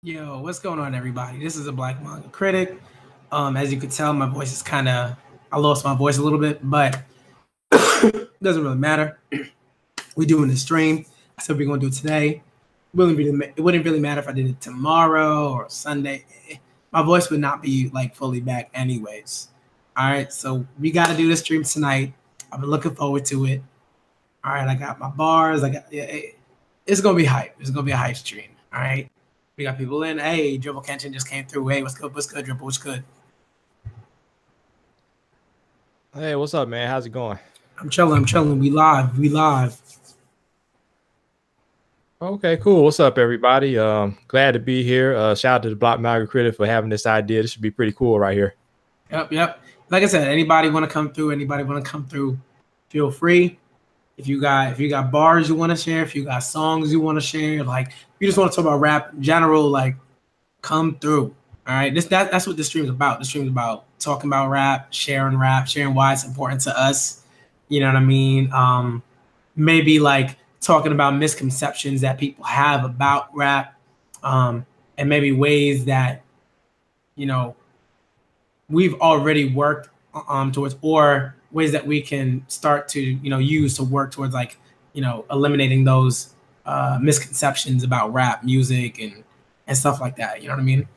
Yo, what's going on, everybody? This is a Black Manga Critic. As you can tell, my voice is I lost my voice a little bit, but doesn't really matter. We're doing the stream. That's what we're going to do today. It wouldn't really matter if I did it tomorrow or Sunday. My voice would not be like fully back anyways. All right, so we got to do the stream tonight. I've been looking forward to it. All right, I got my bars. It's going to be hype. It's going to be a hype stream. All right. We got people in. Hey, Dribble Kenshin just came through. Hey, what's good? What's good, Dribble? What's good? Hey, what's up, man? How's it going? I'm chilling. We live. Okay, cool. What's up, everybody? Glad to be here. Shout out to the Black Manga Critic for having this idea. This should be pretty cool right here. Yep. Like I said, anybody want to come through, feel free. If you got bars you want to share, if you got songs you want to share, like if you just want to talk about rap in general, like come through. All right. That's what this stream is about. This stream is about talking about rap, sharing why it's important to us. You know what I mean? Maybe like talking about misconceptions that people have about rap, and maybe ways that, you know, we've already worked towards, or ways that we can start to, use to work towards, like, eliminating those misconceptions about rap music and stuff like that. You know what I mean?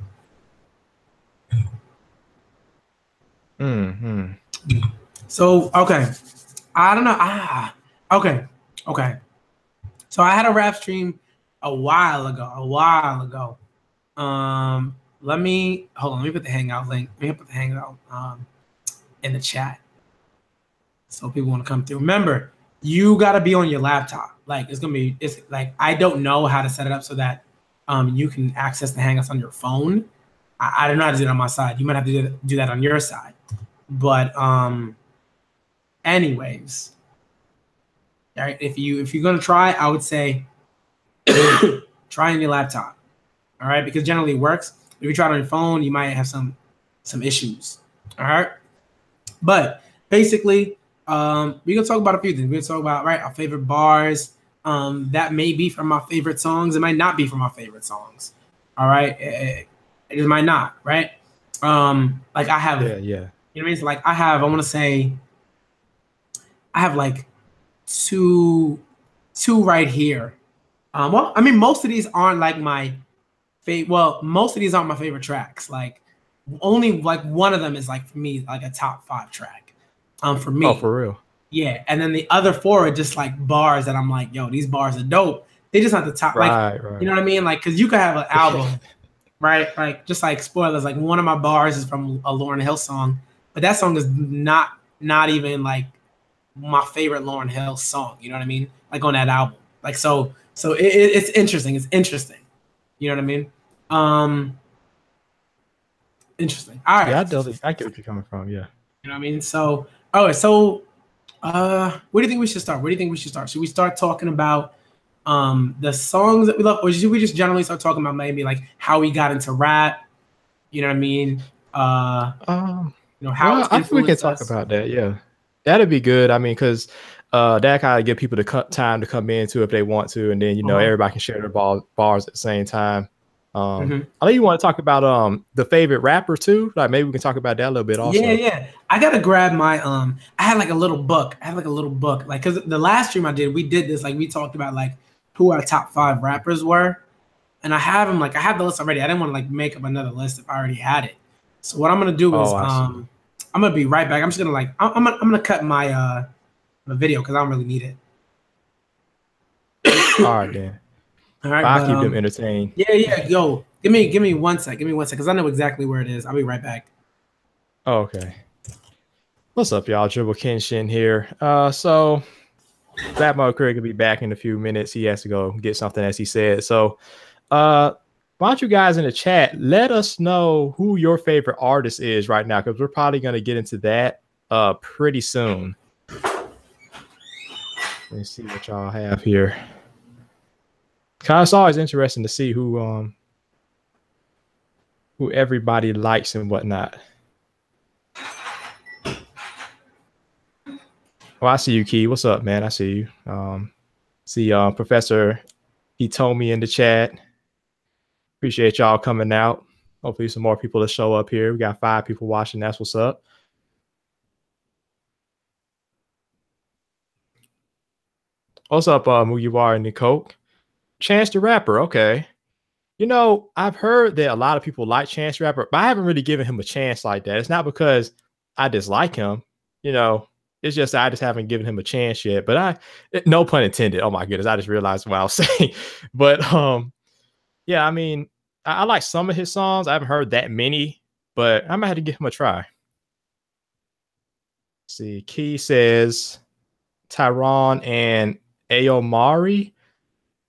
Mm-hmm. So, okay. I don't know. Okay. So I had a rap stream a while ago. Let me put the hangout link. Let me put the hangout in the chat, so people want to come through. Remember, you got to be on your laptop. Like it's like I don't know how to set it up so that you can access the hangouts on your phone. I don't know how to do it on my side. You might have to do that on your side. But anyways, all right. If you're gonna try, I would say try on your laptop. All right, because generally it works. If you try it on your phone, you might have some issues. All right, but basically, we're gonna talk about a few things. We're gonna talk about our favorite bars. That may be from my favorite songs. It might not be from my favorite songs. All right, it might not. Right. Like I have. Yeah. You know what I mean? So like I have. I want to say. I have like two right here. Well, I mean, most of these aren't like my favorite. Well, most of these aren't my favorite tracks. Like only like one of them is like for me like a top 5 track. For me. Oh, for real? Yeah, and then the other 4 are just like bars that I'm like, yo, these bars are dope. They just not the top. Right. You know what I mean? Like, cause you could have an album, right? Like just like spoilers. Like one of my bars is from a Lauryn Hill song, but that song is not even like my favorite Lauryn Hill song. You know what I mean? Like on that album. Like so it's interesting. It's interesting. You know what I mean? Interesting. All right. Yeah, I get what you're coming from. Yeah. You know what I mean? So, all right. So, where do you think we should start? Should we start talking about the songs that we love, or should we just generally start talking about maybe like how we got into rap? You know what I mean? How I think we can talk about that. Yeah, that'd be good. I mean, because that kind of give people the time to come into if they want to, and then everybody can share their bars at the same time. I think you want to talk about the favorite rapper too. Like maybe we can talk about that a little bit also. Yeah. I gotta grab my I had like a little book. Like because the last stream I did, we did this, like we talked about like who our top 5 rappers were, and I have them, like I have the list already. I didn't want to like make up another list if I already had it. So what I'm gonna do is I'm gonna be right back. I'm just gonna like I'm gonna cut my my video because I don't really need it. All right, then. All right, I'll keep them entertained. Yeah. Yo, give me 1 sec. Give me 1 sec, because I know exactly where it is. I'll be right back. Oh, okay. What's up, y'all? Dribble Kenshin here. So Black Manga Critic will be back in a few minutes. He has to go get something, as he said. So why don't you guys in the chat let us know who your favorite artist is right now, because we're probably going to get into that pretty soon. Let's see what y'all have here. It's always interesting to see who everybody likes and whatnot. Oh, I see you, Key. What's up, man? I see you. See Professor, he told me in the chat. Appreciate y'all coming out. Hopefully some more people to show up here. We got 5 people watching. That's what's up. What's up, Mugiwara and Nicole? Chance the Rapper. Okay. You know, I've heard that a lot of people like Chance the Rapper, but I haven't really given him a chance like that. It's not because I dislike him. You know, it's just I just haven't given him a chance yet. But no pun intended. Oh my goodness, I just realized what I was saying. But yeah, I mean, I like some of his songs. I haven't heard that many, but I might have to give him a try. Let's see, Key says Tyron and Aomari.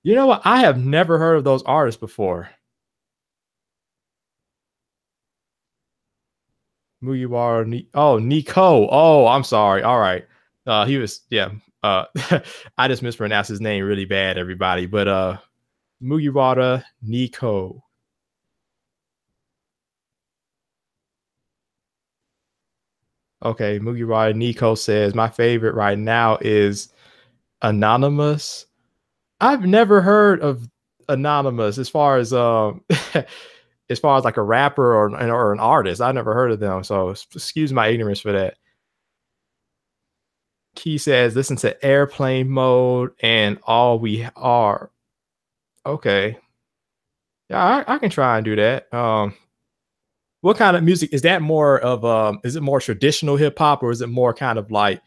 You know what? I have never heard of those artists before. Mugiwara, Nico. Oh, I'm sorry. All right. He was, yeah. I just mispronounced his name really bad, everybody. But Mugiwara Nico. Okay, Mugiwara Nico says my favorite right now is Anonymous. I've never heard of Anonymous as far as as far as like a rapper or an artist. I've never heard of them, so excuse my ignorance for that. Key says listen to Airplane Mode and All We Are. Okay, yeah, I can try and do that. What kind of music is that? More of is it more traditional hip hop, or is it more kind of like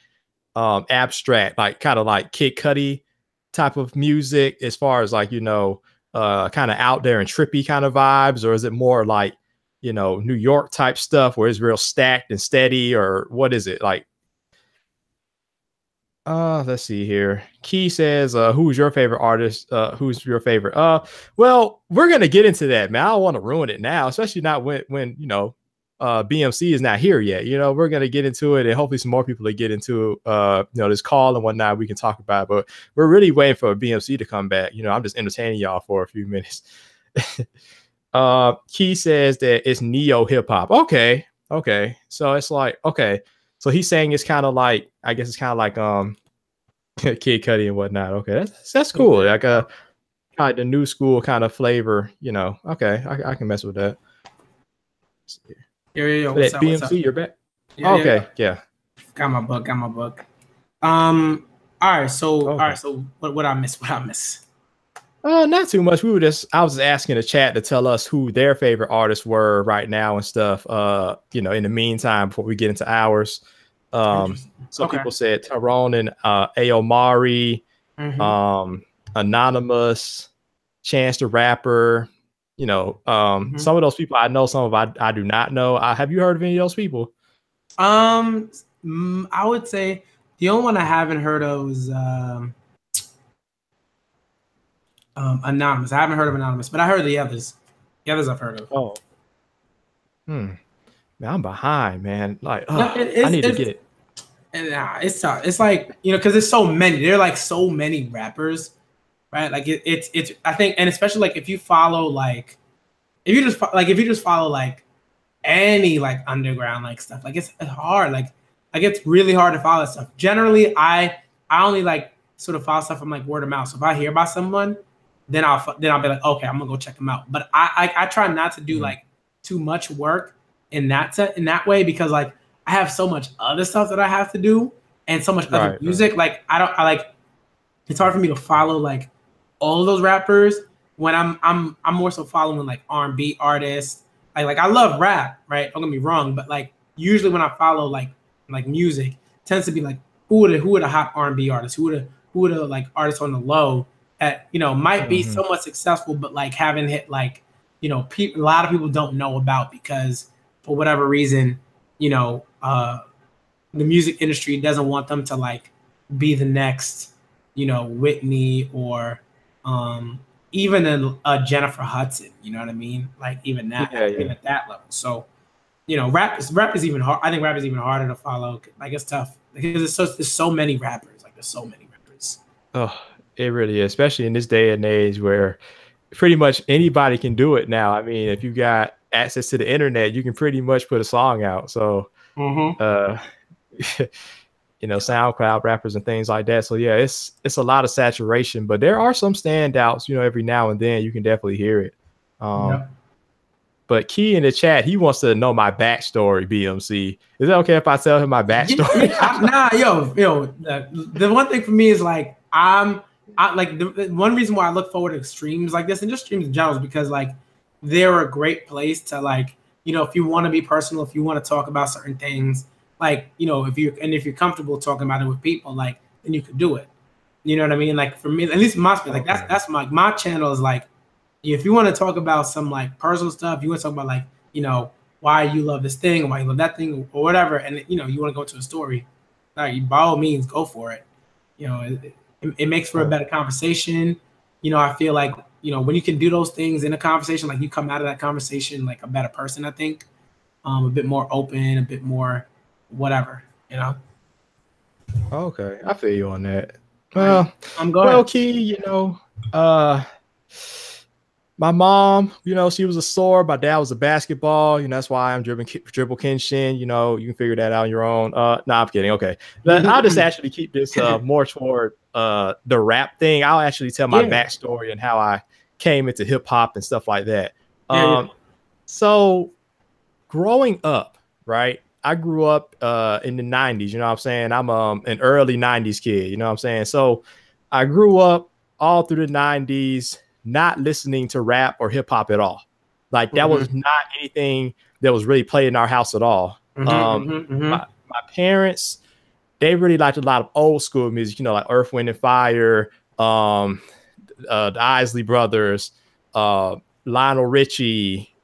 abstract, like kind of like Kid Cudi type of music, as far as like, you know, kind of out there and trippy kind of vibes, or is it more like, you know, New York type stuff where it's real stacked and steady, or what is it like? Let's see here. Key says, who's your favorite artist? Who's your favorite? Well, we're gonna get into that, man. I don't want to ruin it now, especially not when you know, BMC is not here yet. You know, we're gonna get into it, and hopefully some more people to get into you know, this call and whatnot we can talk about. But we're really waiting for BMC to come back. You know, I'm just entertaining y'all for a few minutes. Key says that it's neo hip hop. Okay. So it's like, okay. So he's saying it's kind of like, I guess it's kind of like Kid Cudi and whatnot. Okay, that's cool. Like kind of the new school kind of flavor, you know. Okay, I can mess with that. Yeah. What's up, BMC, you're back. Yeah, okay, yeah. Got my book. All right. So what I miss? Not too much. I was just asking the chat to tell us who their favorite artists were right now and stuff. You know, in the meantime, before we get into ours. So people said Tyrone and Aomari, Anonymous, Chance the Rapper. You know, some of those people I know, some of I do not know. Have you heard of any of those people? I would say the only one I haven't heard of is Anonymous. I haven't heard of Anonymous, but I heard the others. The others I've heard of. Oh. Man, I'm behind, man. Like, I need to get it. And it's tough. It's like, you know, because there's so many. There are like so many rappers, right? Like it's. I think, and especially like if you follow like, if you just follow like any like underground like stuff, like it's hard. Like it's really hard to follow stuff. Generally, I only like sort of follow stuff from like word of mouth. So if I hear about someone, then I'll be like, okay, I'm gonna go check them out. But I try not to do like too much work in that way, because like I have so much other stuff that I have to do and so much other music. Right. Like it's hard for me to follow like all of those rappers when I'm more so following like R&B artists. Like I love rap, right? Don't get me wrong, but like usually when I follow like music, it tends to be like who are the hot R&B artists, who are the like artists on the low that, you know, might be somewhat successful, but like haven't hit like, you know, a lot of people don't know about because for whatever reason, you know, the music industry doesn't want them to like be the next, you know, Whitney or even a Jennifer Hudson. You know what I mean? Like even that, even at that level. So, you know, rap is even hard. I think rap is even harder to follow. Like it's tough because there's so many rappers. Like there's so many rappers. Oh, it really is, especially in this day and age where pretty much anybody can do it now. I mean, if you got access to the internet, you can pretty much put a song out. So, you know, SoundCloud rappers and things like that. So yeah, it's a lot of saturation, but there are some standouts, you know, every now and then you can definitely hear it. Yep. But Key in the chat, he wants to know my backstory, BMC. Is it okay if I tell him my backstory? The one thing for me is like I like the one reason why I look forward to streams like this and just streams in general is because like they're a great place to like, if you want to be personal, if you want to talk about certain things, like, if you're comfortable talking about it with people, like, then you could do it. You know what I mean? Like for me, at least my like that's my channel is like, if you want to talk about some like personal stuff, you want to talk about like, why you love this thing, or why you love that thing, or whatever, and you want to go to a story, like by all means, go for it. It makes for a better conversation. I feel like when you can do those things in a conversation, like you come out of that conversation like a better person. I think, a bit more open, a bit more whatever. Okay, I feel you on that. I'm going. Key, my mom, she was a sword. My dad was a basketball. That's why I'm dribble Kenshin. You can figure that out on your own. No, I'm kidding. Okay. I'll just actually keep this more toward the rap thing. I'll actually tell my backstory and how I came into hip hop and stuff like that. So growing up, right? I grew up in the 90s, you know what I'm saying? I'm an early 90s kid, you know what I'm saying? So I grew up all through the 90s not listening to rap or hip hop at all. Like that was not anything that was really played in our house at all. My parents, they really liked a lot of old school music, like Earth, Wind and Fire, the Isley Brothers, Lionel Richie,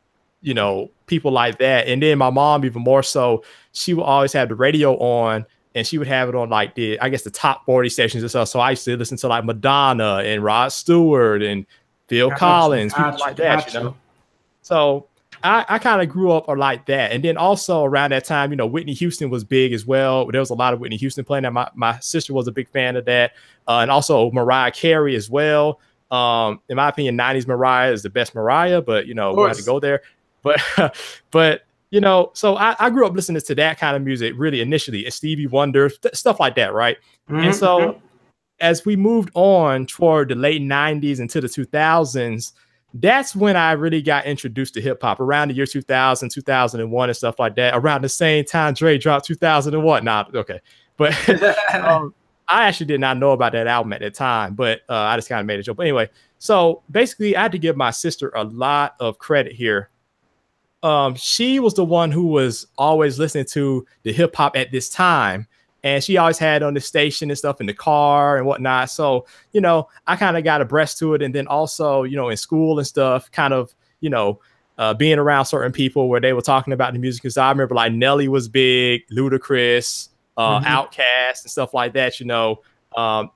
people like that. And then my mom, even more so, she would always have the radio on, and she would have it on like the top 40 stations and stuff. So I used to listen to like Madonna and Rod Stewart and Phil Collins, people like that, So I kind of grew up like that. And then also around that time, Whitney Houston was big as well. There was a lot of Whitney Houston playing that. My sister was a big fan of that. And also Mariah Carey as well. In my opinion, 90s Mariah is the best Mariah, but, we had to go there. But so I grew up listening to that kind of music really initially, Stevie Wonder, stuff like that, right? And so as we moved on toward the late 90s into the 2000s, that's when I really got introduced to hip hop around the year 2000, 2001 and stuff like that. Around the same time Dre dropped 2001. Okay. But I actually did not know about that album at the time, but I just kind of made a joke. But anyway, so basically I had to give my sister a lot of credit here. She was the one who was always listening to the hip hop at this time. And she always had on the station and stuff in the car and whatnot. So, I kind of got abreast to it. And then also, in school and stuff, kind of, being around certain people where they were talking about the music. Because I remember like Nelly was big, Ludacris, Outkast and stuff like that,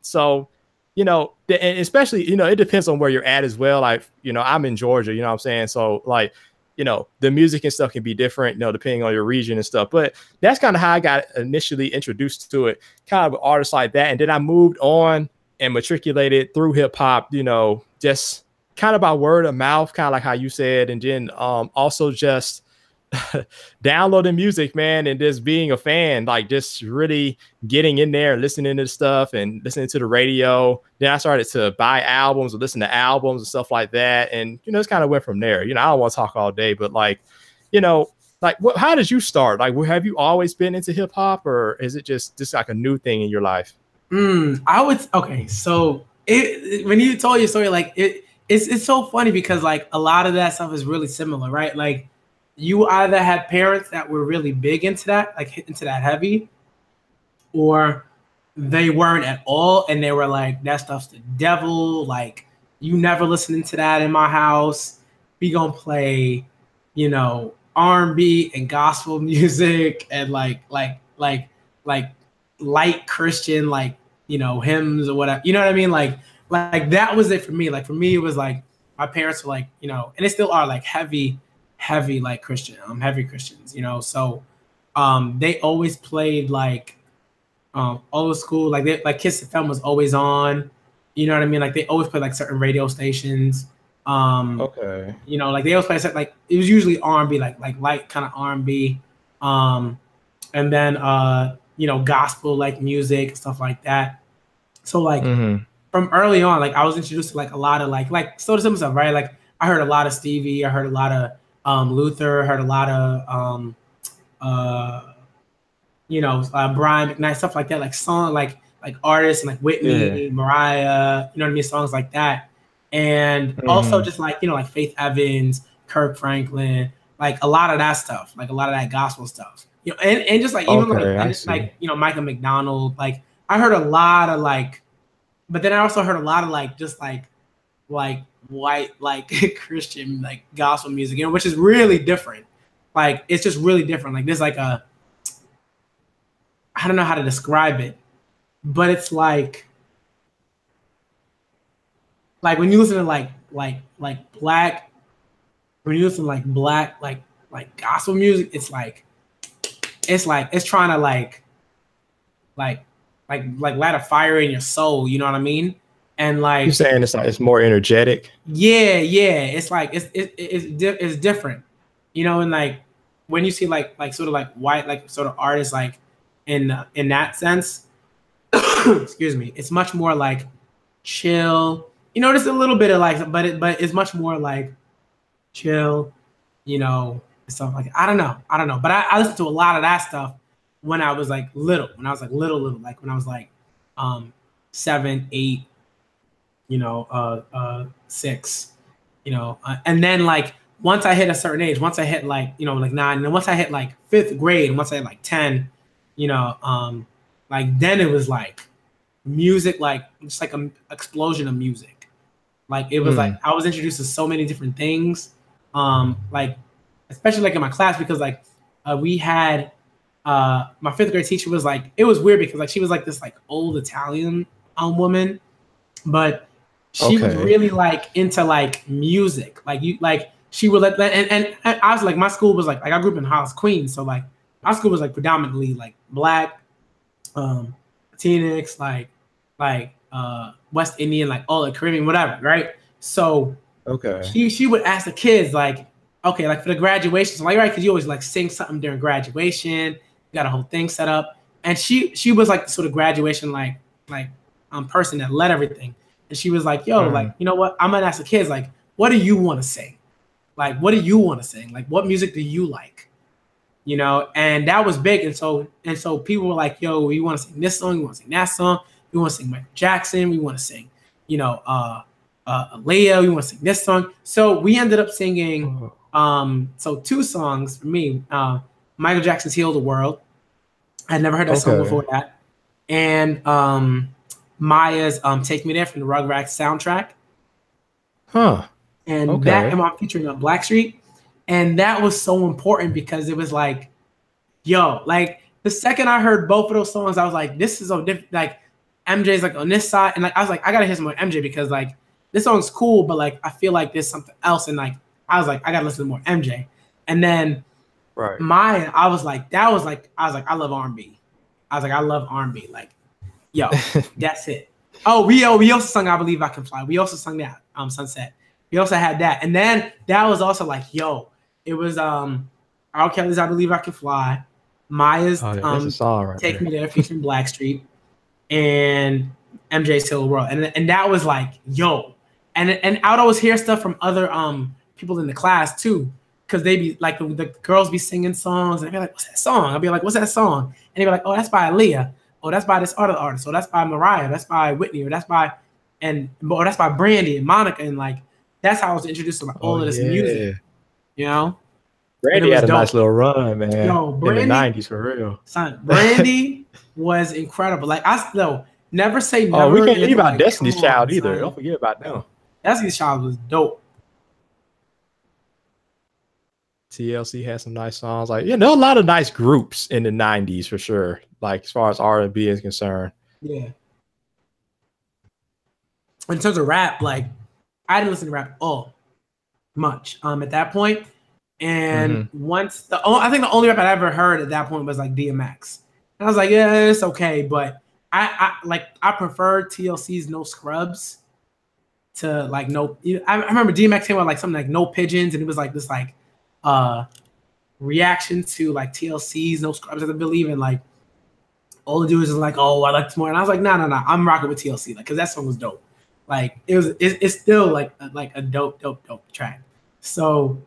So, and especially, it depends on where you're at as well. Like, I'm in Georgia, you know what I'm saying? So like, the music and stuff can be different, depending on your region and stuff. But that's kind of how I got initially introduced to it, kind of artists like that. And then I moved on and matriculated through hip hop, just kind of by word of mouth, kind of like how you said. And then also just downloading music, man, and just being a fan, like just really getting in there and listening to stuff and listening to the radio. Then I started to buy albums or listen to albums and stuff like that. And, it's kind of went from there. I don't want to talk all day, but like, how did you start? Like, have you always been into hip hop, or is it just like a new thing in your life? Okay. So when you told your story, like it's so funny because like a lot of that stuff is really similar, right? Like, you either had parents that were really big into that, like into that heavy, or they weren't at all. And they were like, that stuff's the devil. Like, you never listening to that in my house. We gonna play, R&B and gospel music and like light Christian, like, hymns or whatever. You know what I mean? Like that was it for me. Like for me, it was like my parents were like, and they still are like heavy like Christian, heavy Christians, so they always played like old school, like Kiss FM was always on, you know what I mean? Like they always play like certain radio stations. Okay. Like they always play like it was usually R&B, like light kind of R&B, and then gospel like music, stuff like that. So like from early on, like I was introduced to like a lot of like Soda Simple stuff, right? Like I heard a lot of Stevie. I heard a lot of Luther. I heard a lot of Brian McKnight, stuff like that, like song like artists like Whitney, Mariah, you know what I mean, songs like that. And also just like, like Faith Evans, Kirk Franklin, like a lot of that stuff, like a lot of that gospel stuff. And just like even Michael McDonald, like I heard a lot of like, but then I also heard a lot of like just like white like Christian like gospel music, which is really different. Like it's just really different. Like there's like I don't know how to describe it, but it's like when you listen to like black, when you listen to like black like gospel music, it's trying to like light a fire in your soul, you know what I mean? And like you're saying it's more energetic. Yeah, it's like it's different, and like when you see like sort of like white like sort of artists like in that sense, excuse me, it's much more like chill, just a little bit of like, but it's much more like chill, stuff like I don't know, but I listened to a lot of that stuff when I was like little, like when I was like 7, 8, 6, and then like once I hit a certain age, once I hit like like 9, and then once I hit like 5th grade, and once I hit like 10, like then it was like music, like just like an explosion of music. Like it was like I was introduced to so many different things, like especially like in my class, because like we had my 5th grade teacher was like, it was weird because like she was like this like old Italian woman, but she was really like into like music, like she would let and I was like, my school was like I grew up in Hollis, Queens, so like our school was like predominantly like black, Latinx, like West Indian, like all the Caribbean, whatever, right? So she would ask the kids like, okay, like for the graduation, so like right, because you always like sing something during graduation, you got a whole thing set up, and she was like the sort of graduation like person that led everything, and she was like, yo, like you know what, I'm gonna ask the kids like, what do you want to sing? Like, what do you want to sing? Like, what music do you like? And that was big. And so people were like, yo, we want to sing this song, we want to sing that song, we want to sing Michael Jackson, we want to sing, Aaliyah, we want to sing this song. So we ended up singing so 2 songs for me. Michael Jackson's Heal the World. I'd never heard that song before that. And Maya's Take Me There from the Rugrats soundtrack. And that and I'm featuring on Blackstreet. And that was so important because it was like, yo, like the second I heard both of those songs, I was like, this is so different. Like MJ's like on this side, and like I was like, I gotta hear some more MJ because like this song's cool, but like I feel like there's something else, and like I was like, I gotta listen to more MJ. And then Maya, I was like, I love R&B. I was like, I love R&B. Like, yo, that's it. Oh, we also sung I Believe I Can Fly. We also sung that Sunset. We also had that, and then that was also like, yo, it was R. Kelly's I Believe I Can Fly, Maya's Take Me There featuring Blackstreet, and MJ's Heal the World, and that was like, yo, and I would always hear stuff from other people in the class too, because they be like the girls be singing songs, and they'd be like, what's that song? I'd be like, what's that song? And they'd be like, oh, that's by Aaliyah. Oh, that's by this other artist. Oh, that's by Mariah. That's by Whitney. Or that's by Brandy and Monica. And like, that's how I was introduced to like all of this music. Brandy had a nice little run, man. Yo, Brandy, in the 90s for real. Son, Brandy was incredible. Like I still never say never. Oh, we can't forget about Destiny's Child either. Don't forget about them. Destiny's Child was dope. TLC had some nice songs. Like, there were a lot of nice groups in the 90s for sure. Like as far as R&B is concerned. Yeah. In terms of rap, like I didn't listen to rap much at that point. And I think the only rap I ever heard at that point was like DMX. And I was like, yeah, it's okay, but I prefer TLC's No Scrubs to like no. I remember DMX came out like something like No Pigeons, and it was like this like reaction to like TLC's No Scrubs, I believe, and like all the dudes is like, oh, I like this more, and I was like, no, I'm rocking with TLC, like, because that song was dope. Like it's still like a dope track. So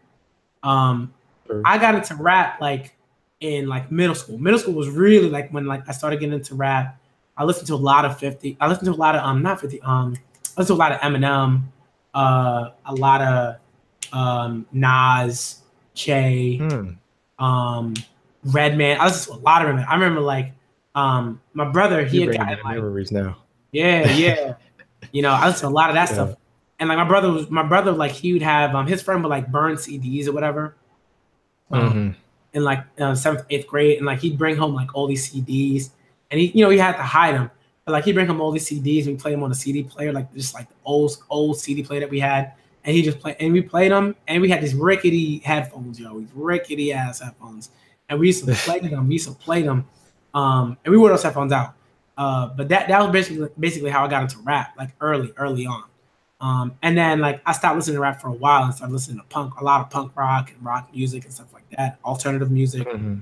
Sure. I got into rap like in like middle school. Middle school was really like when like I started getting into rap. I listened to a lot of 50. I listened to a lot of not 50. I listened to a lot of Eminem, a lot of Nas, Jay, Hmm. Redman. I listened to a lot of Redman. I remember like my brother, he You're had bringing gotten back like memories now. yeah. You know, I listened to a lot of that Yeah. stuff. And like my brother like he would have his friend would like burn CDs or whatever. Hmm. In like seventh, eighth grade, and like he'd bring home like all these CDs, and he had to hide them, but like he'd bring home all these CDs and we play them on a CD player, like just like the old CD player that we had, and he just played and we played them, and we had these rickety headphones, these rickety ass headphones, and we used to play them. We used to play them, and we wore those headphones out. But that was basically how I got into rap, like early on. And then like I stopped listening to rap for a while and started listening to a lot of punk rock and rock music and stuff like that, alternative music. Hmm.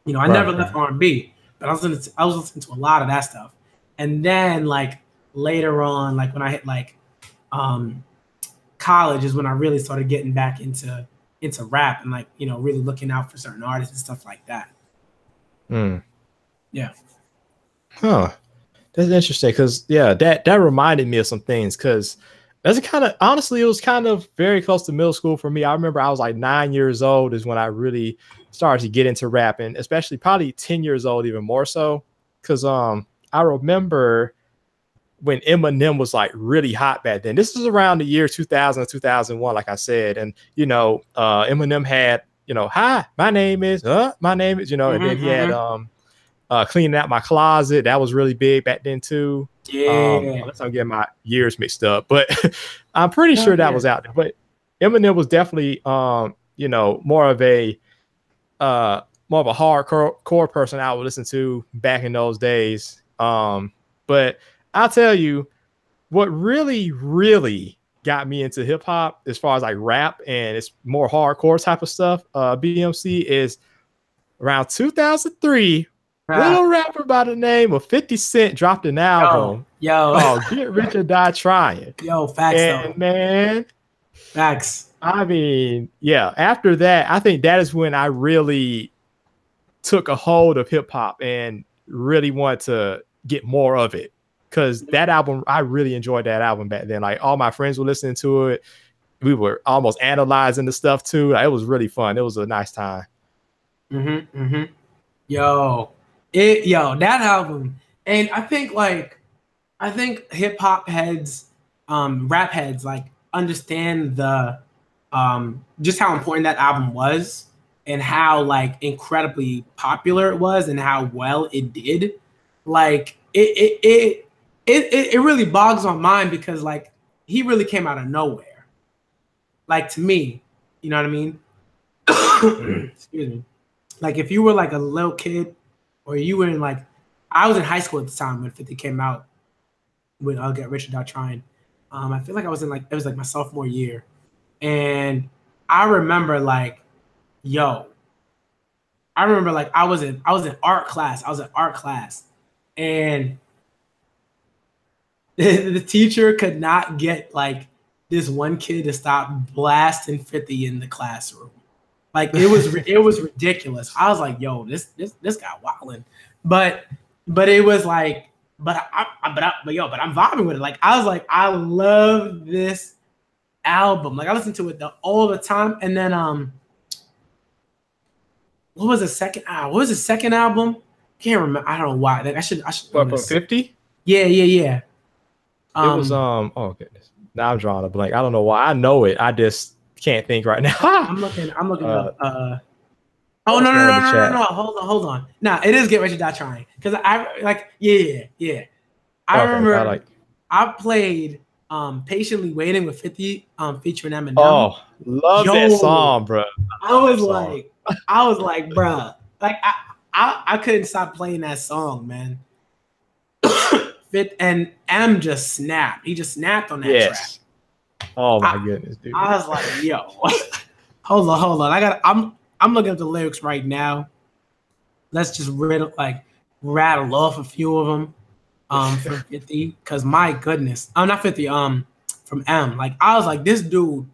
You know, I never left R&B, but I was listening to a lot of that stuff. And then like later on, like when I hit like college is when I really started getting back into rap and like, really looking out for certain artists and stuff like that. Mm. Yeah. Huh. That's interesting because that reminded me of some things because that's kind of honestly it was kind of very close to middle school for me. I remember I was like 9 years old is when I really started to get into rapping, especially probably 10 years old, even more so. Cause I remember when Eminem was like really hot back then. This is around the year 2000, 2001, like I said. And Eminem had, hi, my name is, and then he had cleaning out my closet. That was really big back then too. Yeah. Unless I'm getting my years mixed up, but I'm pretty sure that was out there. But Eminem was definitely, more of a hardcore person I would listen to back in those days. But I'll tell you what really, really got me into hip hop as far as like rap and it's more hardcore type of stuff. BMC is around 2003. Little rapper by the name of 50 Cent dropped an album called Get Rich or Die Trying. Facts and though. Man, Facts. I mean, yeah, after that, I think that is when I really took a hold of hip hop and really wanted to get more of it. Because that album, I really enjoyed that album back then. Like all my friends were listening to it. We were almost analyzing the stuff too. Like, it was really fun. It was a nice time. That album, and I think hip hop heads, rap heads, like understand the just how important that album was and how like incredibly popular it was and how well it did. Like it really bogs my mind because like he really came out of nowhere. Like to me, you know what I mean? Excuse me. Like if you were like a little kid or you were in like I was in high school at the time when 50 came out with Get Rich or Die Trying. I feel like I was in like it was like my sophomore year. And I remember like, I remember like I was in art class. I was in art class. And the teacher could not get like this one kid to stop blasting 50 in the classroom. Like it was ridiculous. I was like, this guy wilding. But it was like, but I'm vibing with it. Like I was like, I love this album. Like I listened to it all the time. And then what was the second album? Can't remember. I don't know why. Like I should What, from 50? Yeah. It was oh goodness. Now I'm drawing a blank. I don't know why. I know it. I just can't think right now. I'm looking up. Oh no. Hold on. Nah, it is Get Rich or Die Trying. Because I like, yeah. I remember I played Patiently Waiting with 50 featuring Eminem. Oh, love that song, bro. I was like, bro, like I couldn't stop playing that song, man. And M just snapped. He just snapped on that track. Oh my goodness, dude. I was like, yo, hold on. I'm looking at the lyrics right now. Let's just rattle off a few of them. from 50, because my goodness, I'm not 50, from M. Like I was like, this dude,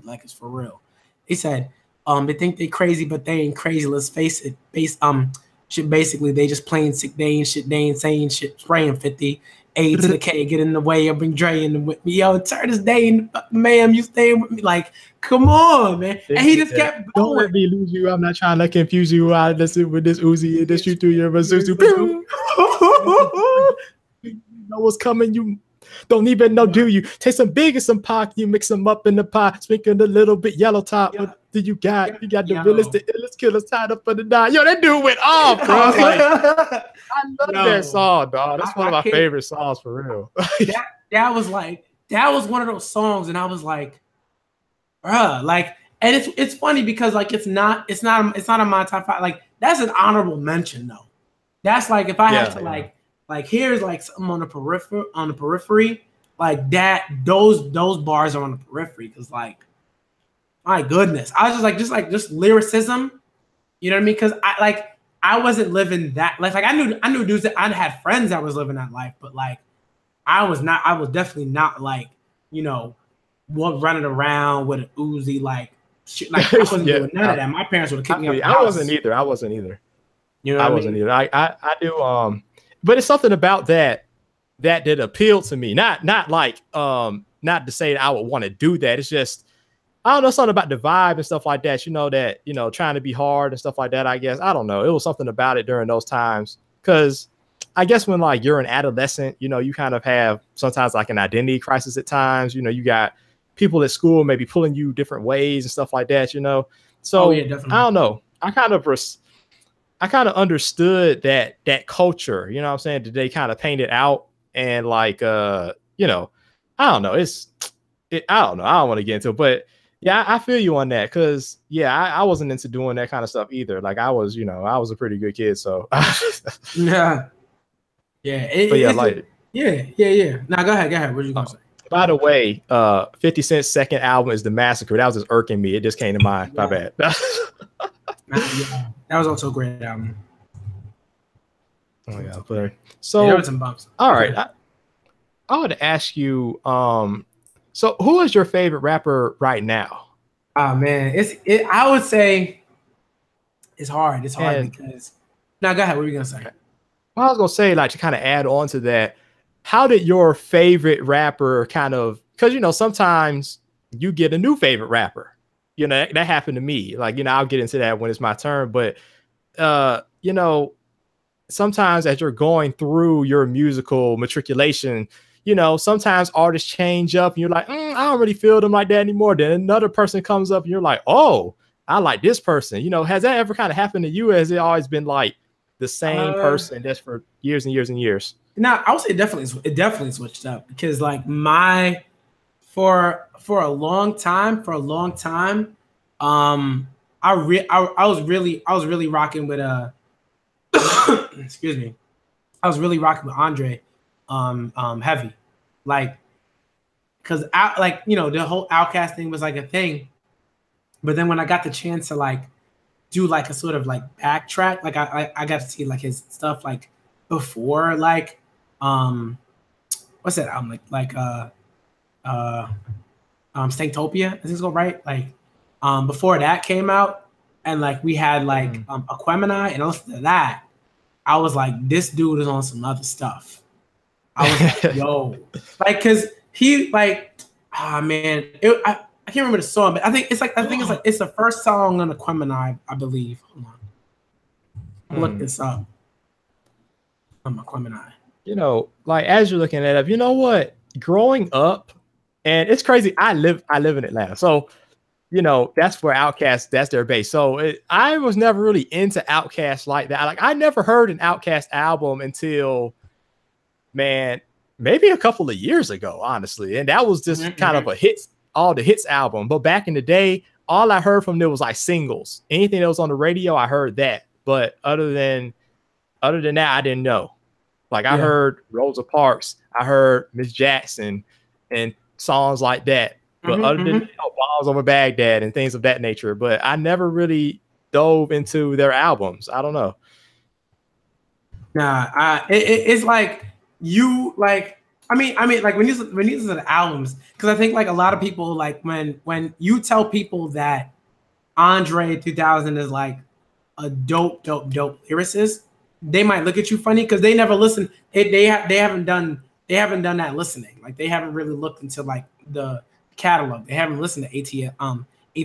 like is for real. He said, they think they crazy, but they ain't crazy. Let's face it. Shit, basically they just playing sick. They ain't shit. They ain't saying shit. Spraying 50. A to the K, get in the way. I bring Dre in with me. Yo, turn this day in, ma'am. You staying with me? Like, come on, man. And he just kept going. Don't let me lose you. I'm not trying to confuse you. With this Uzi and this shoot through your Mazuzu. You know what's coming. You don't even know, do you? Take some big and some Pac. You mix them up in the pot. Sprinkle a little bit yellow top. What do you got? You got the realest, the illest killers tied up for the night. Yo, that dude went off, bro. Like, I love that song, dog. That's one of my favorite songs for real. that was one of those songs, and I was like, bruh, like, and it's funny because like it's not on my top 5. Like that's an honorable mention though. That's like if I have to like here's like something on the periphery, like that. Those bars are on the periphery because like, my goodness, I was just lyricism. You know what I mean? Because I wasn't living that life. Like I knew dudes that I had friends that was living that life, but like I was definitely not like, you know, running around with an Uzi like shit. Like I wasn't doing none of that. My parents would have kicked me out the house. I wasn't either. You know what I wasn't either. I do but it's something about that appealed to me. Not like not to say that I would want to do that. It's just I don't know, something about the vibe and stuff like that, trying to be hard and stuff like that, I guess. I don't know. It was something about it during those times. Because I guess when, like, you're an adolescent, you kind of have sometimes, like, an identity crisis at times. You got people at school maybe pulling you different ways and stuff like that, So, I don't know. I kind of understood that culture, you know what I'm saying, that they kind of painted out. And, like, I don't know. I don't know. I don't want to get into it, but yeah, I feel you on that because I wasn't into doing that kind of stuff either. Like I was a pretty good kid, so yeah. Now go ahead. What are you gonna say? By the way, 50 Cent's second album is The Massacre. That was just irking me. It just came to mind. My bad. That was also a great album. Oh yeah, but so there were some bumps. All right, I would ask you. So who is your favorite rapper right now? Oh man, I would say it's hard. It's hard because now go ahead. What are you gonna say? Well, I was gonna say, like, to kind of add on to that, how did your favorite rapper kind of, because sometimes you get a new favorite rapper. That happened to me. Like, I'll get into that when it's my turn. But sometimes as you're going through your musical matriculation, sometimes artists change up and you're like, I don't really feel them like that anymore. Then another person comes up and you're like, oh, I like this person. Has that ever kind of happened to you? Has it always been like the same person that's for years and years and years? No, I would say it definitely switched up because like for a long time, I was really rocking with excuse me. I was really rocking with Andre heavy, like, because the whole Outkast thing was like a thing, but then when I got the chance to like do like a sort of like backtrack, like I got to see like his stuff like before like what's that album Stanktopia, I think it's called, right? Like before that came out, and like we had like Aquemini, and I listened to that, I was like, this dude is on some other stuff. I was like, yo, like, cause he like, man, I can't remember the song, but I think it's the first song on Aquemini, I believe. Hold on, look this up. Aquemini. Like as you're looking at it, you know what? Growing up, and it's crazy. I live in Atlanta, so that's where Outkast, that's their base. So I was never really into Outkast like that. Like I never heard an Outkast album until, man, maybe a couple of years ago, honestly. And that was just kind of all the hits album. But back in the day, all I heard from them was like singles. Anything that was on the radio, I heard that. But other than that, I didn't know. Like I heard Rosa Parks, I heard Miss Jackson, and songs like that. But other than Bombs Over Baghdad and things of that nature. But I never really dove into their albums. I don't know. Nah, it's like you like. I mean, like when you listen to the albums, because I think like a lot of people like when you tell people that Andre 2000 is like a dope lyricist, they might look at you funny because they never listen. They haven't done that listening. Like they haven't really looked into like the catalog. They haven't listened to AT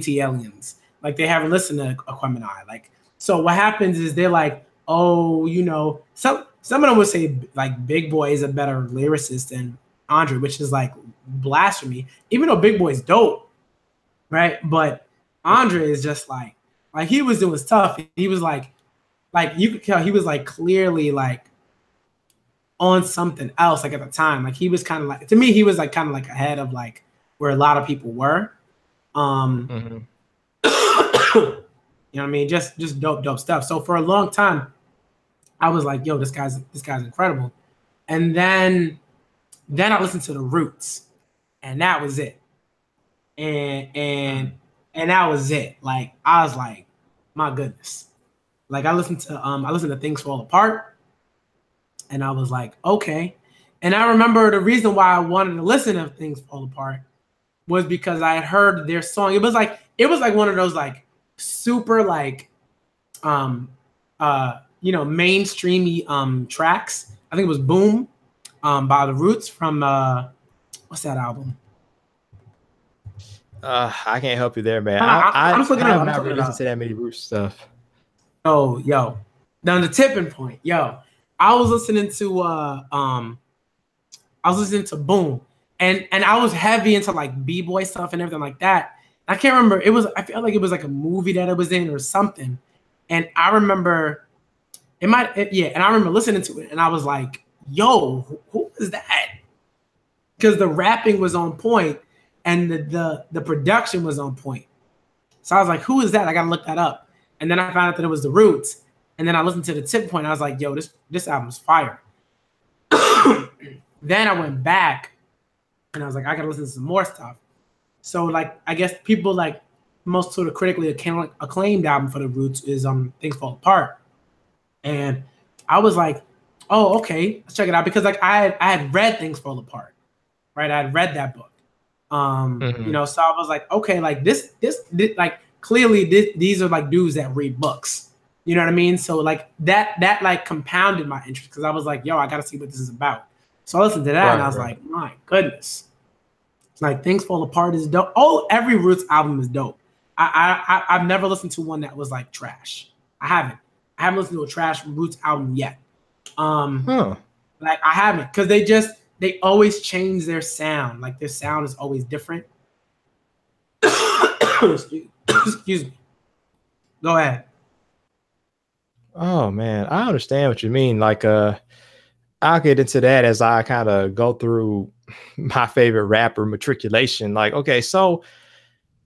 Aliens. Like they haven't listened to Aquemini. Like so, what happens is they're like, oh, some of them would say like Big Boy is a better lyricist than Andre, which is like blasphemy. Even though Big Boy's dope, right? But Andre is just like he was doing stuff. He was like you could tell he was like clearly like on something else. Like at the time, like he was kind of like, to me, he was like kind of like ahead of like where a lot of people were. You know what I mean? Just dope stuff. So for a long time, I was like, yo, this guy's incredible. And then I listened to the Roots, and that was it. And that was it. Like I was like, my goodness. Like I listened to Things Fall Apart, and I was like, okay. And I remember the reason why I wanted to listen to Things Fall Apart was because I had heard their song. It was like one of those like super like mainstreamy tracks. I think it was Boom by the Roots from what's that album? I can't help you there, man. I'm just looking I it have up. not really listened to that many Roots stuff. Oh, yo. Now the tipping point, yo. I was listening to Boom. And I was heavy into like B-boy stuff and everything like that. I can't remember. I felt like it was like a movie that it was in or something. And I remember and I remember listening to it and I was like, yo, who is that? Because the rapping was on point and the production was on point. So I was like, who is that? I gotta look that up. And then I found out that it was the Roots. And then I listened to the tip point. I was like, yo, this album's fire. Then I went back and I was like, I gotta listen to some more stuff. So like, I guess people like most sort of critically acclaimed album for the Roots is Things Fall Apart. And I was like, oh, okay, let's check it out. Because like I had read Things Fall Apart, right? I had read that book. So I was like, okay, like this like clearly these are like dudes that read books. You know what I mean? So like that like compounded my interest because I was like, yo, I gotta see what this is about. So I listened to that and I was like, my goodness. Like Things Fall Apart is dope. Every Roots album is dope. I've never listened to one that was like trash. I haven't listened to a trash Roots album yet. Like I haven't, because they always change their sound. Like their sound is always different. Excuse me. Go ahead. Oh man, I understand what you mean. Like I'll get into that as I kind of go through my favorite rapper matriculation. Like, okay, so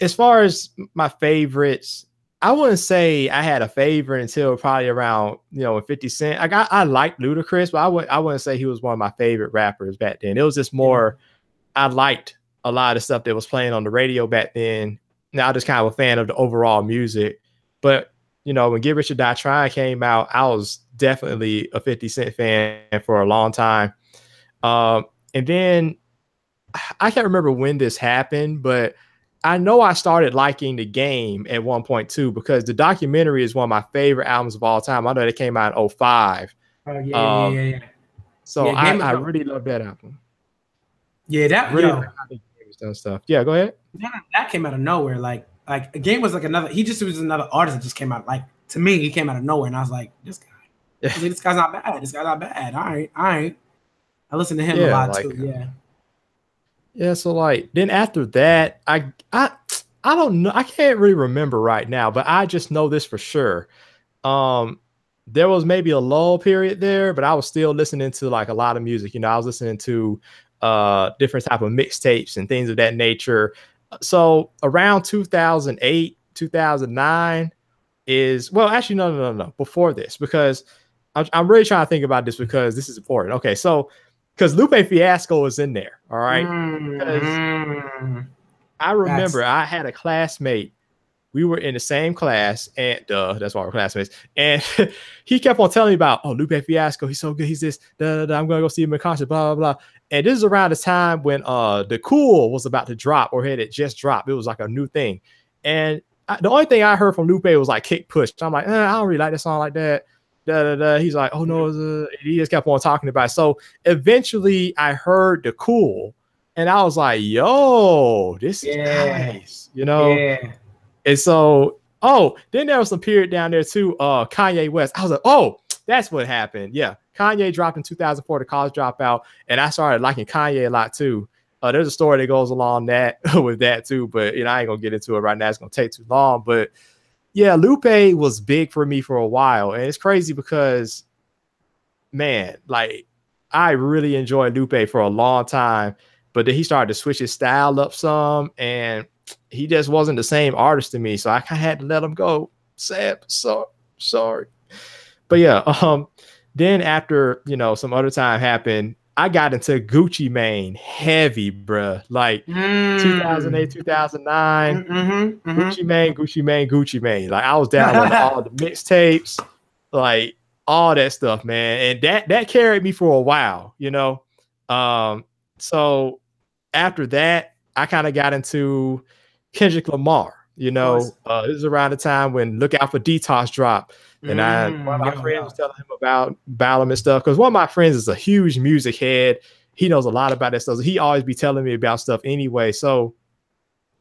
as far as my favorites, I wouldn't say I had a favorite until probably around 50 Cent. Like I liked Ludacris, but I wouldn't say he was one of my favorite rappers back then. It was just more I liked a lot of stuff that was playing on the radio back then. Now I'm just kind of a fan of the overall music. But when Get Rich or Die Trying came out, I was definitely a 50 Cent fan for a long time. And then I can't remember when this happened, but I know I started liking The Game at one point too, because the documentary is one of my favorite albums of all time. I know it came out in 2005. Oh yeah. So I really love that album. Yeah, that really stuff. Yeah, go ahead. That came out of nowhere. Like A Game was like another. He just was another artist that just came out. Like to me, he came out of nowhere, and I was like, this guy. I was like, this guy's not bad. This guy's not bad. All right. I listened to him a lot too. Yeah. Yeah. So like then after that, I don't know. I can't really remember right now, but I just know this for sure. There was maybe a lull period there, but I was still listening to like a lot of music. I was listening to different type of mixtapes and things of that nature. So around 2008, 2009 is, well, actually, no. Before this, because I'm really trying to think about this because this is important. Okay. So, because Lupe Fiasco is in there. All right. Because I remember I had a classmate we were in the same class, and that's why we're classmates. And he kept on telling me about, oh, Lupe Fiasco, he's so good, he's this, I'm gonna go see him in concert, blah blah blah. And this is around the time when the Cool was about to drop, or had just dropped. It was like a new thing. And the only thing I heard from Lupe was like Kick Push. I'm like, I don't really like that song like that. He's like, oh no, he just kept on talking about it. So eventually I heard the Cool, and I was like, yo, this is nice, you know? Yeah. And so, then there was some period down there too, Kanye West. I was like, oh, that's what happened. Yeah, Kanye dropped in 2004, The College Dropout, and I started liking Kanye a lot too. There's a story that goes along that with that too, but I ain't gonna get into it right now. It's gonna take too long. But yeah, Lupe was big for me for a while, and it's crazy because, man, like I really enjoyed Lupe for a long time, but then he started to switch his style up some, and he just wasn't the same artist to me. So I kind of had to let him go. Sad, so sorry. But yeah, then after some other time happened, I got into Gucci Mane heavy, bruh. Like 2008, 2009, Gucci Mane. Like I was downloading all the mixtapes, like all that stuff, man. And that carried me for a while, So after that, I kind of got into Kendrick Lamar. This is around the time when Look Out for Detox dropped. And one of my friends was telling him about him and stuff, because one of my friends is a huge music head. He knows a lot about that stuff. So he always be telling me about stuff anyway. So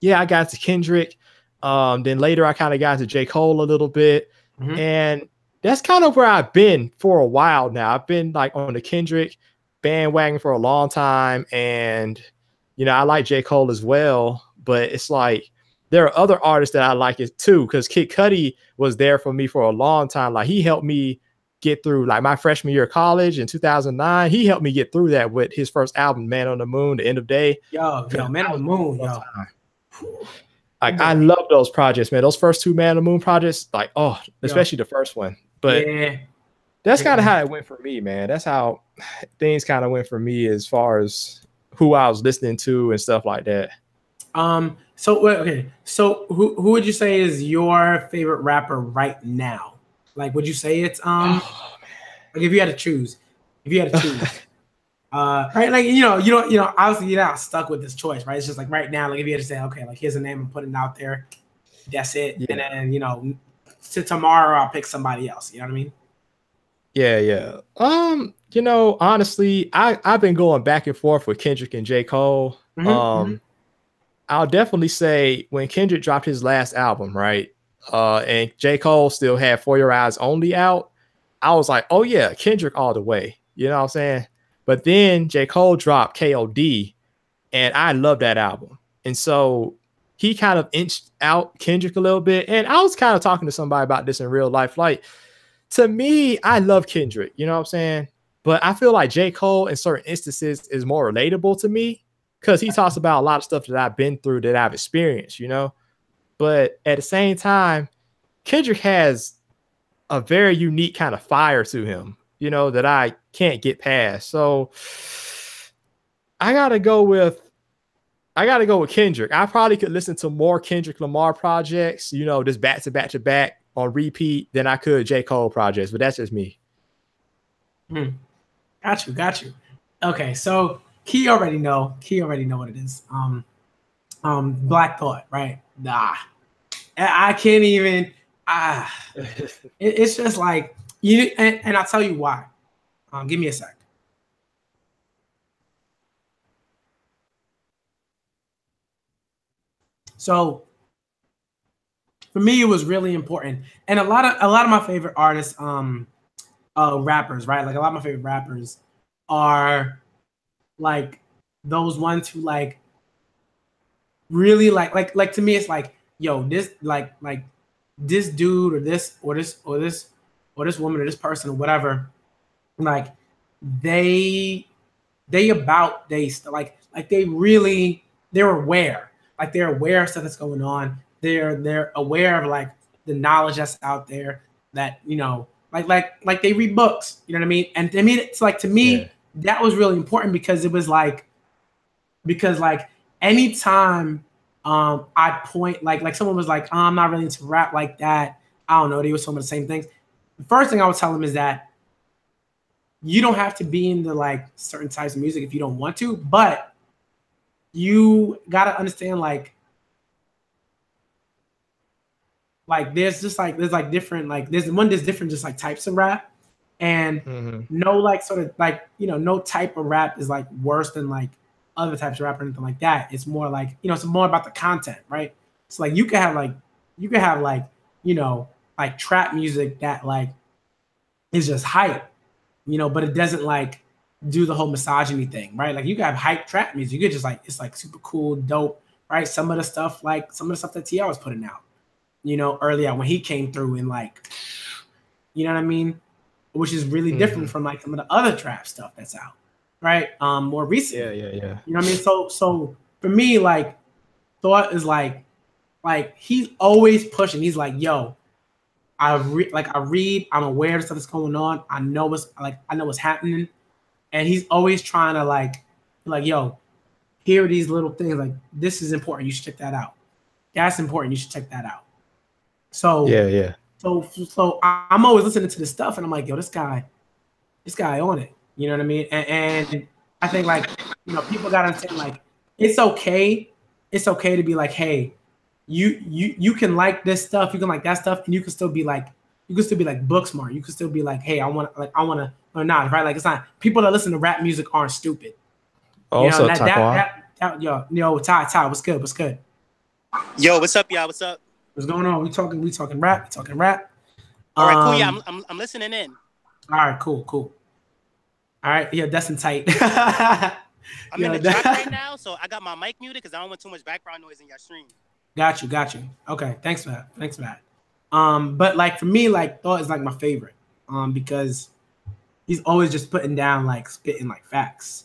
yeah, I got to Kendrick. Then later I kind of got to J. Cole a little bit. And that's kind of where I've been for a while now. I've been like on the Kendrick bandwagon for a long time. And, I like J. Cole as well, but it's like, there are other artists that I like it too, because Kid Cudi was there for me for a long time. Like he helped me get through like my freshman year of college in 2009. He helped me get through that with his first album, Man on the Moon, The End of Day. Yo, Man on the Moon, yo. Like I love those projects, man. Those first two Man on the Moon projects, like, especially the first one. But that's kind of how it went for me, man. That's how things kind of went for me as far as who I was listening to and stuff like that. So who would you say is your favorite rapper right now? Like, would you say it's like if you had to choose, right? Like you don't obviously you're not stuck with this choice, right? It's just like right now, like if you had to say, okay, like here's a name I'm putting out there, that's it, and then to tomorrow I'll pick somebody else. You know what I mean? Yeah. Honestly, I've been going back and forth with Kendrick and J. Cole. I'll definitely say when Kendrick dropped his last album, right? And J. Cole still had For Your Eyes Only out. I was like, oh yeah, Kendrick all the way. You know what I'm saying? But then J. Cole dropped KOD, and I love that album. And so he kind of inched out Kendrick a little bit. And I was kind of talking to somebody about this in real life. Like, to me, I love Kendrick, you know what I'm saying? But I feel like J. Cole in certain instances is more relatable to me, because he talks about a lot of stuff that I've been through, that I've experienced, But at the same time, Kendrick has a very unique kind of fire to him, that I can't get past. So I gotta go with Kendrick. I probably could listen to more Kendrick Lamar projects, just back to back to back on repeat than I could J. Cole projects, but that's just me. Got you. Okay, so Key already know what it is. Black Thought, right? Nah, I can't even. It's just like and I'll tell you why. Give me a sec. So for me, it was really important, and a lot of my favorite artists, rappers, right? Like a lot of my favorite rappers are like those ones who like really like to me it's like, yo, this like this dude or this woman or this person or whatever, like they're aware, like they're aware of stuff that's going on, they're aware of like the knowledge that's out there, that like they read books, you know what I mean? And I mean, it's like, to me, that was really important, because it was like, anytime I'd point like someone was like, oh, I'm not really into rap like that. I don't know. They were some of the same things. The first thing I would tell them is that you don't have to be into like certain types of music if you don't want to, but you gotta understand there's just like there's like different like there's different just like types of rap, and no like sort of like no type of rap is like worse than like other types of rap or anything like that. It's more like it's more about the content, right? So like you could have like like trap music that like is just hype, but it doesn't like do the whole misogyny thing, right? Like you could have hype trap music. You could just like it's like super cool, dope, right? Some of the stuff that T.I. was putting out, early on when he came through and like, you know what I mean? Which is really different from like some of the other trap stuff that's out, right? More recently. Yeah. You know what I mean? So for me, like Thought is like he's always pushing. He's like, yo, I read, I'm aware of stuff that's going on. I know what's happening. And he's always trying to like, yo, here are these little things. Like, this is important. You should check that out. That's important. You should check that out. So yeah. So I'm always listening to this stuff, and I'm like, yo, this guy on it. You know what I mean? And I think like people gotta understand like it's okay to be like, hey, you can like this stuff, you can like that stuff, and you can still be like book smart. You can still be like, hey, I want to or not, right? Like it's not people that listen to rap music aren't stupid. Also, yo, Ty, what's good? What's good? Yo, what's up, y'all? What's up? What's going on? We talking rap. All right, cool. Yeah, I'm listening in. All right, cool. All right, yeah, that's in tight. I'm in the truck right now, so I got my mic muted because I don't want too much background noise in your stream. Got you. Okay, thanks for that. But like for me, like Thought is like my favorite. Because he's always just putting down like spitting like facts.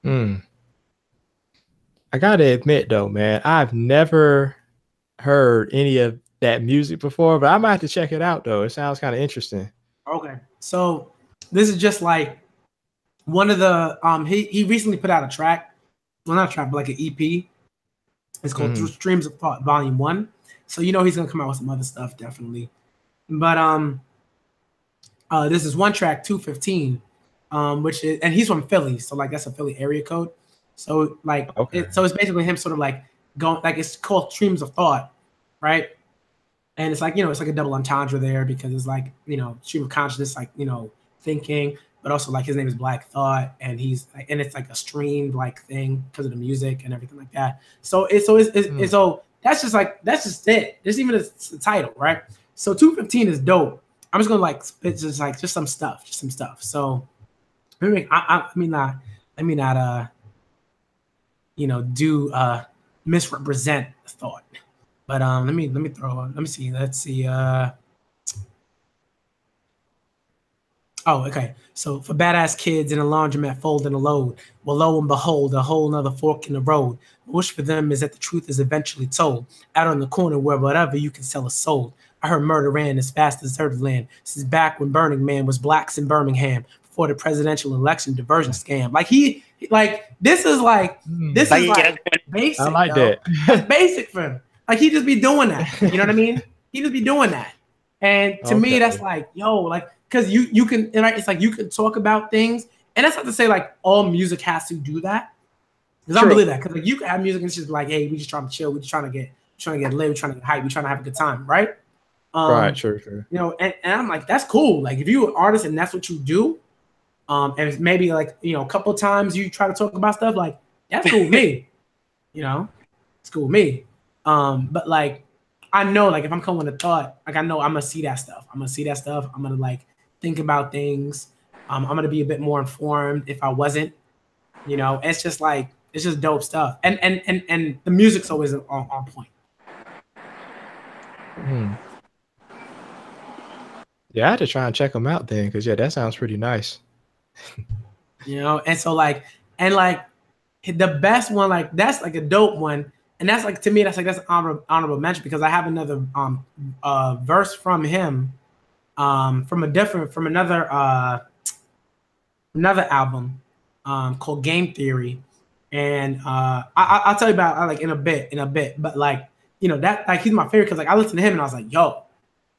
I gotta admit though, man, I've never heard any of that music before, but I might have to check it out though. It sounds kind of interesting. Okay, so this is just like one of the he recently put out a track, well not a track, but like an EP. It's called Through Streams of Thought Volume 1. So he's gonna come out with some other stuff definitely. But this is one track 215, which is, and he's from Philly, so like that's a Philly area code. So like so it's basically him sort of like going like it's called Streams of Thought, right? And it's like it's like a double entendre there because it's like stream of consciousness, like thinking, but also like his name is Black Thought, and he's like, and it's like a streamed like thing because of the music and everything like that. So it's so that's just it. There's even a title, right? So 215 is dope. I'm just gonna like spit just some stuff. So let me not do misrepresent the thought. But let me see. Let's see. Oh, okay. So for badass kids in a laundromat folding a load, well, lo and behold, a whole nother fork in the road. The wish for them is that the truth is eventually told. Out on the corner where whatever you can sell is sold. I heard murder ran as fast as deserted land. Since back when Burning Man was blacks in Birmingham before the presidential election diversion scam. Like this is like basic. I like that. That's basic for him. Like he just be doing that. You know what I mean? He just be doing that. And to me, that's like, yo, like, because you can, right? It's like you can talk about things, and that's not to say like all music has to do that. Because I don't believe that. Because like you can have music and it's just like, hey, we just trying to chill, we just trying to get lit, we trying to get hype, we trying to have a good time, right? Right, sure. And I'm like, that's cool. Like if you're an artist and that's what you do, and maybe like a couple of times you try to talk about stuff, like that's cool with me. It's cool with me. But like I know like if I'm coming with a thought, like I know I'm gonna see that stuff. I'm gonna like think about things. I'm gonna be a bit more informed if I wasn't. It's just like it's just dope stuff. And the music's always on point. Yeah, I had to try and check them out then, because that sounds pretty nice. And so like the best one, like that's like a dope one. And that's like, to me, that's an honorable mention because I have another verse from him from another album called Game Theory. And I'll tell you about like in a bit. But like, you know, that like he's my favorite because like I listened to him and I was like, yo,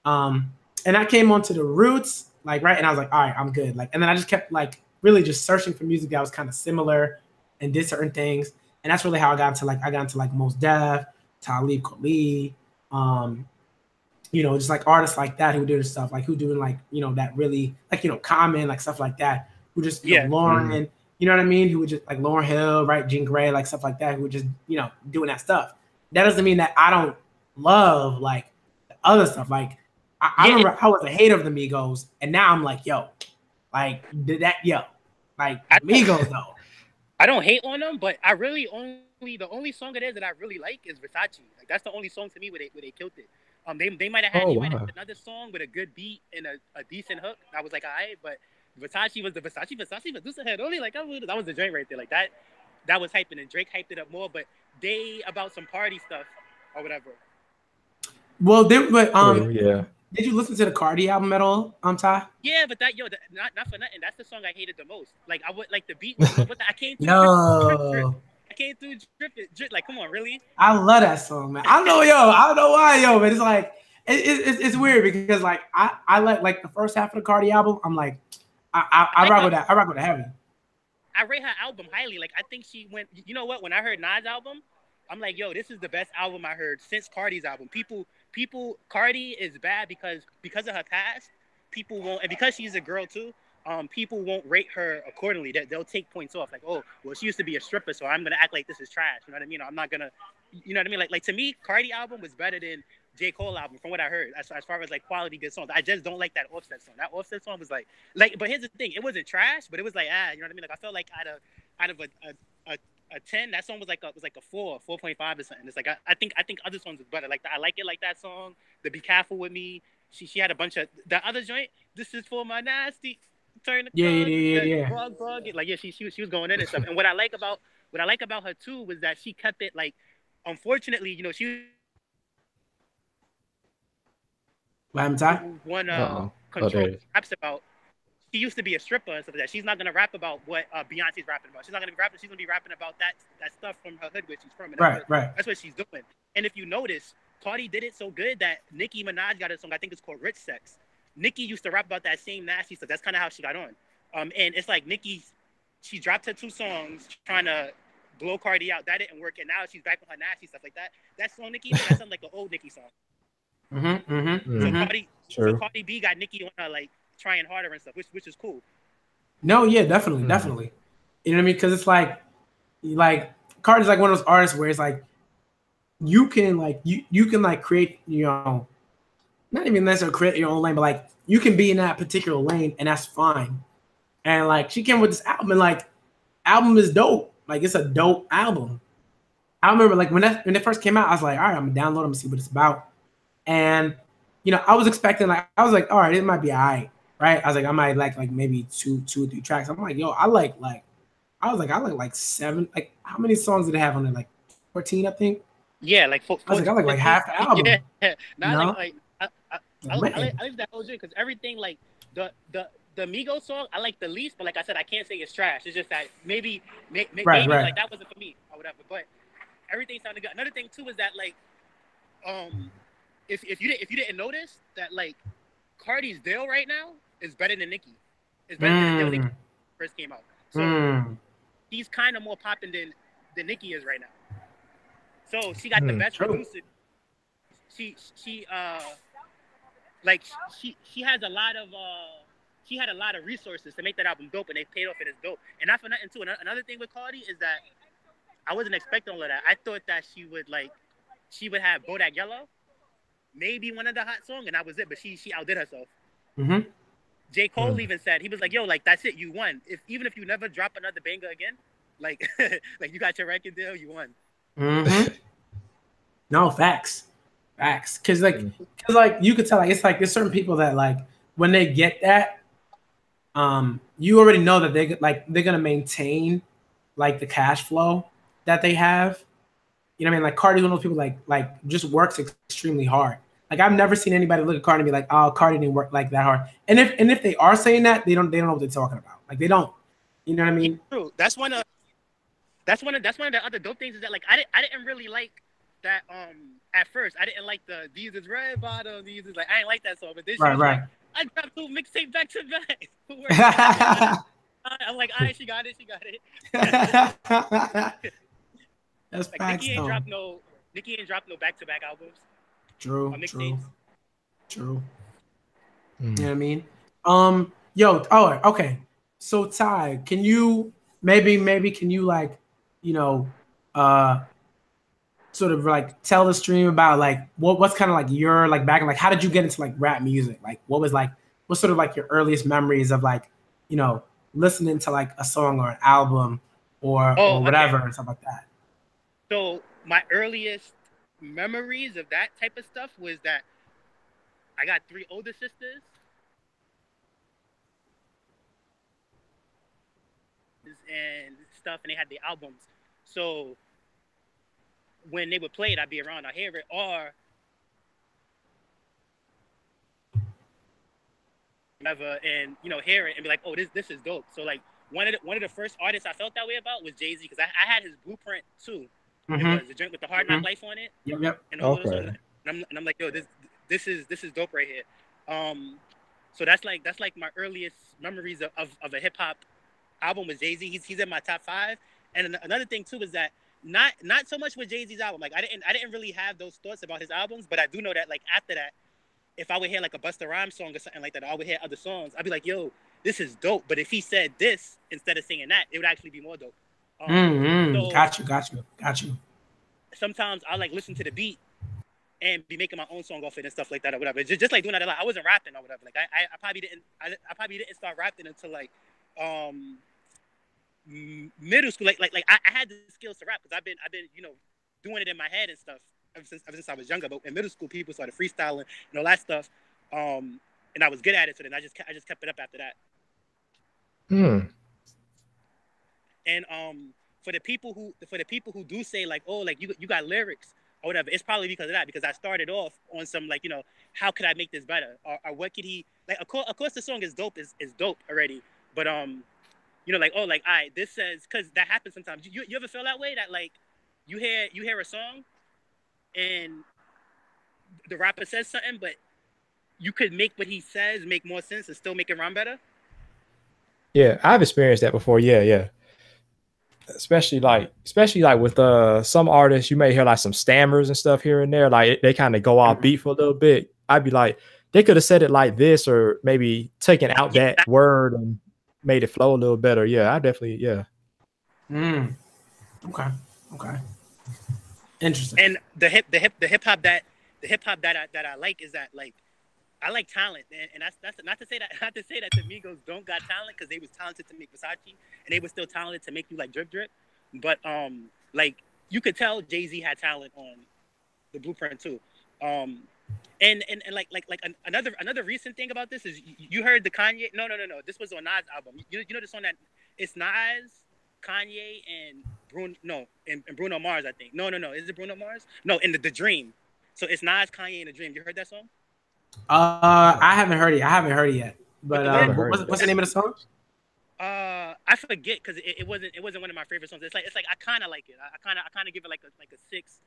and I came onto the Roots, like right, and I was like, all right, I'm good. Like, and then I just kept like really just searching for music that was kind of similar and did certain things, and that's really how I got into like Mos Def, Talib Kweli, you know, just like artists like that who did stuff like who doing like, you know, that really like, you know, Common, like stuff like that, who just, you know, Lauren, you know what I mean, who would just like Lauryn Hill, right, Jean Grey, like stuff like that, who would just, you know, doing that stuff. That doesn't mean that I don't love like the other stuff. Like I remember I was a hater of the Migos, and now I'm like, yo, like did that, yo, like Migos though. I don't hate on them, but I really the only song it is that I really like is Versace. Like that's the only song to me where they killed it. They might have had another song with a good beat and a decent hook. I was like, all right, but Versace was the Versace Medusa head only. Like that was the joint right there. Like that was hyping, and Drake hyped it up more. But they about some party stuff or whatever. Well, but yeah. Did you listen to the Cardi album at all, Ty? Yeah, but not for nothing. That's the song I hated the most. Like I would like the beat. I came through. Yo. I came through drip. Like, come on, really? I love that song, man. I know, I don't know why, but it's like it's weird because like I like the first half of the Cardi album. I'm like, I rock with that. I rock with the heavy. I rate her album highly. Like I think she went. You know what? When I heard Nas' album, I'm like, yo, this is the best album I heard since Cardi's album. Cardi is bad because of her past. People won't, and because she's a girl too. People won't rate her accordingly. They'll take points off. Like, oh, well, she used to be a stripper, so I'm gonna act like this is trash. You know what I mean? I'm not gonna, you know what I mean? Like to me, Cardi album was better than J. Cole album, from what I heard. As far as like quality good songs, I just don't like that Offset song. That Offset song was like. But here's the thing: it wasn't trash, but it was like you know what I mean? Like I felt like out of a 10, that song was like a 4.5 or something. It's like I think other songs was better. Like I like it like that song. The Be Careful With Me. She had a bunch of the other joint. This is for my nasty. Turn the yeah. Bug. Like she was going in and stuff. And what I like about her too was that she kept it like. Unfortunately, you know, she one raps about. She used to be a stripper and stuff like that. She's not gonna rap about what Beyonce's rapping about. She's not gonna be rapping. She's gonna be rapping about that stuff from her hood where she's from. And that's what she's doing. And if you notice, Cardi did it so good that Nicki Minaj got a song. I think it's called Rich Sex. Nicki used to rap about that same nasty stuff. That's kind of how she got on. And it's like she dropped her 2 songs trying to blow Cardi out. That didn't work, and now she's back with her nasty stuff like that. That song Nicki, that sounds like an old Nicki song. So Cardi B got Nicki on her like trying harder and stuff, which is cool. No, yeah, definitely. You know what I mean? Because it's like Cardi's like one of those artists where it's like you can like create, you know, not even necessarily create your own lane, but like you can be in that particular lane and that's fine. And like she came with this album and like album is dope. Like it's a dope album. I remember like when it first came out, I was like, all right, I'm gonna download them and see what it's about. And you know, I was expecting all right, it might be all right. Right? I was like, I might like maybe two or 3 tracks. I'm like, yo, I like 7. Like how many songs did it have on it? Like 14, I think. Yeah, like 14. I was like half the album. Yeah. I like that whole joint because everything like the Migos song I like the least, but like I said, I can't say it's trash. It's just that maybe like that wasn't for me or whatever. But everything sounded good. Another thing too is that like if you didn't notice that like Cardi's deal right now is better than Nicki. It's better than the deal Nicki first came out. So he's kind of more popping than Nicki is right now. So she got the best producer. She has a lot of she had a lot of resources to make that album dope, and they paid off and it's dope. And not for nothing too. Another thing with Cardi is that I wasn't expecting all of that. I thought that she would have Bodak Yellow, maybe one of the hot song, and that was it. But she outdid herself. J. Cole even said, he was like, yo, like that's it, you won. Even if you never drop another banger again, like like you got your record deal, you won. No, facts. Cause you could tell like it's like there's certain people that like when they get that, you already know that they're gonna maintain like the cash flow that they have. You know what I mean? Like Cardi, one of those people like just works extremely hard. Like I've never seen anybody look at Cardi and be like, oh, Cardi didn't work like that hard. And if they are saying that, they don't know what they're talking about. Like they don't. You know what I mean? True. That's one of that's one of the other dope things is that like I didn't really like that at first. I didn't like the these is red bottom, these is like I didn't like that song, but this Right, year's right. like I dropped 2 mixtape back to back. I'm like, all right, she got it. That's Like facts, though. Nicki ain't dropped no back to back albums. True. Mixtapes. You know what I mean? Yo, okay. So Ty, can you maybe can you like, you know, sort of like tell the stream about like what's kind of like your like background, like how did you get into like rap music? Like what's sort of like your earliest memories of like, you know, listening to like a song or an album or whatever and stuff like that. So my earliest memories of that type of stuff was that I got 3 older sisters. And stuff, and they had the albums. So when they would play it, I'd be around, I hear it, or whatever, and you know, hear it and be like, oh, this is dope. So like one of the first artists I felt that way about was Jay-Z, because I had his Blueprint too. It was the joint with the Hard Knock Life on it. Yep. And all those songs. And I'm like, yo, this is dope right here. So that's like my earliest memories of a hip hop album with Jay-Z. He's in my top 5. And another thing too is that not so much with Jay-Z's album. Like I didn't really have those thoughts about his albums, but I do know that like after that, if I would hear like a Busta Rhymes song or something like that, or I would hear other songs, I'd be like, yo, this is dope. But if he said this instead of saying that, it would actually be more dope. So Got you. Sometimes I like listen to the beat and be making my own song off it and stuff like that or whatever. Just like doing that a lot. I wasn't rapping or whatever. Like I probably didn't start rapping until like middle school. Like I had the skills to rap because I've been you know doing it in my head and stuff ever since I was younger. But in middle school, people started freestyling and all that stuff, and I was good at it. So then I just kept it up after that. And for the people who do say like, oh, like you got lyrics or whatever, it's probably because of that. Because I started off on some like, you know, how could I make this better, or what could he like? Of course, the song is dope already, but you know, like, oh, like, all right, this says, because that happens sometimes. You ever feel that way, that like you hear a song and the rapper says something, but you could make what he says make more sense and still make it rhyme better? Yeah, I've experienced that before. Yeah. Especially like with some artists, you may hear like some stammers and stuff here and there. Like they kind of go off beat for a little bit. I'd be like, they could have said it like this, or maybe taken out that word and made it flow a little better. Yeah, I definitely, yeah. Okay. Interesting. And the hip hop that I like is that like I like talent, and that's not to say that the Migos don't got talent, because they was talented to make Versace, and they was still talented to make you like drip, but like you could tell Jay-Z had talent on the Blueprint too, and like another recent thing about this is you heard the Kanye. No, this was on Nas album. You know the song that it's Nas, Kanye, and Bruno Mars, I think. No, is it Bruno Mars? No, in the Dream. So it's Nas, Kanye, and the Dream. You heard that song? I haven't heard it yet. But what's the name of the song? I forget, because it wasn't one of my favorite songs. It's like I kind of like it. I kind of give it like a 6,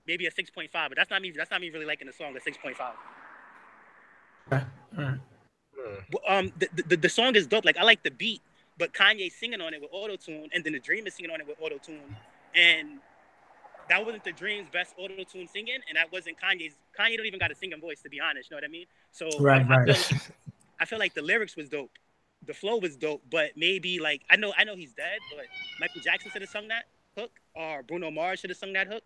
maybe a 6.5. But that's not me really liking the song. A 6.5. Okay. All right. The song is dope. Like I like the beat, but Kanye's singing on it with auto-tune, and then the Dream is singing on it with auto-tune, and that wasn't the Dream's best auto-tune singing, and that wasn't Kanye's. Kanye don't even got a singing voice, to be honest. You know what I mean? So right. I feel like the lyrics was dope, the flow was dope, but maybe like I know he's dead, but Michael Jackson should have sung that hook, or Bruno Mars should have sung that hook,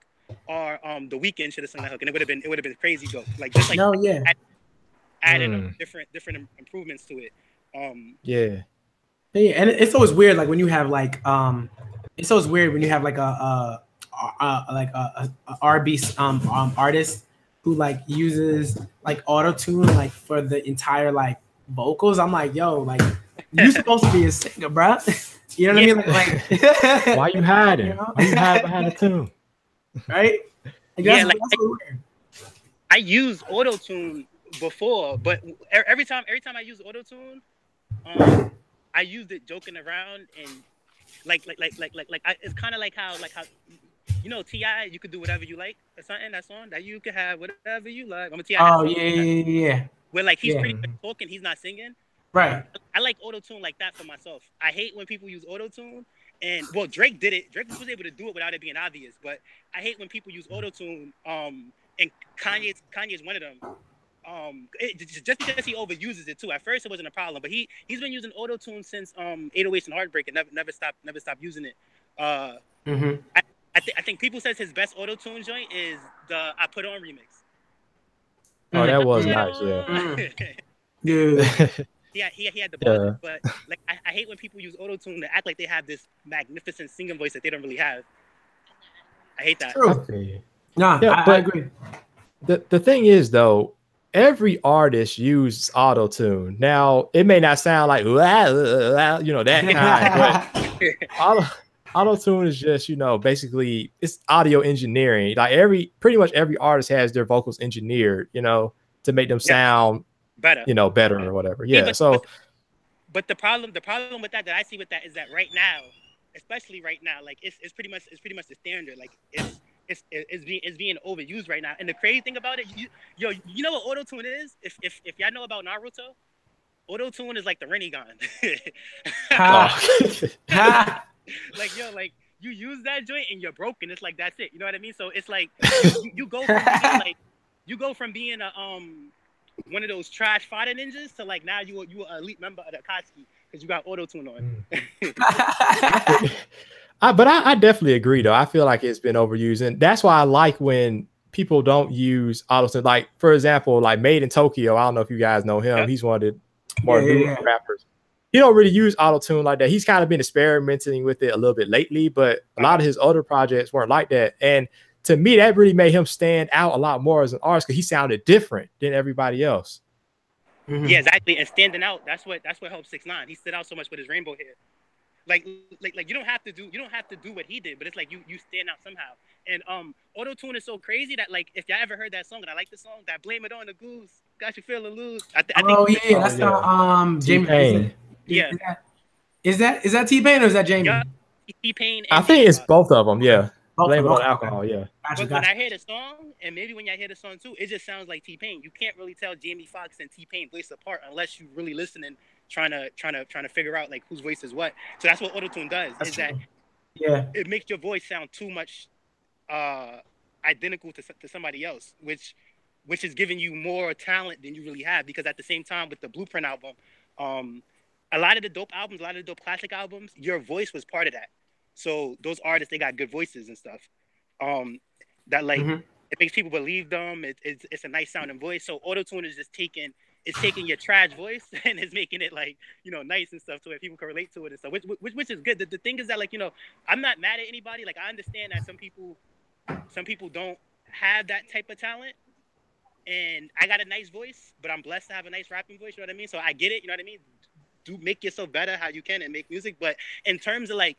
or The Weeknd should have sung that hook, and it would have been crazy dope. Like just like adding different improvements to it. Yeah, and it's always weird, like when you have like it's always weird when you have like a R&B artist who like uses like auto tune like for the entire like vocals. I'm like, yo, like you're supposed to be a singer, bro. You know what I mean? Like why you hiding? You know? Why you hide behind the tune? Right? Like, that's weird. I used auto tune before, but every time I use auto tune, I used it joking around, and it's kind of like how you know T.I. you could do whatever you like or something. That song that you could have whatever you like. I'm a T.I. Oh yeah. Where like he's Yeah. pretty much talking, he's not singing. Right. I like auto-tune like that for myself. I hate when people use auto-tune. And well, Drake did it. Drake was able to do it without it being obvious. But I hate when people use auto-tune. And Kanye's one of them. Just because he overuses it too. At first, it wasn't a problem, but he's been using auto-tune since 808s and Heartbreak and never stopped using it. I think people says his best auto-tune joint is the I Put On remix. Oh, that was nice. Yeah. Yeah, he had the bars, but like I hate when people use auto-tune to act like they have this magnificent singing voice that they don't really have. I hate that. True. Nah, I agree. The thing is though, every artist uses auto-tune. Now it may not sound like you know that kind, but auto-tune is just, you know, basically it's audio engineering. Like pretty much every artist has their vocals engineered, you know, to make them sound better, you know, better or whatever. Yeah. But the problem with that I see with that is that right now, especially right now, like it's pretty much the standard. Like it's being overused right now. And the crazy thing about it, you know what auto-tune is? If y'all know about Naruto, auto-tune is like the Rinnegan. Like you use that joint and you're broken. It's like that's it. You know what I mean? So it's like you go from being a one of those trash fighter ninjas to like now you an elite member of the Akatsuki because you got auto-tune on. But I definitely agree though. I feel like it's been overused, and that's why I like when people don't use auto-tune. Like for example, like Made in Tokyo. I don't know if you guys know him. Yep. He's one of the more new rappers. He don't really use auto-tune like that. He's kind of been experimenting with it a little bit lately, but a lot of his other projects weren't like that. And to me, that really made him stand out a lot more as an artist because he sounded different than everybody else. Yeah, exactly. And standing out, that's what helped 6ix9ine. He stood out so much with his rainbow hair. Like you don't have to do what he did, but it's like you stand out somehow. And auto-tune is so crazy that like if y'all ever heard that song, and I like the song, that Blame It on the Goose, got you feeling loose. I think that's the Jamie Payne. Yeah. Is that T-Pain or is that Jamie? Yeah, T-Pain. I think it's both of them. Yeah. Blame it on alcohol. Yeah. But when I hear the song, and maybe when y'all hear the song too, it just sounds like T-Pain. You can't really tell Jamie Foxx and T-Pain voice apart unless you really listening, trying to figure out like whose voice is what. So that's what auto-tune does. That's true. It makes your voice sound too much identical to somebody else, which is giving you more talent than you really have. Because at the same time with the Blueprint album, a lot of the dope albums, a lot of the dope classic albums, your voice was part of that. So those artists, they got good voices and stuff. That like it makes people believe them. It's a nice sounding voice. So auto-tune is just taking your trash voice and it's making it like, you know, nice and stuff so that people can relate to it and stuff. Which is good. The thing is that like, you know, I'm not mad at anybody. Like I understand that some people don't have that type of talent. And I got a nice voice, but I'm blessed to have a nice rapping voice. You know what I mean? So I get it. You know what I mean? Do make yourself better how you can and make music. But in terms of like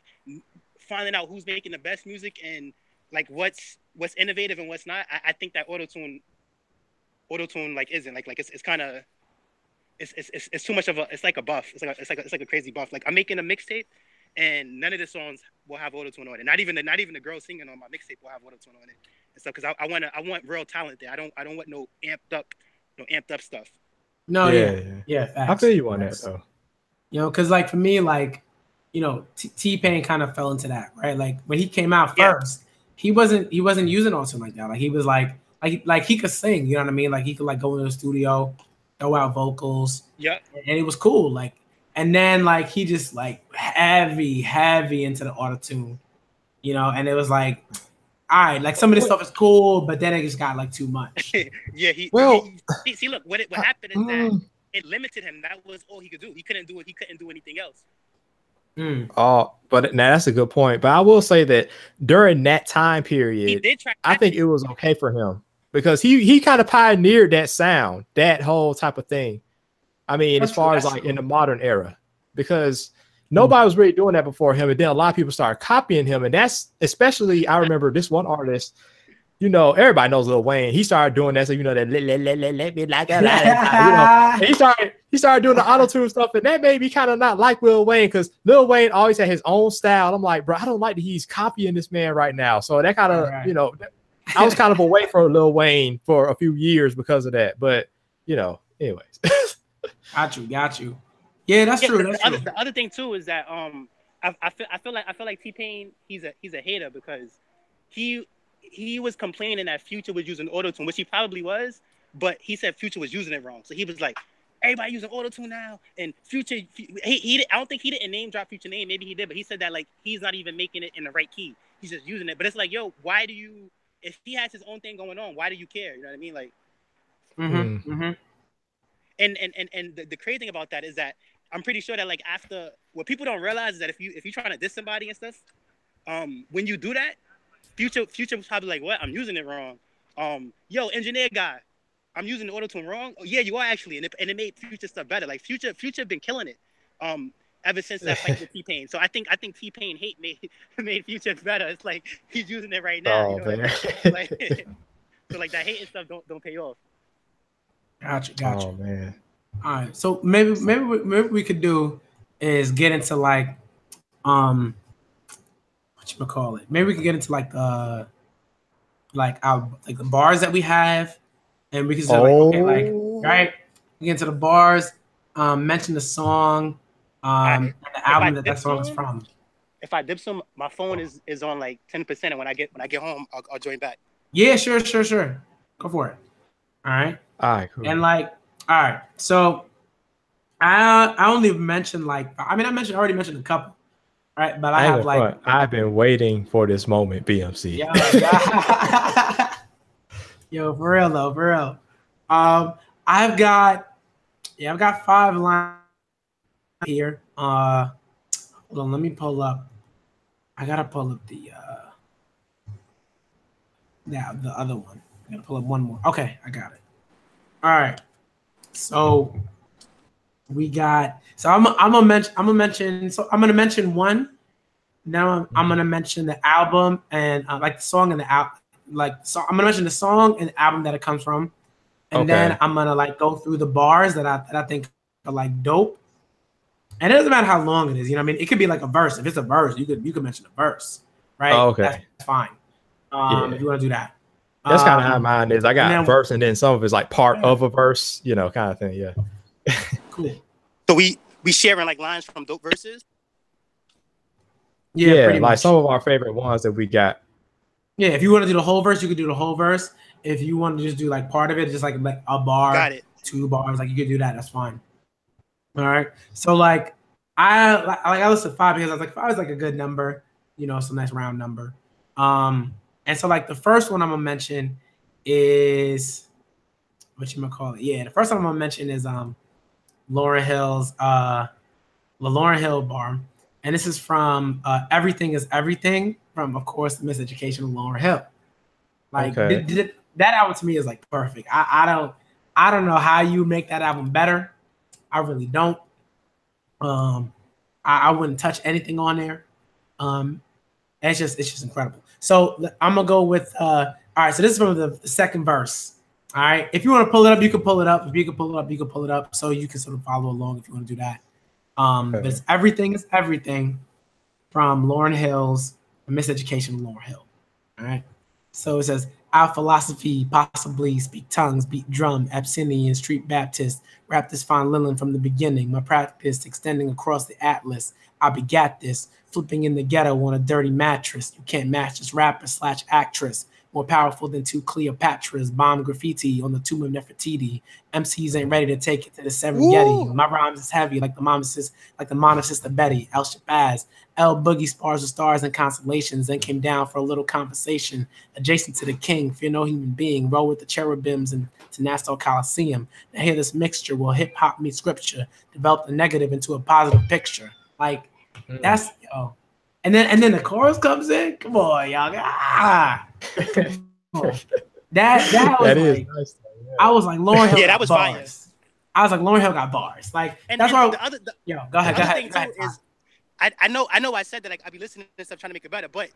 finding out who's making the best music and like what's innovative and what's not, I think that auto-tune like isn't like it's kind of it's too much of it's like a buff. It's like a crazy buff. Like I'm making a mixtape and none of the songs will have auto-tune on it. Not even the girl singing on my mixtape will have auto-tune on it and stuff because I want real talent there. I don't want no amped up stuff. No, yeah. I feel you on that though. You know, because like for me, like, you know, T-Pain kind of fell into that, right? Like when he came out first, he wasn't using auto like that. Like he was like he could sing, you know what I mean? Like he could like go into the studio, throw out vocals, and it was cool. Like, and then like he just like heavy into the auto tune, you know, and it was like, all right, like some of this stuff is cool, but then it just got like too much. See, look, what happened is that it limited him. That was all he could do. He couldn't do anything else. But now that's a good point. But I will say that during that time period, I think it was okay for him because he kind of pioneered that sound, that whole type of thing. I mean, as far as like in the modern era, because nobody was really doing that before him, and then a lot of people started copying him, and that's especially I remember this one artist. you know, everybody knows Lil Wayne. He started doing that, so you know that let me like a you know. He started doing the auto tune stuff, and that made me kind of not like Lil Wayne because Lil Wayne always had his own style. And I'm like, bro, I don't like that he's copying this man right now. So that kind of, you know, I was kind of away from Lil Wayne for a few years because of that. But you know, anyways. Got you. Yeah, that's true. The other thing too is that I feel like T-Pain he's a hater because he was complaining that Future was using autotune, which he probably was, but he said Future was using it wrong. So he was like, everybody using autotune now, and Future I don't think he didn't name drop Future name, maybe he did, but he said that like he's not even making it in the right key. He's just using it. But it's like, yo, why do you, if he has his own thing going on, why do you care? You know what I mean? Like And the crazy thing about that is that I'm pretty sure that like after what people don't realize is that if you're trying to diss somebody and stuff, when you do that, Future was probably like, what? I'm using it wrong. Yo, engineer guy, I'm using the autotune wrong. Oh yeah, you are actually, and it made Future stuff better. Like Future been killing it, ever since that fight with T-Pain. So I think T-Pain hate made Future better. It's like he's using it right now. Oh, you know? Like, so like that hate and stuff don't pay off. Gotcha. Oh man. All right, so maybe we could do is get into like whatchamacallit. Maybe we could get into like our like the bars that we have, and we can say like okay, like right, we get into the bars, mention the song, and the album that song is from. If I dip some, my phone is on like 10%, and when I get home, I'll join back. Yeah, sure. Go for it. All right, cool. And like. All right, so I only mentioned like I already mentioned a couple, right? But I have like I've been waiting for this moment, BMC. Yo, for real. I've got 5 lines here. Hold on, let me pull up. I gotta pull up the other one. I gotta pull up one more. Okay, I got it. All right. So we got. So I'm gonna mention. So I'm gonna mention one. Now I'm gonna mention the album and like the song and the album. So I'm gonna mention the song and the album that it comes from, and then I'm gonna like go through the bars that I think are like dope. And it doesn't matter how long it is. You know what I mean? It could be like a verse. If it's a verse, you could mention a verse, right? Oh, okay, that's fine. If you want to do that. That's kind of how mine is. I got a verse, and then some of it's like part of a verse, you know, kind of thing. Yeah. Cool. So we sharing like lines from dope verses. Yeah, like much. Some of our favorite ones that we got. Yeah, if you want to do the whole verse, you could do the whole verse. If you want to just do like part of it, just like a bar, got it. 2 bars, like you could do that. That's fine. All right. So like I listed 5 because I was like 5 is like a good number. You know, it's a nice round number. And so like the first one I'm gonna mention is whatchamacallit. Yeah, the first one I'm gonna mention is Lauryn Hill's the Lauryn Hill bar. And this is from Everything is Everything from, of course, the Miseducation of Lauryn Hill. Like that album to me is like perfect. I don't know how you make that album better. I really don't. I wouldn't touch anything on there. It's just incredible. So I'm gonna go with all right. So this is from the second verse. All right. If you want to pull it up, you can pull it up. If you can pull it up, you can pull it up. So you can sort of follow along if you want to do that. But it's Everything is Everything from Lauryn Hill's Miseducation of Lauryn Hill. All right. So it says, our philosophy possibly speak tongues, beat drum, Abyssinian, street Baptist, rap this fine linen from the beginning. My practice extending across the atlas. I begat this, flipping in the ghetto on a dirty mattress. You can't match this rapper / actress. More powerful than 2 Cleopatras. Bomb graffiti on the tomb of Nefertiti. MCs ain't ready to take it to the Serengeti. My rhymes is heavy like the mama sister Betty. El Shabazz. El Boogie spars with stars and constellations. Then came down for a little conversation. Adjacent to the king. Fear no human being. Roll with the cherubims and to Nassau Coliseum. Now hear this mixture will hip hop meet scripture. Develop the negative into a positive picture. Like that's And then the chorus comes in. Come on, y'all. That was that is like, nice. Yeah. I was like, Lauryn Hill. Yeah, that was fire. I was like, Lauryn Hill got bars. Like that's why. Go ahead. Thing too is, I know I said that like I be listening to stuff trying to make it better, but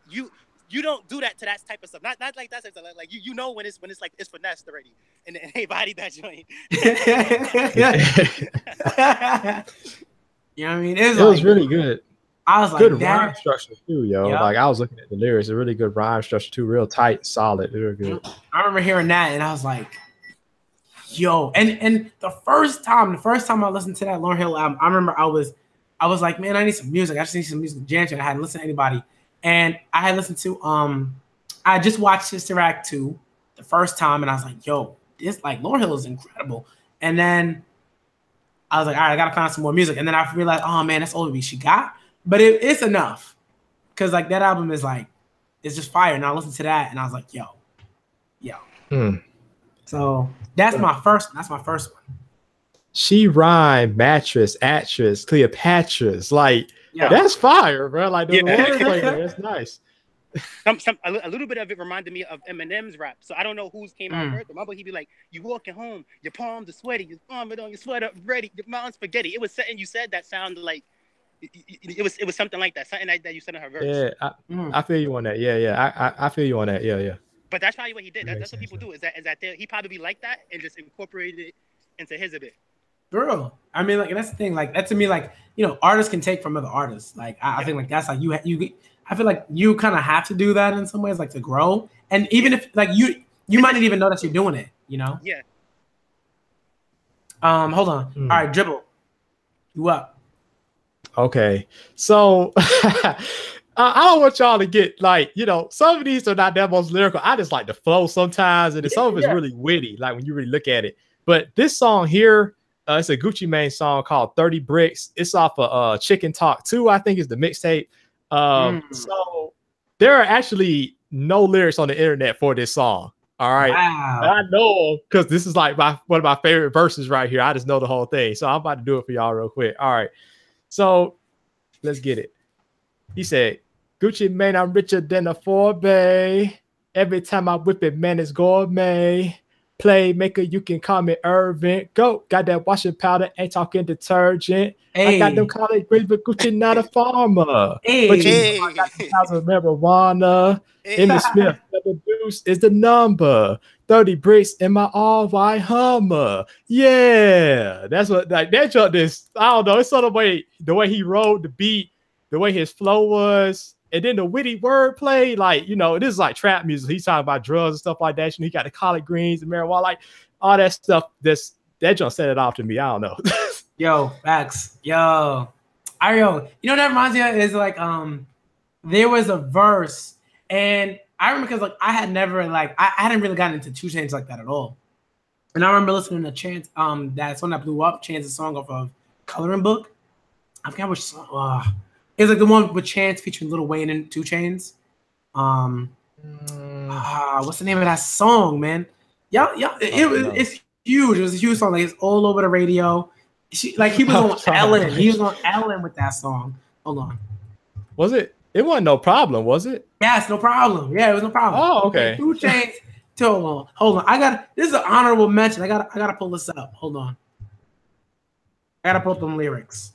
you don't do that to that type of stuff. Not like that type of stuff. Like you know when it's like it's finessed already, and they bodied that joint. You know what I mean? It was really good. I was like, good rhyme structure too, yo. Yep. Like I was looking at the lyrics, a really good rhyme structure too, real tight, solid, very good. I remember hearing that, and I was like, yo. And the first time I listened to that Lauryn Hill album, I remember I was like, man, I need some music. I just need some music to jam to. I hadn't listened to anybody. And I had listened to I just watched Sister Act 2 the first time, and I was like, yo, this like Lauryn Hill is incredible. And then I was like, all right, I gotta find some more music. And then I realized, oh man, that's all the she got. But it's enough. Cause like that album is like, it's just fire. And I listened to that and I was like, yo. So that's my first one. She rhymed mattress, actress, Cleopatra's. Like that's fire, bro. Like the words like that's nice. A little bit of it reminded me of Eminem's rap. So I don't know who's came out first. The mumble, he'd be like, you walking home, your palms are sweaty, your palm on your sweater ready, your mom's spaghetti. It was something you said that sounded like it was something like that. Something like that you said in her verse. Yeah, I feel you on that. Yeah. I feel you on that. Yeah. But that's probably what he did. That's what people do. Is that he probably like that and just incorporated it into his a bit. Bro, I mean, like that's the thing. Like that to me, like artists can take from other artists. Like I think like that's like you. I feel like you kind of have to do that in some ways, like to grow. And even if like you might not even know that you're doing it. Yeah. Hold on. All right, Dribble. You up? Okay, so I don't want y'all to get like some of these are not that most lyrical. I just like the flow sometimes, and some of it's really witty. Like when you really look at it. But this song here. It's a Gucci Mane song called 30 Bricks. It's off of Chicken Talk 2, I think is the mixtape. So there are actually no lyrics on the internet for this song. All right. Wow. I know because this is like one of my favorite verses right here. I just know the whole thing. So I'm about to do it for y'all real quick. All right. So let's get it. He said, Gucci Mane, I'm richer than a Forbes. Every time I whip it, man, it's gourmet. Playmaker, you can call me Irvin. Go, got that washing powder, ain't talking detergent. I got them college grades, but Gucci not a farmer. But I got 2,000 marijuana. Emmitt Smith, the deuce is the number. 30 bricks in my all-white Hummer. Yeah, that's what like that joke. This I don't know. It's sort of the way he wrote the beat, the way his flow was. And then the witty wordplay, like, this is like trap music. He's talking about drugs and stuff like that. He got the collard greens and marijuana, like all that stuff. That just set it off to me. I don't know. Yo, facts. Yo, that reminds me of is like, there was a verse, and I remember because like I had never like I hadn't really gotten into 2 Chainz like that at all. And I remember listening to Chance, that song that blew up, Chance's song off of Coloring Book. I forgot which song. It's like the one with Chance featuring Lil Wayne and 2 Chainz. What's the name of that song, man? It's huge. It was a huge song. Like it's all over the radio. He was on Ellen. He was on Ellen with that song. Hold on. Was it? It wasn't No Problem, was it? Yes, No Problem. Yeah, it was No Problem. Oh, okay. 2 Chainz. Hold on. This is an honorable mention. I gotta pull this up. Hold on. I gotta pull up them lyrics.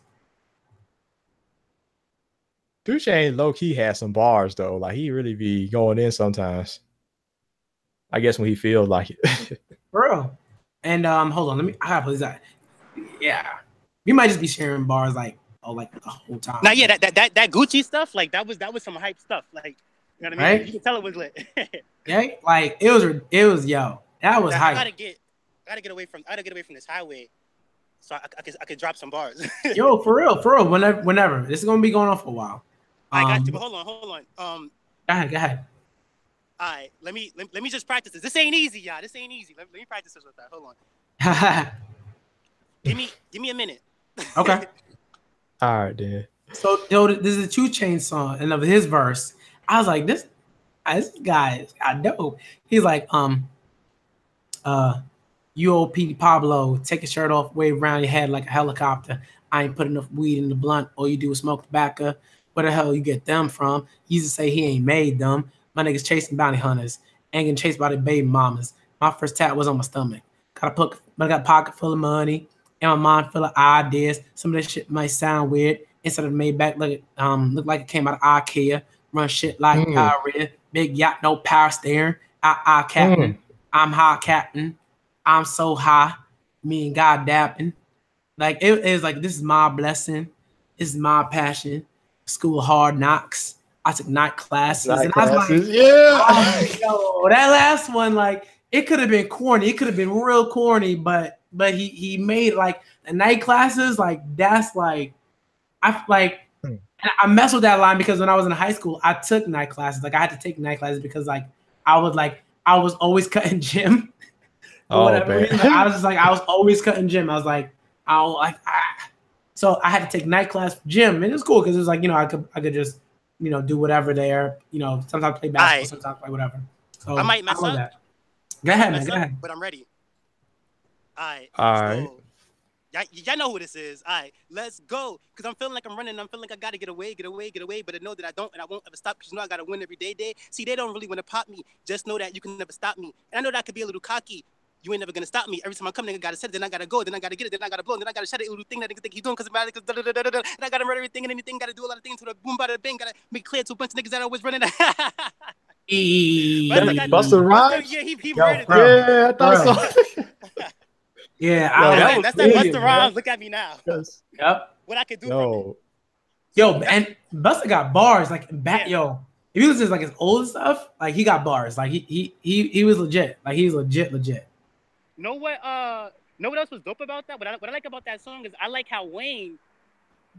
2 Chainz low-key has some bars though. Like he really be going in sometimes. I guess when he feels like it. Bro. And hold on, I gotta put this out. Yeah. We might just be sharing bars like the whole time. Now that Gucci stuff, like that was some hype stuff. Like you know what I mean? Right? You can tell it was lit. Yeah, like it was yo. That was hype. I gotta get away from this highway. So I could drop some bars. Yo, for real. Whenever. This is gonna be going on for a while. I got you, but hold on. Go ahead. All right, let me just practice this. This ain't easy, y'all. This ain't easy. Let me practice this with that. Hold on. Give me a minute. Okay. All right, then. So, this is a 2 Chainz song, and of his verse, I was like, this guy is dope. He's like, UOP Pablo, take your shirt off, wave around your head like a helicopter. I ain't put enough weed in the blunt. All you do is smoke tobacco. Where the hell you get them from? He used to say he ain't made them. My niggas chasing bounty hunters. Ain't getting chased by the baby mamas. My first tat was on my stomach. I got a pocket full of money and my mind full of ideas. Some of this shit might sound weird. Instead of Maybach, look like it came out of IKEA. Run shit like diarrhea. big yacht, no power steering. Captain. I'm high, Captain. I'm so high. Me and God dapping. Like it is like this is my blessing. This is my passion. School of hard knocks. I took night classes, and I was like, oh, yo, that last one, like it could have been corny. It could have been real corny, but he made like the night classes, like that's like I mess with that line because when I was in high school, I took night classes. Like I had to take night classes because I was always cutting gym for whatever reason. Like, I was just like I was always cutting gym. I was like so I had to take night class for gym, and it was cool because it was like I could just do whatever there. Sometimes play basketball, sometimes play whatever. So I might mess up. That. Go ahead, man. Go ahead. But I'm ready. All right. So, y'all know who this is. All right, let's go. Because I'm feeling like I'm running. I'm feeling like I got to get away. But I know that I don't, and I won't ever stop because I got to win every day. See, they don't really want to pop me. Just know that you can never stop me. And I know that I could be a little cocky. You ain't never going to stop me. Every time I come, nigga, got to set it. Then I got to go. Then I got to get it. Then I got to blow. Then I got to shut it. Little thing that nigga think he's doing because about it. And I got to murder everything and anything. Got to do a lot of things with a boom, bada, bang. Got to make clear to a bunch of niggas that always running. Busta Rhymes? Yeah, he murdered. Yeah, I thought so. Yeah, that's that Busta Rhymes. Look at me now. Yep. What I could do from it. Yo, and Busta got bars like back. Yo, if you listen to like his old stuff, like he got bars. Like he was legit. Like he's legit. Know what else was dope about that? What I like about that song is I like how Wayne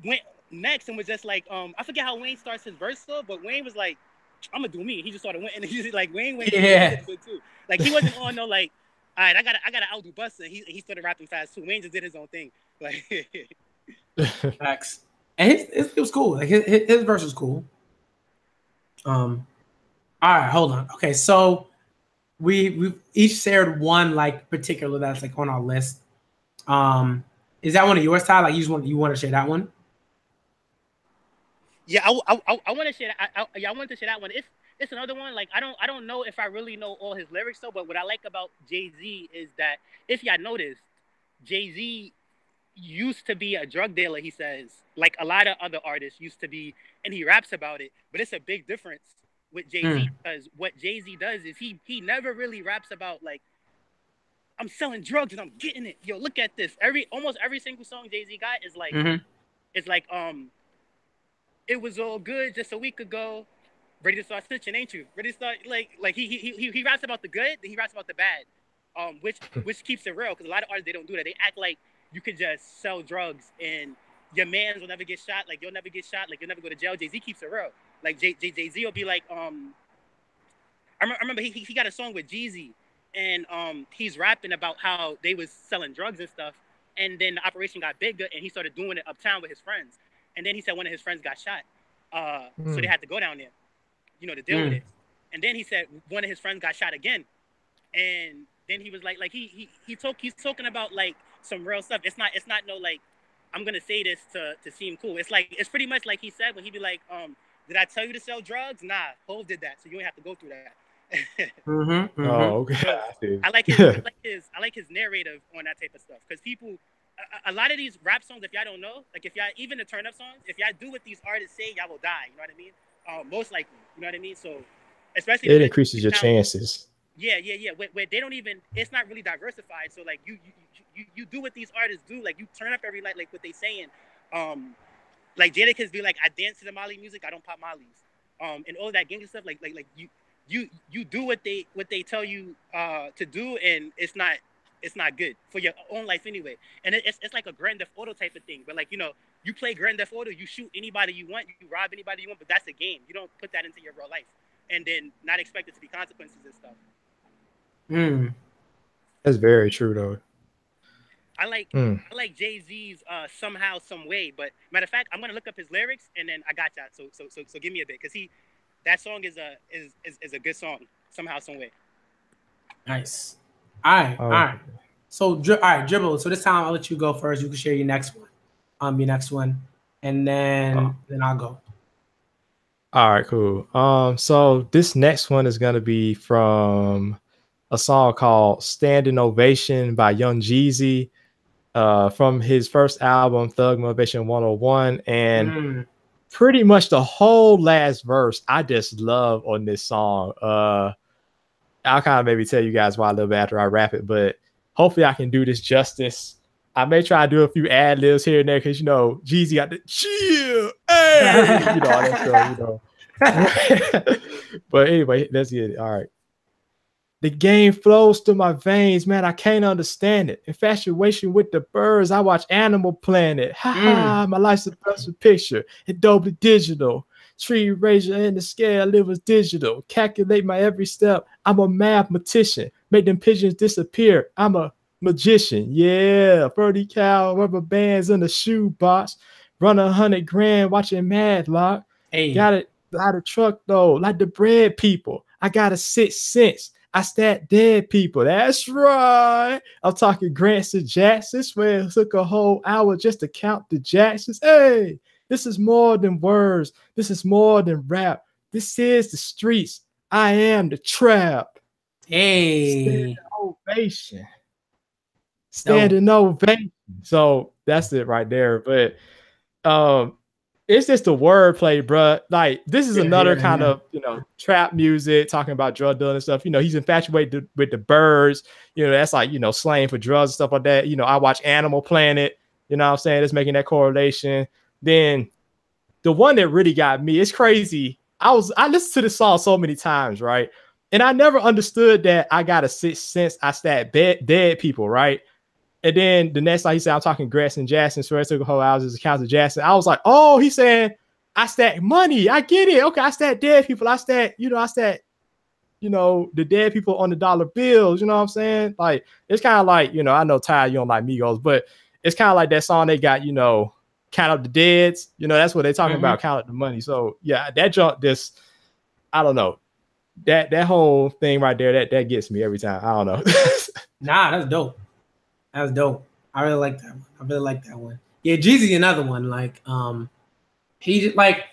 went next and was just like I forget how Wayne starts his verse though, but Wayne was like, I'm gonna do me. He just started went and he's like Wayne went good too. Like he wasn't on no like, all right, I gotta outdo Busta. He started rapping fast too. Wayne just did his own thing. Like facts. And it was cool. Like his verse was cool. All right, hold on. Okay, so we each shared one like particular that's like on our list. Is that one of yours, Ty? Like you want to share that one? Yeah, I want to share. I want to share that one. It's another one. Like I don't know if I really know all his lyrics though. But what I like about Jay-Z is that if y'all noticed, Jay-Z used to be a drug dealer. He says like a lot of other artists used to be, and he raps about it. But it's a big difference with Jay-Z because what Jay-Z does is he never really raps about like I'm selling drugs and I'm getting it. Yo, look at this. Almost every single song Jay-Z got is like it's like it was all good just a week ago. Ready to start snitching, ain't you? Ready to start like he raps about the good, then he raps about the bad. Which keeps it real because a lot of artists they don't do that. They act like you could just sell drugs and your mans will never get shot. Like you'll never get shot. Like you'll never go to jail. Jay-Z keeps it real. Like Jay-Z will be like I remember he got a song with Jeezy and he's rapping about how they was selling drugs and stuff, and then the operation got bigger and he started doing it uptown with his friends. And then he said one of his friends got shot. So they had to go down there, to deal with it. And then he said one of his friends got shot again. And then he was like he's talking about like some real stuff. It's not no like I'm gonna say this to seem cool. It's pretty much like he said when he'd be like, did I tell you to sell drugs? Nah, Hov did that, so you ain't have to go through that. Oh, okay. I like his narrative on that type of stuff because people. A lot of these rap songs, if y'all don't know, like if y'all even the turn up songs, if y'all do what these artists say, y'all will die. You know what I mean? Most likely, you know what I mean. So, especially it increases your chances. Yeah. Where they don't even, it's not really diversified. So like you do what these artists do, like you turn up every night, like what they saying. Like Jadakiss be like, I dance to the Molly music, I don't pop Molly's. And all that gangster stuff, like you do what they tell you to do, and it's not good for your own life anyway. And it's like a Grand Theft Auto type of thing. But like, you play Grand Theft Auto, you shoot anybody you want, you rob anybody you want, but that's a game. You don't put that into your real life and then not expect it to be consequences and stuff. That's very true though. I like Jay-Z's Somehow, Some Way. But matter of fact, I'm gonna look up his lyrics and then I got that. So give me a bit because that song is a good song. Somehow, Some Way. Nice. All right. So, Dribble. So this time I'll let you go first. You can share your next one. And then I'll go. All right, cool. So this next one is gonna be from a song called Standing Ovation by Young Jeezy, from his first album, Thug Motivation 101. And pretty much the whole last verse I just love on this song. I'll kind of maybe tell you guys why a little bit after I rap it, but hopefully I can do this justice. I may try to do a few ad libs here and there because, you know, Jeezy got the chill, hey, you know, all that stuff, you know. But anyway, let's get it. All right. The game flows through my veins, man. I can't understand it. Infatuation with the birds. I watch Animal Planet. Ha ha. My life's a special picture. It doubly digital. Tree razor in the scale. Live was digital. Calculate my every step. I'm a mathematician. Make them pigeons disappear. I'm a magician. Yeah. 30 cal rubber bands in the shoebox. Run 100 grand watching Madlock. Hey. Got it. Out of truck though. Like the bread people. I got a 6 cents. I stat dead people. That's right. I'm talking Grants to Jackson. Swear it took a whole hour just to count the Jacksons. Hey, this is more than words. This is more than rap. This is the streets. I am the trap. Hey. Standing ovation. Standing ovation. So that's it right there. But it's just the wordplay, bro. Like, this is another kind of, you know, trap music, talking about drug dealing and stuff. You know, he's infatuated with the birds. You know, that's like, you know, slaying for drugs and stuff like that. You know, I watch Animal Planet. You know what I'm saying? It's making that correlation. Then the one that really got me, it's crazy. I listened to this song so many times, right? And I never understood that I got a 6 cents. I stat dead people, right? And then the next time he said, I'm talking Grants and Jackson, so it took a whole hours as accounts of Jackson. I was like, oh, he's saying I stack money. I get it. Okay, I stat dead people. I stat, you know, the dead people on the dollar bills. You know what I'm saying? Like, it's kind of like, you know, I know Ty, you don't like Migos, but it's kind of like that song they got, you know, Count Up the Deads. You know, that's what they're talking about, count up the money. So yeah, that jump, I don't know. That whole thing right there, that gets me every time. I don't know. Nah, that's dope. That's dope. I really like that one. I really like that one. Yeah, Jeezy, another one. Like, he just like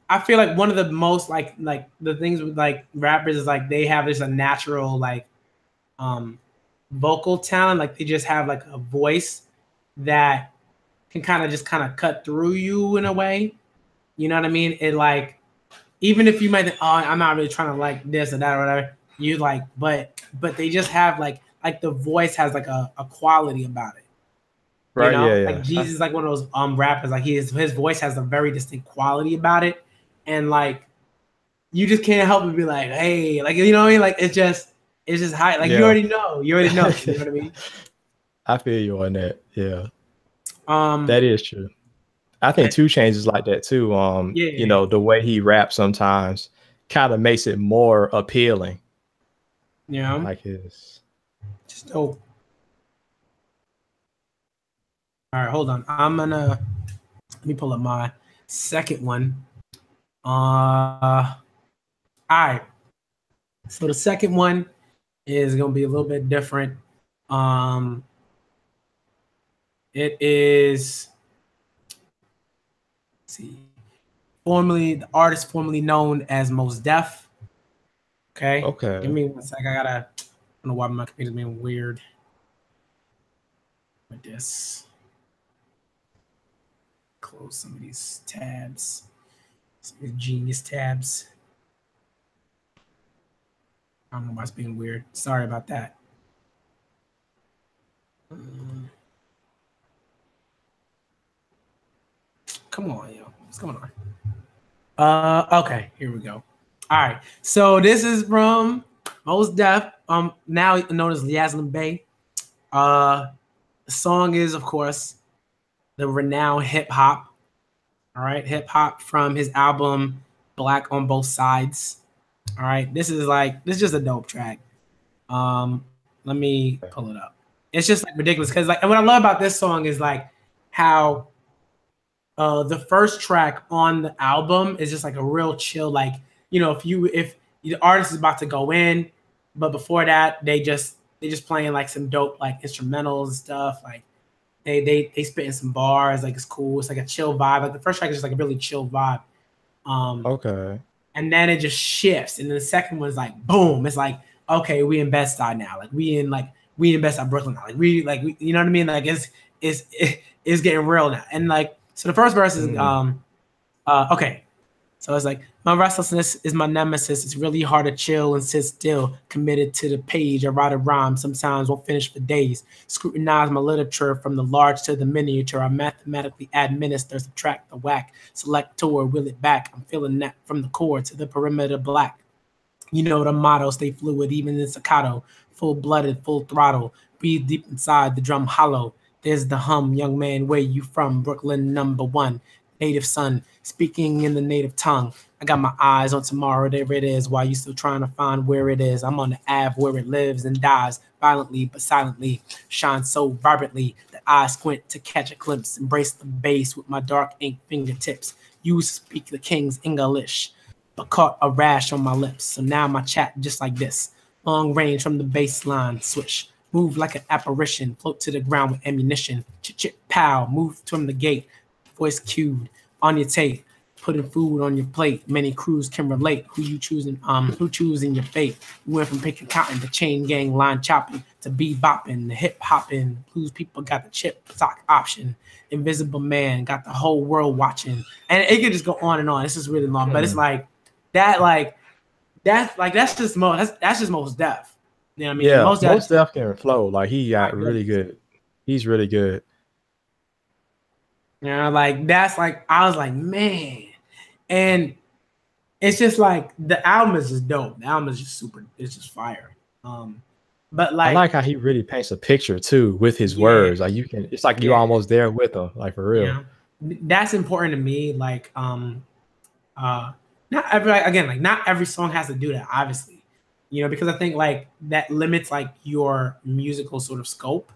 I feel like one of the most like the things with like rappers is like they have this a natural like vocal talent. Like they just have like a voice that can kind of cut through you in a way. You know what I mean? It like even if you might think, oh, I'm not really trying to like this or that or whatever, you like, but they just have like the voice has like a quality about it. Right, you know? yeah. Like Jesus is like one of those rappers, like his voice has a very distinct quality about it. And like you just can't help but be like, hey, like you know what I mean? Like it's just high. Like you already know. You know what I mean? I feel you on that. Yeah. That is true. I think 2 Chainz is like that too. You know, the way he raps sometimes kind of makes it more appealing. Yeah. Like his. Just dope. All right, hold on. Let me pull up my second one. All right. So the second one is gonna be a little bit different. It is, let's see, the artist formerly known as Mos Def. Okay. Give me 1 sec. I don't know why my computer's being weird with this. Close some of these tabs. Some of these genius tabs. I don't know why it's being weird. Sorry about that. Come on, yo. What's going on? Okay, here we go. All right. So this is from Mos Def, now known as Yaslin Bey. The song is, of course, the renowned hip hop. All right, hip hop from his album Black on Both Sides. All right, this is just a dope track. Let me pull it up. It's just like ridiculous because like what I love about this song is like how the first track on the album is just like a real chill, like, you know, if the artist is about to go in, but before that they just playing like some dope like instrumentals and stuff. Like they spitting some bars, like it's cool. It's like a chill vibe. Like the first track is just like a really chill vibe. Okay. And then it just shifts. And then the second one is like boom. It's like, okay, we in Bed-Stuy now. Like we in Bed-Stuy, Brooklyn now. Like we you know what I mean? Like it's getting real now. And like so the first verse is Okay. So it's like, my restlessness is my nemesis. It's really hard to chill and sit still, committed to the page. I write a rhyme, sometimes won't finish for days. Scrutinize my literature from the large to the miniature. I mathematically administer, subtract the whack, select toward, will it back. I'm feeling that from the core to the perimeter black. You know the motto, stay fluid, even in staccato, full-blooded, full throttle. Breathe deep inside, the drum hollow. There's the hum, young man, where you from? Brooklyn #1, native son, speaking in the native tongue. I got my eyes on tomorrow, there it is, while you still trying to find where it is. I'm on the Ave where it lives and dies, violently but silently, shines so vibrantly that I squint to catch a glimpse, embrace the bass with my dark ink fingertips. You speak the king's English, but caught a rash on my lips. So now my chat just like this. Long range from the baseline, switch. Move like an apparition, float to the ground with ammunition. Chit chit pow, move from the gate. Voice cued on your tape. Putting food on your plate. Many crews can relate. Who choosing your fate. You went from picking cotton to chain gang line chopping to bebopping, the hip hopping. Blues people got the chip sock option. Invisible man got the whole world watching. And it could just go on and on. This is really long, but it's like that, that's just most deaf. You know what I mean? Yeah, most Def can flow. Like he got really good. He's really good. You know, like that's like I was like, man. And it's just like the album is just dope. The album is just super, it's just fire. But like I like how he really paints a picture too with his words. Like you can, it's like you're almost there with him, like for real. Yeah. That's important to me. Like not every song has to do that, obviously. You know, because I think like that limits like your musical sort of scope.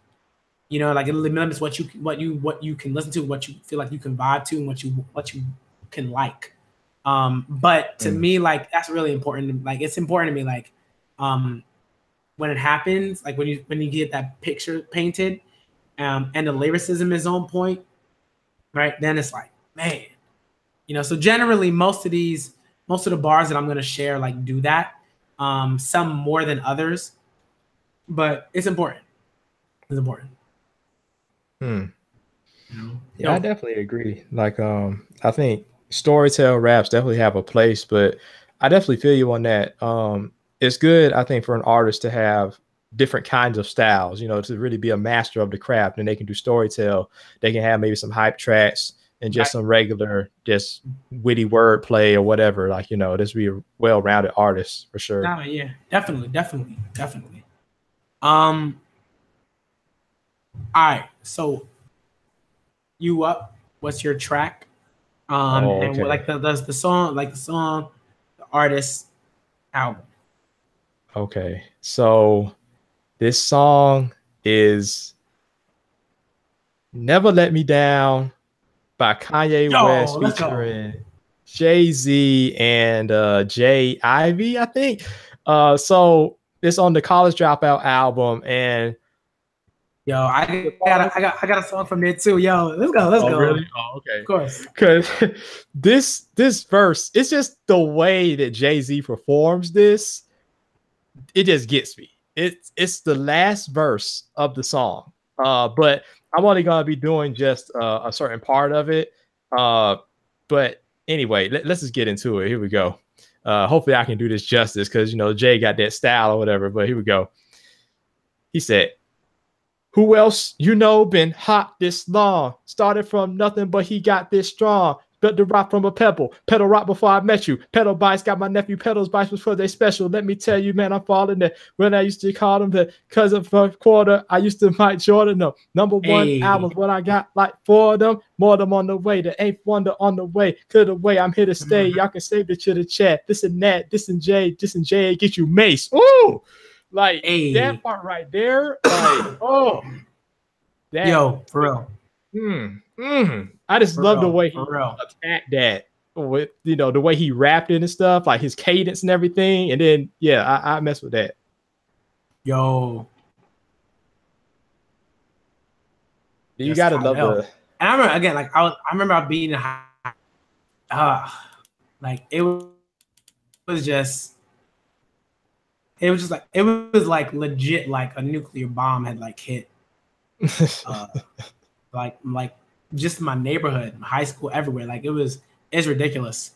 You know, like it limits what you can listen to, what you feel like you can vibe to, and what you can like. But to me, like that's really important. Like it's important to me, like when it happens, like when you get that picture painted, and the lyricism is on point, right? Then it's like, man, you know. So generally, most of the bars that I'm gonna share like do that. Some more than others, but it's important. It's important. You know? Yeah, I definitely agree. Like, I think storytell raps definitely have a place, but I definitely feel you on that. It's good, I think, for an artist to have different kinds of styles, you know, to really be a master of the craft, and they can do storytell. They can have maybe some hype tracks and just some regular, just witty wordplay or whatever. Like, you know, just be a well-rounded artist for sure. No, yeah, definitely. All right, so you up? What's your track? And like the song, the artist, album. Okay, so this song is "Never Let Me Down" by Kanye West featuring Jay-Z and Jay Ivy, I think. So it's on the College Dropout album, and yo, I got a song from there too. Yo, let's go. Really? Oh, okay. Of course. Because this verse, it's just the way that Jay-Z performs this. It just gets me. It's the last verse of the song. But I'm only gonna be doing just a certain part of it. But anyway, let's just get into it. Here we go. Hopefully I can do this justice, because you know Jay got that style or whatever. But here we go. He said, "Who else you know been hot this long? Started from nothing, but he got this strong. Built the rock from a pebble. Pedal rock before I met you. Pedal bites got my nephew pedals bites before they special. Let me tell you, man, I'm falling there. When I used to call them the cuz of a quarter, I used to Mike Jordan them. #1 albums, what I got like 4 of them. More of them on the way. The 8th wonder on the way. Clear the way. I'm here to stay. Y'all can save it to the chat. This and that. This and Jay. Get you mace. Ooh, like that part right there. Like, oh, that, yo, for real. I just love the way he attacked that with, you know, the way he rapped it and stuff, like his cadence and everything. And then, yeah, I mess with that. Yo. You gotta love the. And I remember again, like I remember being like it was just like legit, like a nuclear bomb had like hit. Like just my neighborhood, high school, everywhere. Like it was It's ridiculous.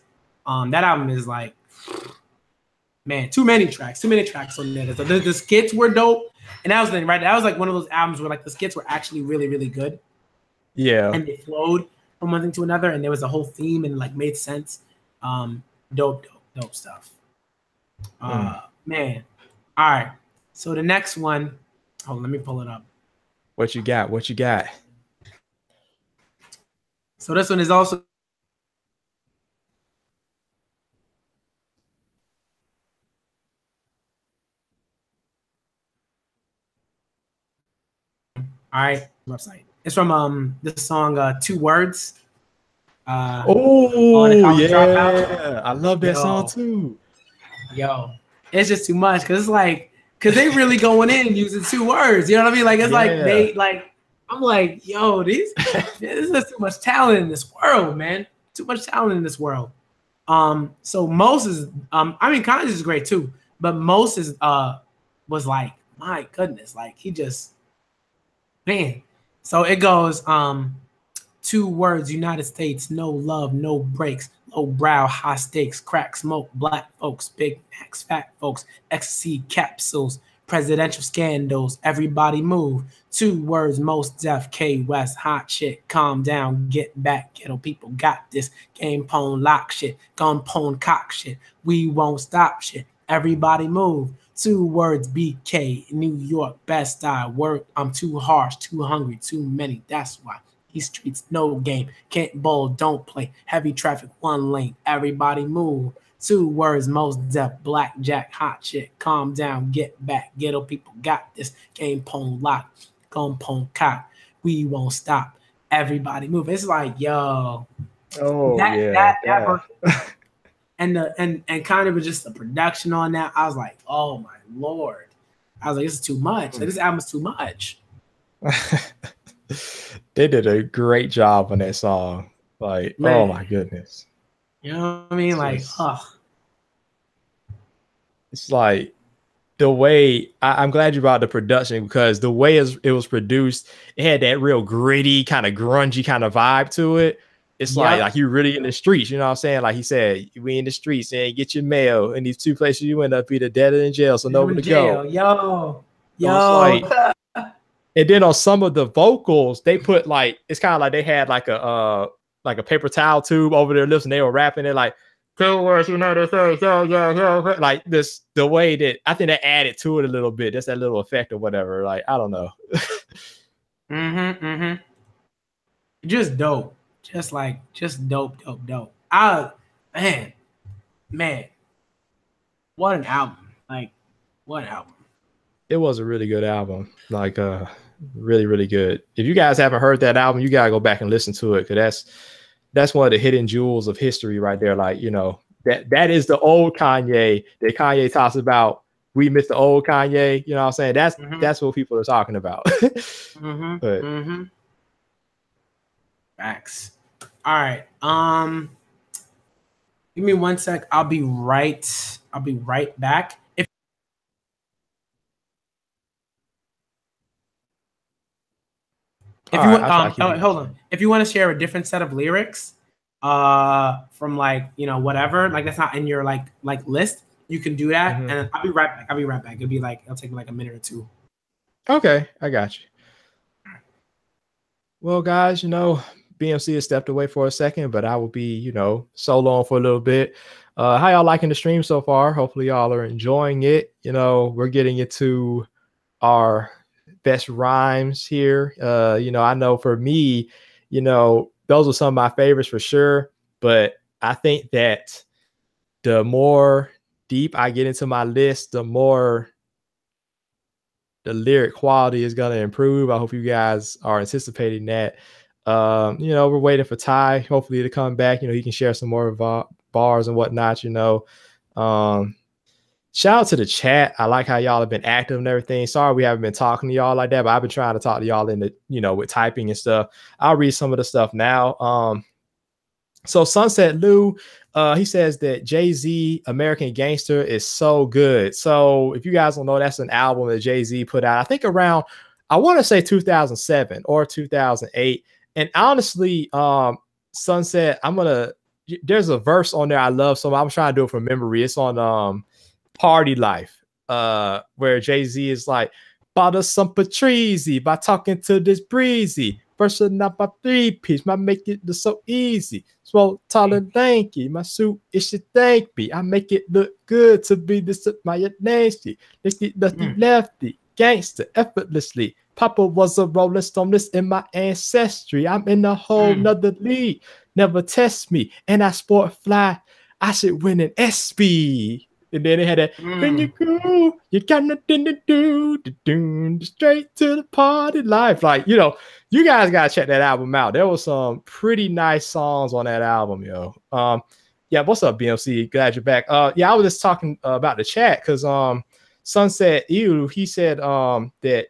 That album is like, man, too many tracks on there. The skits were dope, and that was the thing, right? That was like one of those albums where like the skits were actually really, really good. Yeah, and they flowed from one thing to another, and there was a whole theme and like made sense. Dope stuff. Man. All right. So the next one, let me pull it up. What you got? So this one is also all right. Website. It's from this song, 2 Words. Oh yeah, I love that song too. Yo, it's just too much because it's like they really going in using 2 words. You know what I mean? Like it's like they like. I'm like, yo, there's too much talent in this world, man. Too much talent in this world. So Moses, I mean, Kanye is great too, but Moses was like, my goodness, like he just, man. So it goes, 2 words, United States, no love, no breaks, low brow, high stakes, crack smoke, black folks, Big Macs, fat folks, ecstasy capsules, presidential scandals, everybody move. 2 words, most deaf, K West, hot shit, calm down, get back, ghetto people got this, game pone lock shit, gun pone cock shit, we won't stop shit, everybody move. 2 words, BK, New York, best I work, I'm too harsh, too hungry, too many, that's why. These streets, no game, can't bowl, don't play, heavy traffic, 1 lane, everybody move. 2 words, most deaf, blackjack, hot shit, calm down, get back, ghetto people got this, game pone lock, gun pone cock, we won't stop, everybody move. It's like, yo, that and kind of just the production on that, I was like, oh my Lord. I was like, this is too much. Like, this album is too much. They did a great job on that song. Like, man. Oh my goodness. You know what I mean? It's like the way I'm glad you brought the production, because the way it was produced, it had that real gritty, kind of grungy kind of vibe to it. It's like you really in the streets, you know what I'm saying? Like he said, we in the streets and get your mail. In these 2 places you end up either dead or in jail, so nowhere to go. Yo. And then on some of the vocals, they put like, it's kind of like they had like a paper towel tube over their lips and they were rapping it like 2 words, United States, yo, like this, the way that I think they added to it a little bit, just that little effect or whatever. Like, I don't know. Just dope. Just dope. Man. What an album. Like, what an album. It was a really good album. Like, really, really good. If you guys haven't heard that album, you gotta go back and listen to it, because that's one of the hidden jewels of history right there. Like, you know, that is the old Kanye that Kanye talks about. We miss the old Kanye. You know what I'm saying? That's what people are talking about. Facts. All right. Give me 1 sec. I'll be right back. If you want, hold on. If you want to share a different set of lyrics, from like, you know, whatever, like that's not in your like list, you can do that, and I'll be right back. It'll take me like a minute or 2. Okay, I got you. Well, guys, you know, BMC has stepped away for a second, but I will be, you know, soloing for a little bit. How y'all liking the stream so far? Hopefully y'all are enjoying it. You know, we're getting into our best rhymes here. You know, I know for me, you know, those are some of my favorites for sure, but I think that the more deep I get into my list, the more the lyric quality is going to improve. I hope you guys are anticipating that. You know, we're waiting for Ty, hopefully, to come back. You know, he can share some more bars and whatnot, you know. Shout out to the chat. I like how y'all have been active and everything. Sorry we haven't been talking to y'all like that, but I've been trying to talk to y'all in the, you know, with typing and stuff. I'll read some of the stuff now. So Sunset Lou, he says that Jay-Z American Gangster is so good. So if you guys don't know, that's an album that Jay-Z put out, I think around, I want to say 2007 or 2008. And honestly, Sunset, I'm going to there's a verse on there I love, so I'm trying to do it from memory. It's on Party Life, where Jay-Z is like, bought us some Patreezy by talking to this breezy. Person up my 3-piece, my make it look so easy. Swole, tall and lanky, my suit it should thank me. I make it look good to be this my nasty. Licky lefty, gangster, effortlessly. Papa was a rolling stone, this in my ancestry. I'm in a whole nother league. Never test me, and I sport fly. I should win an SB. And then they had that, when you go, you got nothing to do, straight to the party life. Like, you know, you guys got to check that album out. There was some pretty nice songs on that album, yo. Yeah, what's up, BMC? Glad you're back. Yeah, I was just talking about the chat because Sunset Ew, he said that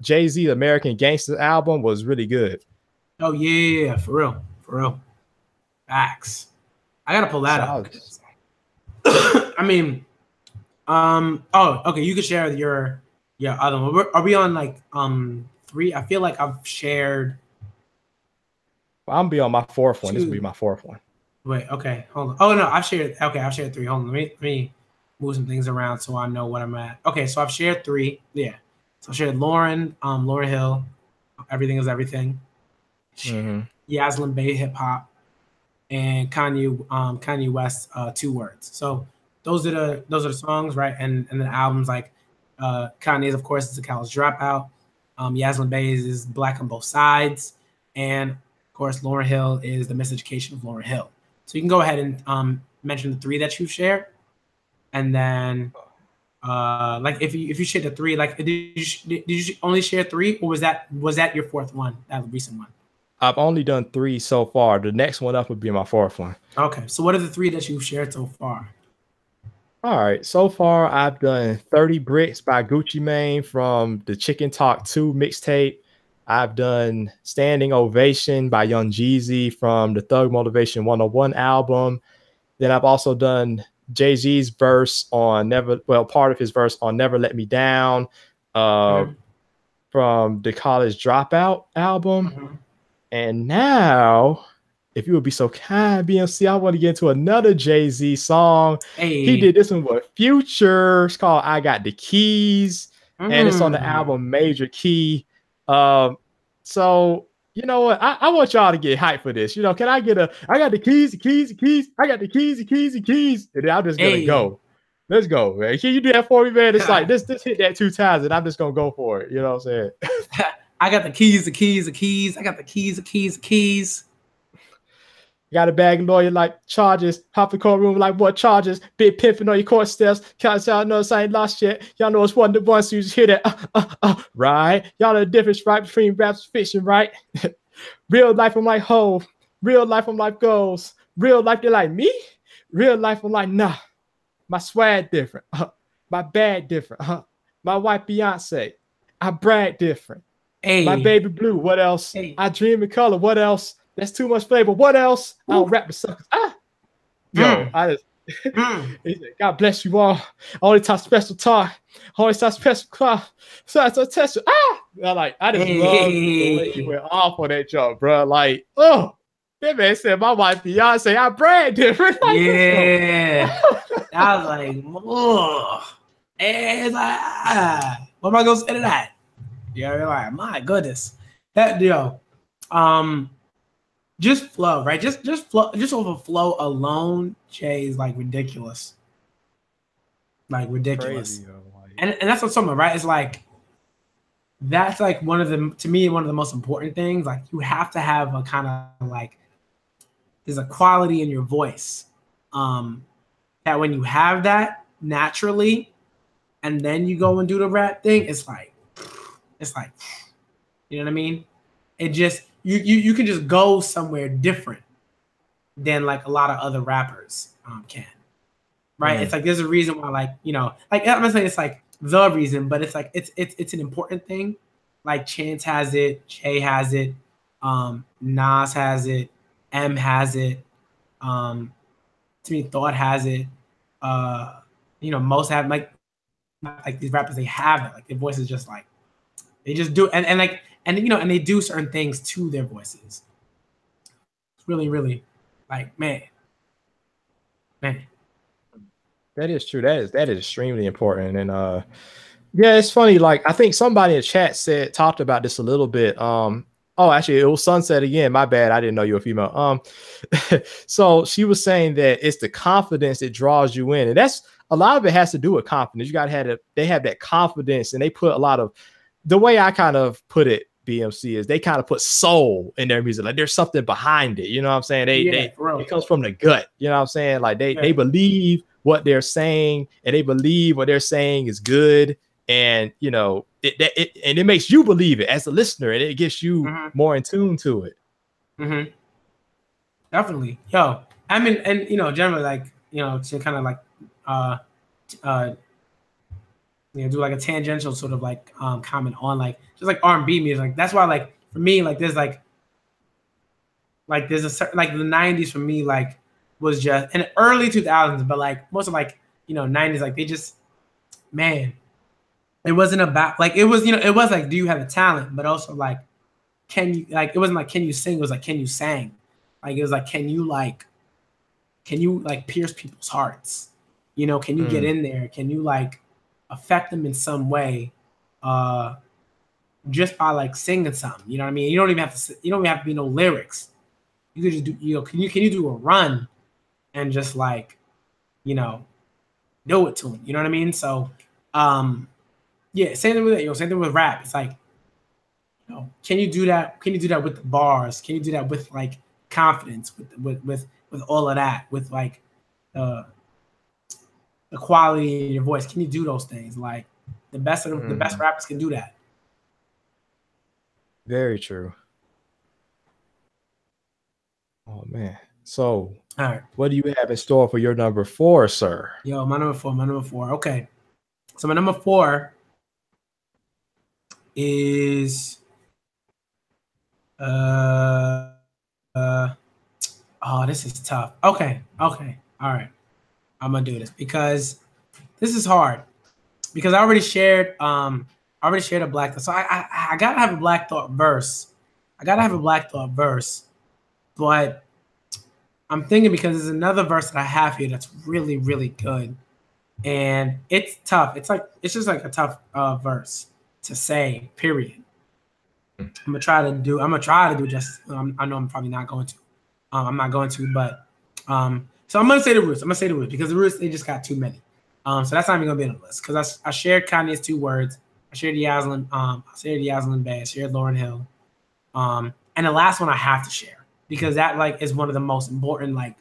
Jay-Z American Gangster album was really good. Oh, yeah, for real. For real. Facts. I got to pull that up. I mean, oh, okay. You could share your other one. Are we on like 3? I feel like I've shared. I'm be on my 4th one. 2. This will be my 4th one. Wait, okay, hold on. Oh no, I've shared. Okay, I've shared 3. Hold on, let me move some things around so I know what I'm at. Okay, so I've shared 3. Yeah, so I shared Lauryn Hill, Everything Is Everything. Yaslin Bey, Hip Hop, and Kanye West, 2 Words. So those are the songs, right? And the albums, like Kanye's, of course, is a College Dropout. Yaslin Bey's is Black on Both Sides, and of course Lauryn Hill is The Miseducation of Lauryn Hill. So you can go ahead and mention the 3 that you've shared, and then like if you shared the 3, like did you only share 3, or was that your 4th one, that recent one? I've only done 3 so far. The next one up would be my 4th one. Okay, so what are the 3 that you've shared so far? All right, so far I've done 30 Bricks by Gucci Mane from the Chicken Talk 2 mixtape. I've done Standing Ovation by Young Jeezy from the Thug Motivation 101 album. Then I've also done Jay-Z's verse on part of his verse on Never Let Me Down from the College Dropout album. And now, if you would be so kind, BMC, I want to get into another Jay-Z song. Hey. He did this one with Future. It's called I Got the Keys. And it's on the album Major Key. So, you know what? I want y'all to get hyped for this. You know, can I get I got the keys. I got the keys. And then I'm just going to go. Let's go, man. Can you do that for me, man? It's like, just hit that 2 times and I'm just going to go for it. You know what I'm saying? I got the keys. I got the keys. Got a bag lawyer like charges. Hop the courtroom like what charges? Big pimping on your court steps. Cause y'all know I ain't lost yet. Y'all know it's 1 to 1, so you just hear that. Right? Y'all know the difference, right? Between raps and fiction, right? Real life, I'm like Hov. Real life, I'm like Goals. Real life, they're like me. Real life, I'm like nah. My swag different. My bag different. My white Beyonce. I brag different. Hey. My baby blue. What else? Hey. I dream in color. What else? That's too much flavor. What else? I don't rap the suckers. Yo, I just he said, God bless you all. Only talk special talk. Only talk special class. So I test you. I just love the way he went off on that joke, bro. Like, oh, that man said my wife Beyonce, I brag different. Like, yeah. I was like, oh. And it's like, what am I gonna say to that? Yeah, you're like, my goodness. That just flow, right? Just flow, just over flow alone, Jay is like ridiculous. Like ridiculous. Crazy, and that's what I'm talking about, right? It's like that's like one of the most important things. Like you have to have a kind of like there's a quality in your voice. That when you have that naturally and then you go and do the rap thing, it's like you know what I mean? It just you can just go somewhere different than like a lot of other rappers can, right? It's like there's a reason why, like, you know, like I'm not saying it's like the reason, but it's like it's an important thing. Like Chance has it, Jay has it, Nas has it, M has it, to me Thought has it, you know, most have like these rappers, they have it, like their voice is just like they just do and like. And you know, and they do certain things to their voices. It's really, really, like, man, Man. That is true. That is extremely important. And yeah, it's funny. Like I think somebody in the chat talked about this a little bit. Oh, actually, it was Sunset again. My bad. I didn't know you were female. So she was saying that it's the confidence that draws you in, and that's a lot of it has to do with confidence. You got to have it. They have that confidence, and they put a lot of the way I kind of put it. BMC is they kind of put soul in their music. Like there's something behind it. You know what I'm saying? It comes from the gut. You know what I'm saying? Like they believe what they're saying, and they believe what they're saying is good. And you know, it makes you believe it as a listener, and it gets you more in tune to it. Definitely. Yo, I mean, and you know, generally like, you know, to kind of like you know, do like a tangential sort of like comment on like just like R&B music. Like that's why like for me like there's there's a certain like the 90s for me like was just in the early 2000s, but like most of like, you know, 90s like they just, man, it wasn't about like it was, you know, it was like do you have the talent, but also like can you like it wasn't like can you sing, it was like can you sing, like it was like can you like pierce people's hearts, you know, can you get in there, can you like affect them in some way just by like singing something, you know what I mean? You don't even have to be no lyrics. You could just do, you know, can you do a run and just like, you know, do it to them, you know what I mean? So yeah, same thing with it, you know, same thing with rap. It's like, you know, can you do that with the bars? Can you do that with like confidence, with all of that, with like the quality in your voice? Can you do those things? Like the best rappers can do that. Very true. Oh man. So all right, what do you have in store for your number 4, sir? Yo, my number four. Okay. So my number 4 is oh, this is tough. Okay. All right. I'm gonna do this because this is hard. Because I already shared a Black Thought. So I gotta have a Black Thought verse. But I'm thinking because there's another verse that I have here that's really, really good. And it's tough. It's just like a tough verse to say, period. I'm gonna try to do justice. I know I'm probably not going to. I'm not going to, but so I'm gonna say the roots. Because the roots, they just got too many. So that's not even gonna be on the list because I shared Kanye's 2 words. I shared Yaslin, Bay, I shared Lauryn Hill. And the last one I have to share because that like is one of the most important like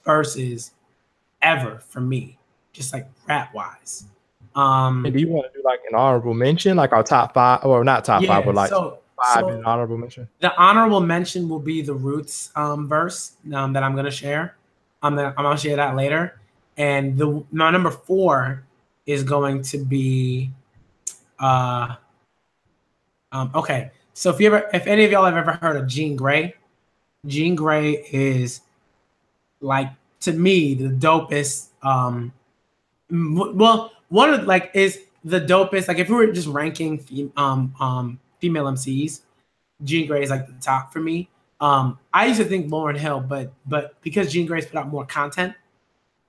verses ever for me, just like rap wise. And do you want to do like an honorable mention, like our top 5, or not top 5, but like 5 in an honorable mention? The honorable mention will be the Roots verse that I'm gonna share. I'm gonna share that later. And my number 4 is going to be okay. So if any of y'all have ever heard of Jean Grey is like to me the dopest well one of like is the dopest, like if we were just ranking female MCs, Jean Grey is like the top for me. I used to think Lauryn Hill, but because Jean Grey's put out more content,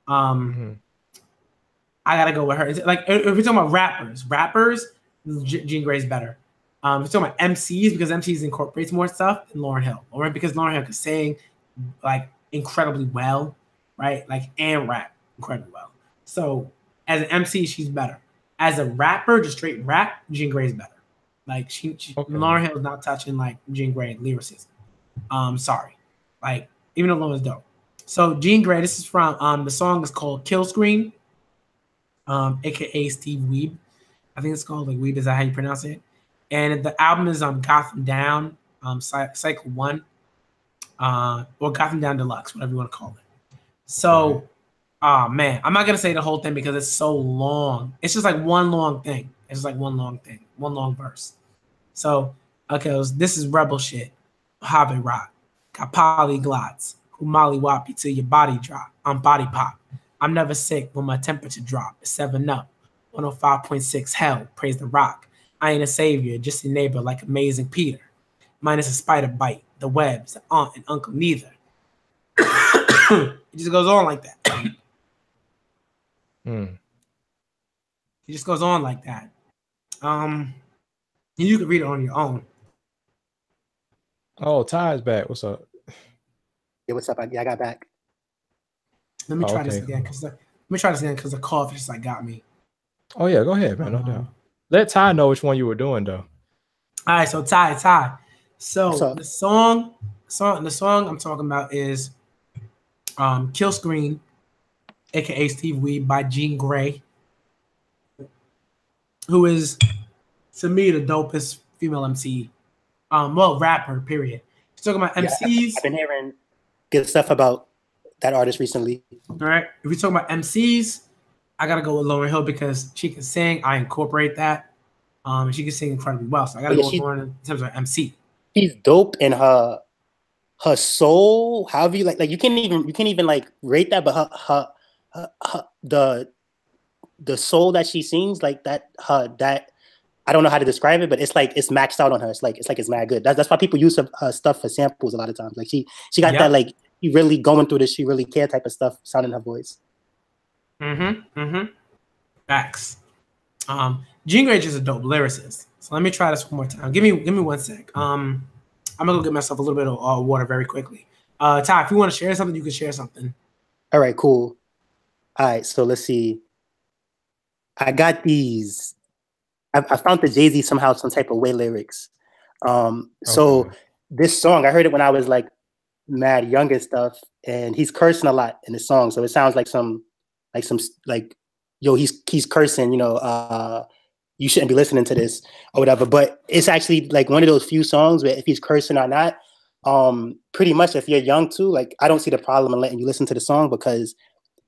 I gotta go with her. Like if we're talking about rappers, Jean Grey's better. If we're talking about MCs, because MCs incorporates more stuff than Lauryn Hill. Because Lauryn Hill can sing like incredibly well, right? Like and rap incredibly well. So as an MC, she's better. As a rapper, just straight rap, Jean Grey's better. Like Lauryn Hill is not touching like Jean Grey lyricism. Sorry. Like even though Lauryn's dope. So Jean Grey, this is from the song is called Kill Screen, aka Steve Weeb. I think it's called like Weeb, is that how you pronounce it? And the album is Gotham Down, Cycle 1, or Gotham Down Deluxe, whatever you want to call it. So man, I'm not gonna say the whole thing because it's so long. It's just like one long thing. It's just like one long verse. So okay, this is rebel shit. Harvey Rock, got polyglots who mollywop you till your body drop. I'm body pop. I'm never sick when my temperature drop. It's 7 up, 105.6 hell. Praise the rock. I ain't a savior, just a neighbor like Amazing Peter. Minus a spider bite, the webs, the aunt and uncle neither. It just goes on like that. Mm. It just goes on like that. You can read it on your own. Oh, Ty's back. What's up? Yeah, what's up? I got back. Let me try this okay, again because the cough just like got me. Oh yeah, go ahead, man. No doubt. Let Ty know which one you were doing though. All right, so Ty. So So the song I'm talking about is Kill Screen, aka Steve Weed by Jean Grey, who is to me the dopest female MC. Well, rapper, period. He's talking about MCs. I've been hearing good stuff about that artist recently. All right. If we talk about MCs, I gotta go with Lauryn Hill because she can sing. I incorporate that. And she can sing incredibly well. So I gotta go with Lauryn in terms of MC. She's dope in her soul. However you like you can't even like rate that, but her the soul that she sings, like that I don't know how to describe it, but it's like it's maxed out on her. It's like it's mad good. That's why people use her stuff for samples a lot of times. Like she got that like she really going through this, she really care type of stuff sounding her voice. Facts. Jean Grey is a dope lyricist. So let me try this one more time. Give me 1 sec. I'm gonna go get myself a little bit of water very quickly. Ty, if you want to share something, you can share something. All right, cool. All right, so let's see. I got these. I found the Jay-Z somehow some type of way lyrics. So this song, I heard it when I was like mad young and stuff, and he's cursing a lot in the song. So it sounds like some yo, he's cursing, you know, you shouldn't be listening to this or whatever. But it's actually like one of those few songs where if he's cursing or not, pretty much if you're young too, like I don't see the problem in letting you listen to the song because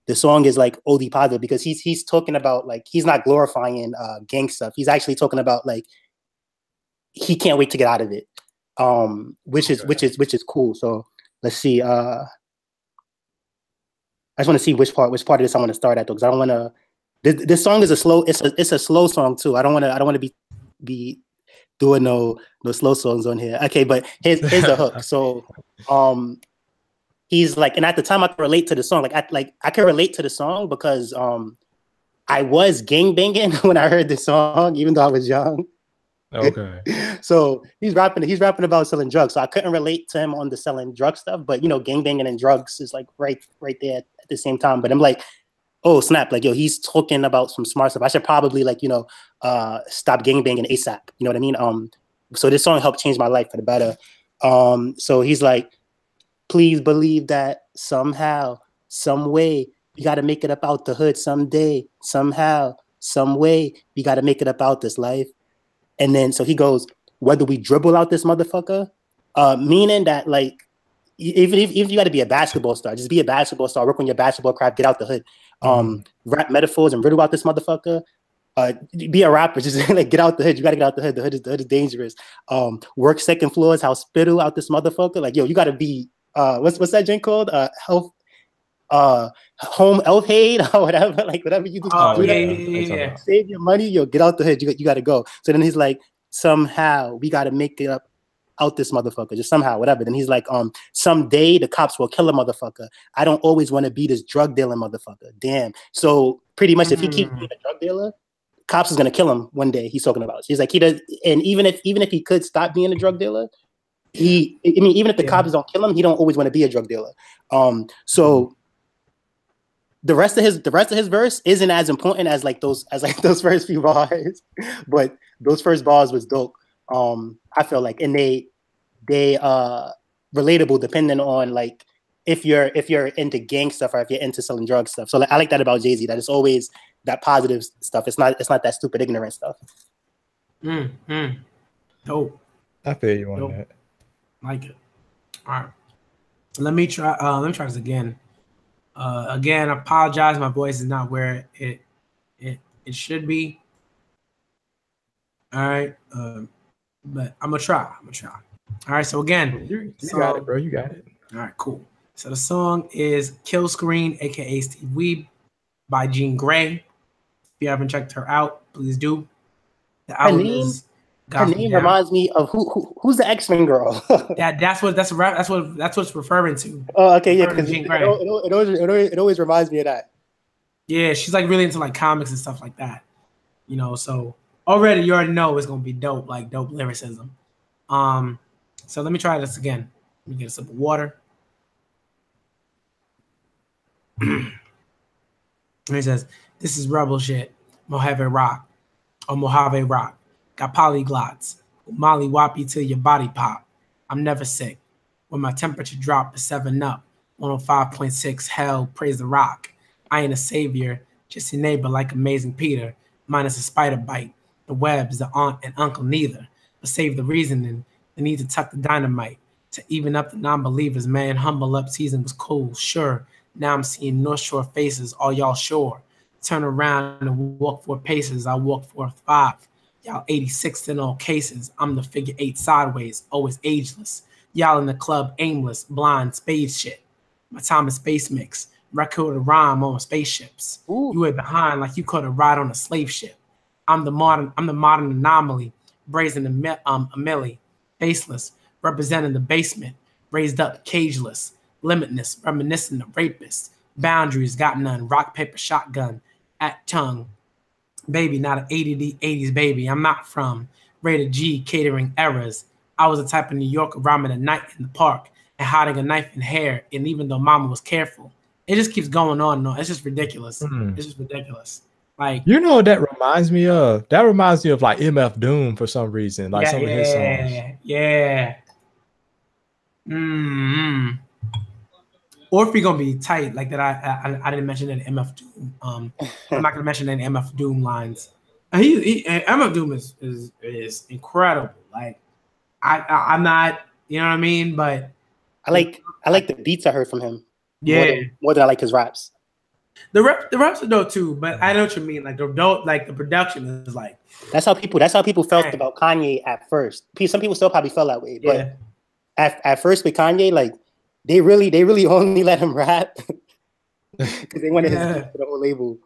the song is like OD positive because he's talking about like he's not glorifying gang stuff. He's actually talking about like he can't wait to get out of it, which is cool. So let's see. I just want to see which part of this I want to start at though, because I don't want to. This song is it's a slow song too. I don't want to be doing no slow songs on here. Okay, but here's the hook. So he's like, and at the time I could relate to the song. I could relate to the song because I was gangbanging when I heard the song, even though I was young. Okay. So he's rapping about selling drugs. So I couldn't relate to him on the selling drug stuff, but you know, gangbanging and drugs is like right there at the same time. But I'm like, oh snap, like yo, he's talking about some smart stuff. I should probably like, you know, stop gangbanging ASAP. You know what I mean? So this song helped change my life for the better. So he's like, please believe that somehow, some way, you got to make it up out the hood someday, somehow, some way, you got to make it up out this life. And then, so he goes, whether we dribble out this motherfucker, meaning that like, even if you got to be a basketball star, just be a basketball star, work on your basketball craft, get out the hood, rap metaphors and riddle out this motherfucker. Be a rapper, just like get out the hood. You gotta get out the hood. The hood is dangerous. Work second floors, hospital out this motherfucker. Like yo, you gotta be what's that drink called? Health, home health aid or whatever. Like whatever you do, Yeah. Save your money. Yo, get out the hood. You gotta go. So then he's like, somehow we gotta make it up out this motherfucker, just somehow, whatever. Then he's like, someday the cops will kill a motherfucker. I don't always want to be this drug dealing motherfucker. Damn. So pretty much, if he keeps being a drug dealer, cops is gonna kill him one day. He's talking about. He's like, he does, and even if he could stop being a drug dealer, even if the cops don't kill him, he don't always want to be a drug dealer. So the rest of his verse isn't as important as those first few bars, but those first bars was dope. I feel like, and they relatable depending on like if you're into gang stuff or if you're into selling drug stuff. So like, I like that about Jay-Z, that it's always that positive stuff. It's not that stupid ignorant stuff. Dope. I feel you on that. Like it. All right. Let me try this again. Again, I apologize. My voice is not where it should be. All right. But I'm gonna try. All right. So again, you got it, bro. You got it. All right. Cool. So the song is "Kill Screen," aka Steve Weeb, by Jean Grey. If you haven't checked her out, please do. The album her name reminds me of who's the X-Men girl. That's what's referring to. Oh, okay, yeah. Because it always reminds me of that. Yeah, she's like really into like comics and stuff like that. You know, so already you already know it's gonna be dope, like dope lyricism. So let me try this again. Let me get a sip of water. And he says, "This is rebel shit, Mojave Rock or Mojave Rock. Got polyglots, Molly whoppy till your body pop. I'm never sick. When my temperature drop to 7 up, 105.6, hell, praise the rock. I ain't a savior, just your neighbor like Amazing Peter, minus a spider bite. The webs, the aunt and uncle neither, but save the reasoning, the need to tuck the dynamite. To even up the non-believers, man, humble up season was cool, sure. Now I'm seeing North Shore faces, all y'all sure. Turn around and walk 4 paces, I walk 4 5. Y'all 86 in all cases. I'm the figure 8 sideways, always ageless. Y'all in the club aimless, blind, spade shit. My time is space mix. Record a rhyme on spaceships. Ooh. You were behind like you caught a ride on a slave ship. I'm the modern anomaly, brazen a millie, faceless, representing the basement, raised up, cageless, limitless, reminiscent of rapists. Boundaries got none, rock, paper, shotgun, at tongue. Baby, not an 80s baby. I'm not from rated G catering errors. I was the type of New Yorker rhyming at night in the park and hiding a knife in hair. And even though mama was careful, it just keeps going on and on. It's just ridiculous. It's just ridiculous. Like, you know what that reminds me of? That reminds me of like MF Doom for some reason, like yeah, some of his songs. Yeah. Or if you're gonna be tight like that, I didn't mention any MF Doom. I'm not gonna mention any MF Doom lines. MF Doom is incredible. Like I'm not, you know what I mean, but I like the beats I heard from him. Yeah, more than I like his raps. The raps are dope too, but I know what you mean. Like the production is like that's how people felt about Kanye at first. Some people still probably felt that way, but at first with Kanye, like they really only let him rap because they wanted his beat for the whole label.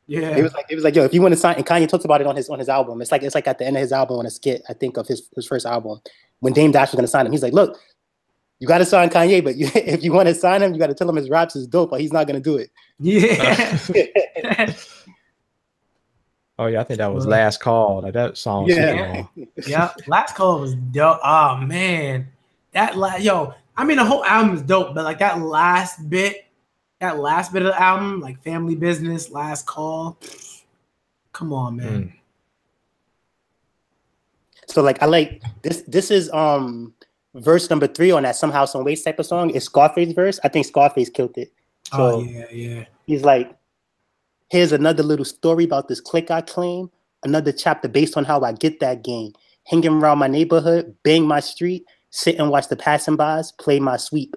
Yeah, it was like yo, if you want to sign, and Kanye talks about it on his album. It's like at the end of his album on a skit, I think, of his first album, when Dame Dash was gonna sign him. He's like, look, you got to sign Kanye, but if you want to sign him, you got to tell him his raps is dope, but he's not gonna do it. Yeah. Oh yeah, I think that was Last Call. Like that song. Yeah. Last Call was dope. Oh man, I mean the whole album is dope, but like that last bit of the album, like Family Business, Last Call. Come on, man. So like I like this. This is verse number 3 on that Somehow Some Ways type of song. It's Scarface verse. I think Scarface killed it. So yeah. He's like, here's another little story about this clique I claim. Another chapter based on how I get that game. Hanging around my neighborhood, bang my street, sit and watch the passing bys, play my sweep.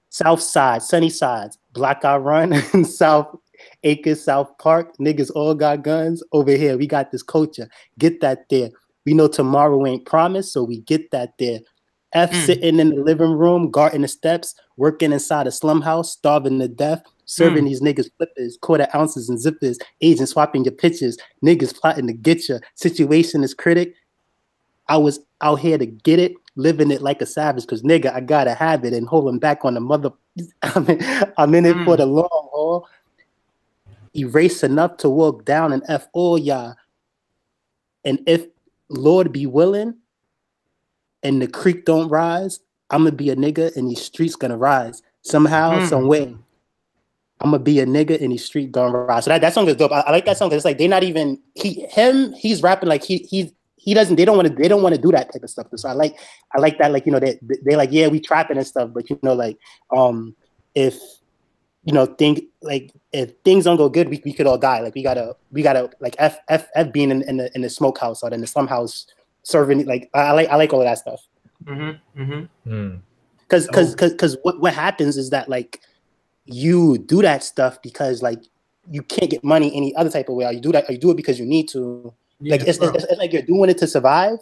South side, sunny sides, block I run, South Acres, South Park, niggas all got guns. Over here, we got this culture. Get that there. We know tomorrow ain't promised, so we get that there. Sitting in the living room, guarding the steps, working inside a slum house, starving to death, serving these niggas flippers, quarter ounces and zippers, agents swapping your pictures, niggas plotting to get you. Situation is critic. I was out here to get it, living it like a savage, because nigga, I gotta have it and holding back on the mother. I'm in it for the long haul. Erase enough to walk down and F all y'all. And if Lord be willing, and the creek don't rise, I'm gonna be a nigga and these streets gonna rise. Somehow, some way, I'm gonna be a nigga and these streets gonna rise. So that song is dope. I like that song because it's like they're not even he's rapping like he doesn't, they don't want to do that type of stuff. So I like that, like, you know, they like, yeah, we trapping and stuff, but you know, like if you know, if things don't go good, we could all die. Like we gotta like F being in the smokehouse or in the slum house serving, like I like all of that stuff. Because what happens is that like you do that stuff because like you can't get money any other type of way. Or you do it because you need to. Like it's like you're doing it to survive,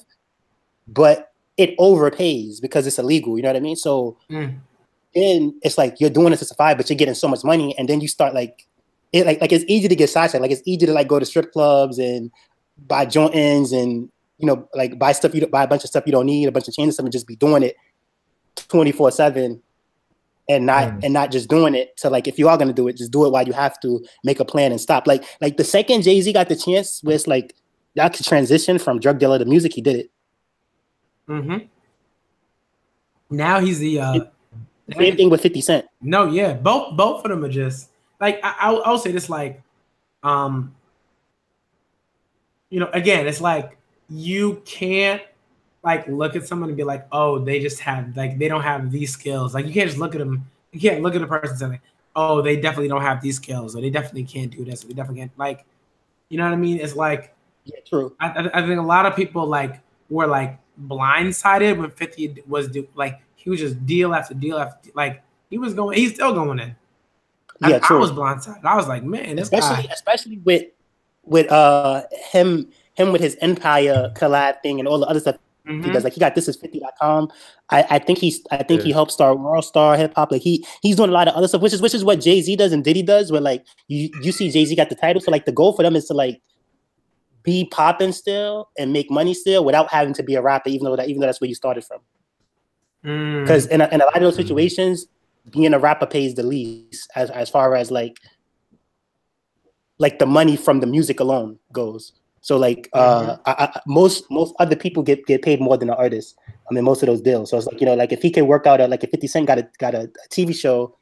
but it overpays because it's illegal. You know what I mean? So then it's like you're doing it to survive, but you're getting so much money, and then you start like it like it's easy to get sidetracked. Like it's easy to like go to strip clubs and buy joint-ins and, you know, like buy a bunch of stuff you don't need, a bunch of chains and stuff, and just be doing it 24/7 and not just doing it. So like, if you are gonna do it, just do it while you have to, make a plan and stop. Like the second Jay-Z got the chance, where it's like y'all could transition from drug dealer to music, he did it. Mm-hmm. Now he's the same thing with 50 Cent. No, yeah, both of them are just like I'll say this, like, you know, again, it's like you can't like look at someone and be like, oh, they just have like they don't have these skills. Like you can't just look at them. You can't look at a person and say, like, oh, they definitely don't have these skills, or they definitely can't do this, or they definitely can't. Like, you know what I mean? It's like, yeah, true. I think a lot of people like were like blindsided when 50 was like he was just deal after deal after like he's still going in. Yeah, true. I was blindsided. I was like, man, this guy. Especially with him with his Empire collab thing and all the other stuff he does. Like he got thisis50.com. I think he helped start World Star Hip Hop. Like he's doing a lot of other stuff, which is what Jay-Z does and Diddy does, where like you see Jay-Z got the title. So like the goal for them is to like be popping still and make money still without having to be a rapper, even though that's where you started from. Because in a lot of those situations, being a rapper pays the least as far as like the money from the music alone goes. So like most other people get paid more than an artist. I mean, most of those deals. So it's like, you know, like if he can work out like if 50 Cent got a TV show,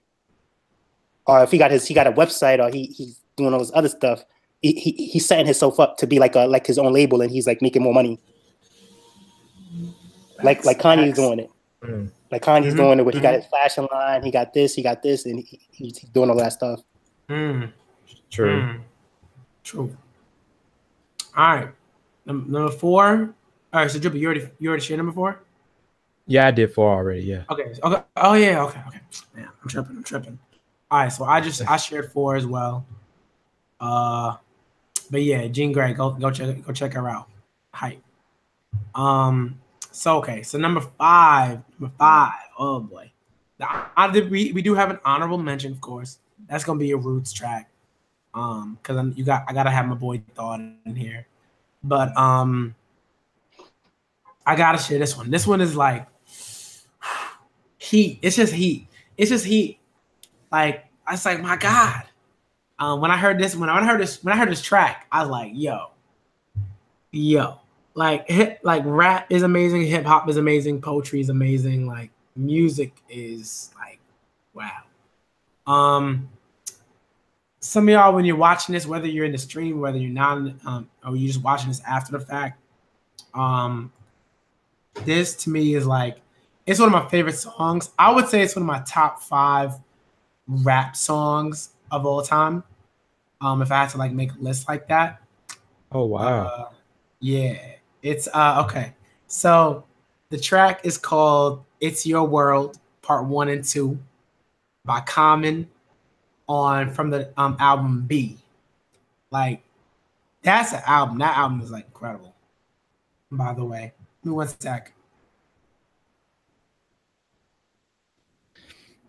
or if he got a website, or he's doing all this other stuff, he's setting himself up to be like his own label, and he's like making more money. Like Kanye's doing it. Like Kanye's doing it, where he got his fashion line, he got this, and he's doing all that stuff. True. True. All right, number 4. All right, so Drippy, you already shared number 4. Yeah, I did 4 already. Yeah. Okay. Oh yeah. Okay. Man, I'm tripping. All right, so I shared 4 as well. But yeah, Jean Grey, go check her out. Hype. So okay, so number 5. Oh boy, we do have an honorable mention, of course. That's gonna be a Roots track. Because I gotta have my boy Thought in here, but I gotta share this one. This one is like heat. It's just heat. Like I was like, my God. When I heard this track, I was like, yo, like rap is amazing, hip hop is amazing, poetry is amazing, like music is like, wow. Some of y'all, when you're watching this, whether you're in the stream, whether you're not, or you're just watching this after the fact, this to me is like, it's one of my favorite songs. I would say it's one of my top 5 rap songs of all time. If I had to like make a list like that. Oh wow. Yeah. It's okay. So the track is called It's Your World, Part 1 and 2 by Common from the album B. Like, that's an album. That album is like incredible. By the way, give me one sec.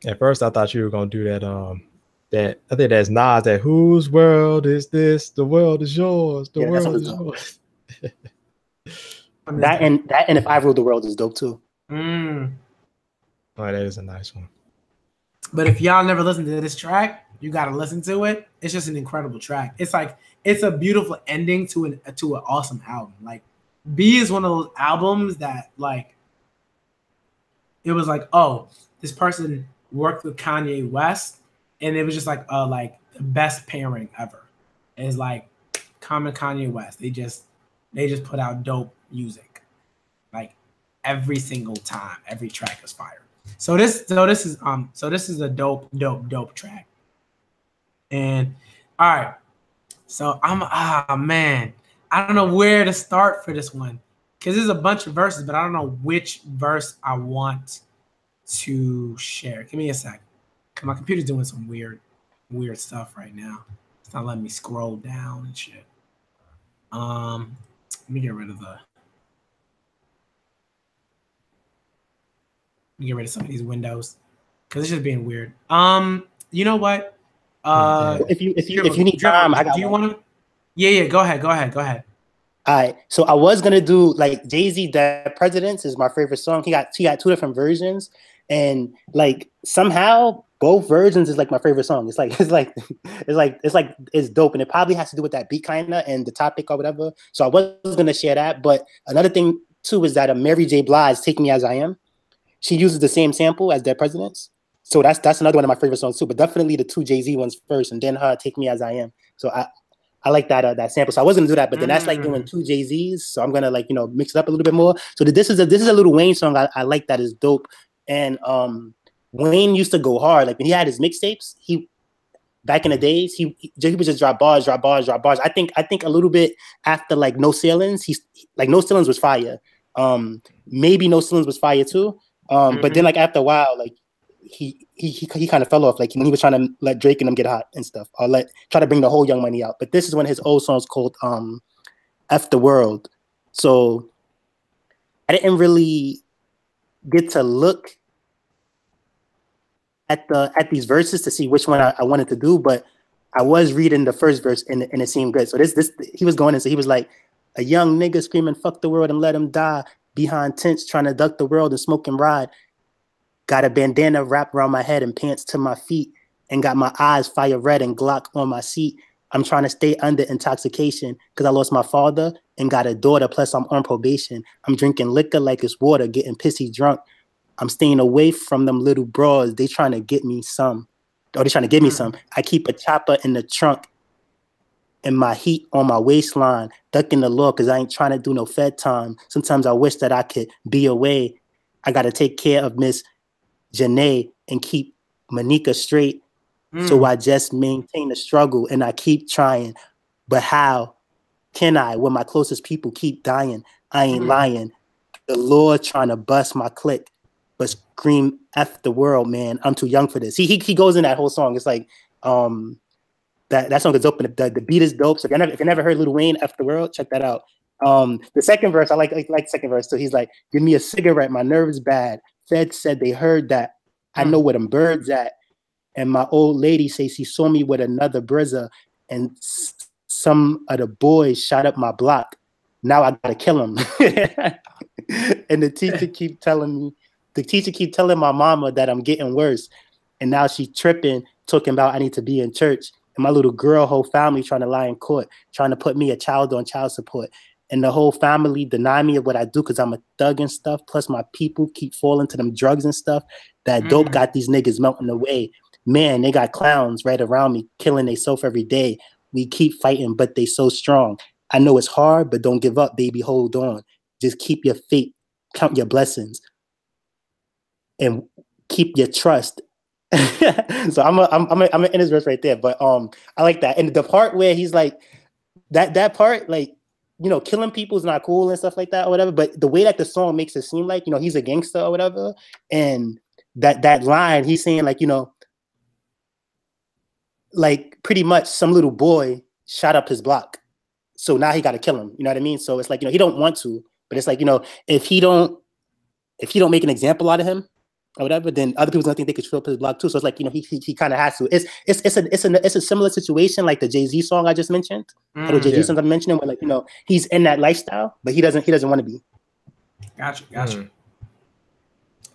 At first, I thought you were gonna do that. That I think that's Nas. That whose world is this? The world is yours. The world is yours. that and If I Rule the World is dope too. Oh, that is a nice one. But if y'all never listened to this track, you got to listen to it. It's just an incredible track. It's like, it's a beautiful ending to an awesome album. Like, B is one of those albums that like, it was like, oh, this person worked with Kanye West, and it was just like the best pairing ever. It's like Common Kanye West. They just put out dope music. Like every single time, every track is fire. So this is a dope track. And all right, so man, I don't know where to start for this one, because there's a bunch of verses, but I don't know which verse I want to share. Give me a sec, because my computer's doing some weird stuff right now. It's not letting me scroll down and shit. Let me get rid of some of these windows, because it's just being weird. You know what? If you need time, I got. Do you want to? Yeah. Go ahead. All right. So I was gonna do like Jay-Z "Dead Presidents" is my favorite song. He got 2 different versions. And like somehow both versions is like my favorite song. It's dope, and it probably has to do with that beat kinda and the topic or whatever. So I was gonna share that. But another thing too is that Mary J. Blige, "Take Me As I Am," she uses the same sample as Dead Presidents. So that's another one of my favorite songs too. But definitely the two Jay-Z ones first, and then her "Take Me As I Am." So I like that sample. So I was gonna do that, but then that's like doing two Jay-Z's. So I'm gonna like mix it up a little bit more. So this is a little Wayne song. I like that. It's dope. And Wayne used to go hard. Like when he had his mixtapes, back in the days, he would just drop bars. I think a little bit after like No Ceilings, No Ceilings was fire. Maybe No Ceilings was fire too. But then like after a while, like he kind of fell off. Like when he was trying to let Drake and them get hot and stuff, or try to bring the whole Young Money out. But this is one of his old songs called F the World. So I didn't really get to look at these verses to see which one I wanted to do, but I was reading the first verse and it seemed good. So this he was going in, so he was like, a young nigga screaming "fuck the world" and let him die, behind tents trying to duck the world and smoke and ride. Got a bandana wrapped around my head and pants to my feet, and got my eyes fire red and Glock on my seat. I'm trying to stay under intoxication because I lost my father and got a daughter, plus I'm on probation. I'm drinking liquor like it's water, getting pissy drunk. I'm staying away from them little bras. They trying to get me some. Or they trying to give me some. I keep a chopper in the trunk and my heat on my waistline, ducking the law because I ain't trying to do no fed time. Sometimes I wish that I could be away. I got to take care of Miss Janae and keep Monica straight. So I just maintain the struggle and I keep trying. But how can I when my closest people keep dying? I ain't lying. The Lord trying to bust my click, but scream F the world, man. I'm too young for this. He goes in that whole song. It's like that song is dope. And the beat is dope. So if you never heard Lil Wayne, F the World, check that out. The second verse, I like second verse. So he's like, give me a cigarette, my nerves bad. Fed said they heard that. I know where them birds at. And my old lady say she saw me with another brizzer, and some of the boys shot up my block. Now I gotta kill him. And the teacher keep telling my mama that I'm getting worse. And now she tripping, talking about I need to be in church. And my little girl, whole family trying to lie in court, trying to put me a child on child support. And the whole family deny me of what I do because I'm a thug and stuff. Plus my people keep falling to them drugs and stuff. That dope got these niggas melting away. Man, they got clowns right around me, killing themselves every day. We keep fighting, but they so strong. I know it's hard, but don't give up, baby. Hold on. Just keep your faith, count your blessings, and keep your trust. So I'm in his verse right there. But I like that. And the part where he's like, that part, like, killing people is not cool and stuff like that or whatever. But the way that the song makes it seem like, he's a gangster or whatever. And that line, he's saying like, like pretty much some little boy shot up his block. So now he got to kill him. You know what I mean? So it's like, he don't want to, but it's like, if he don't make an example out of him or whatever, then other people's gonna think they could shoot up his block too. So it's like, he kind of has to. It's a similar situation like the Jay-Z song I just mentioned, or the Jay-Z song I'm mentioning, where like, he's in that lifestyle, but he doesn't want to be. Gotcha.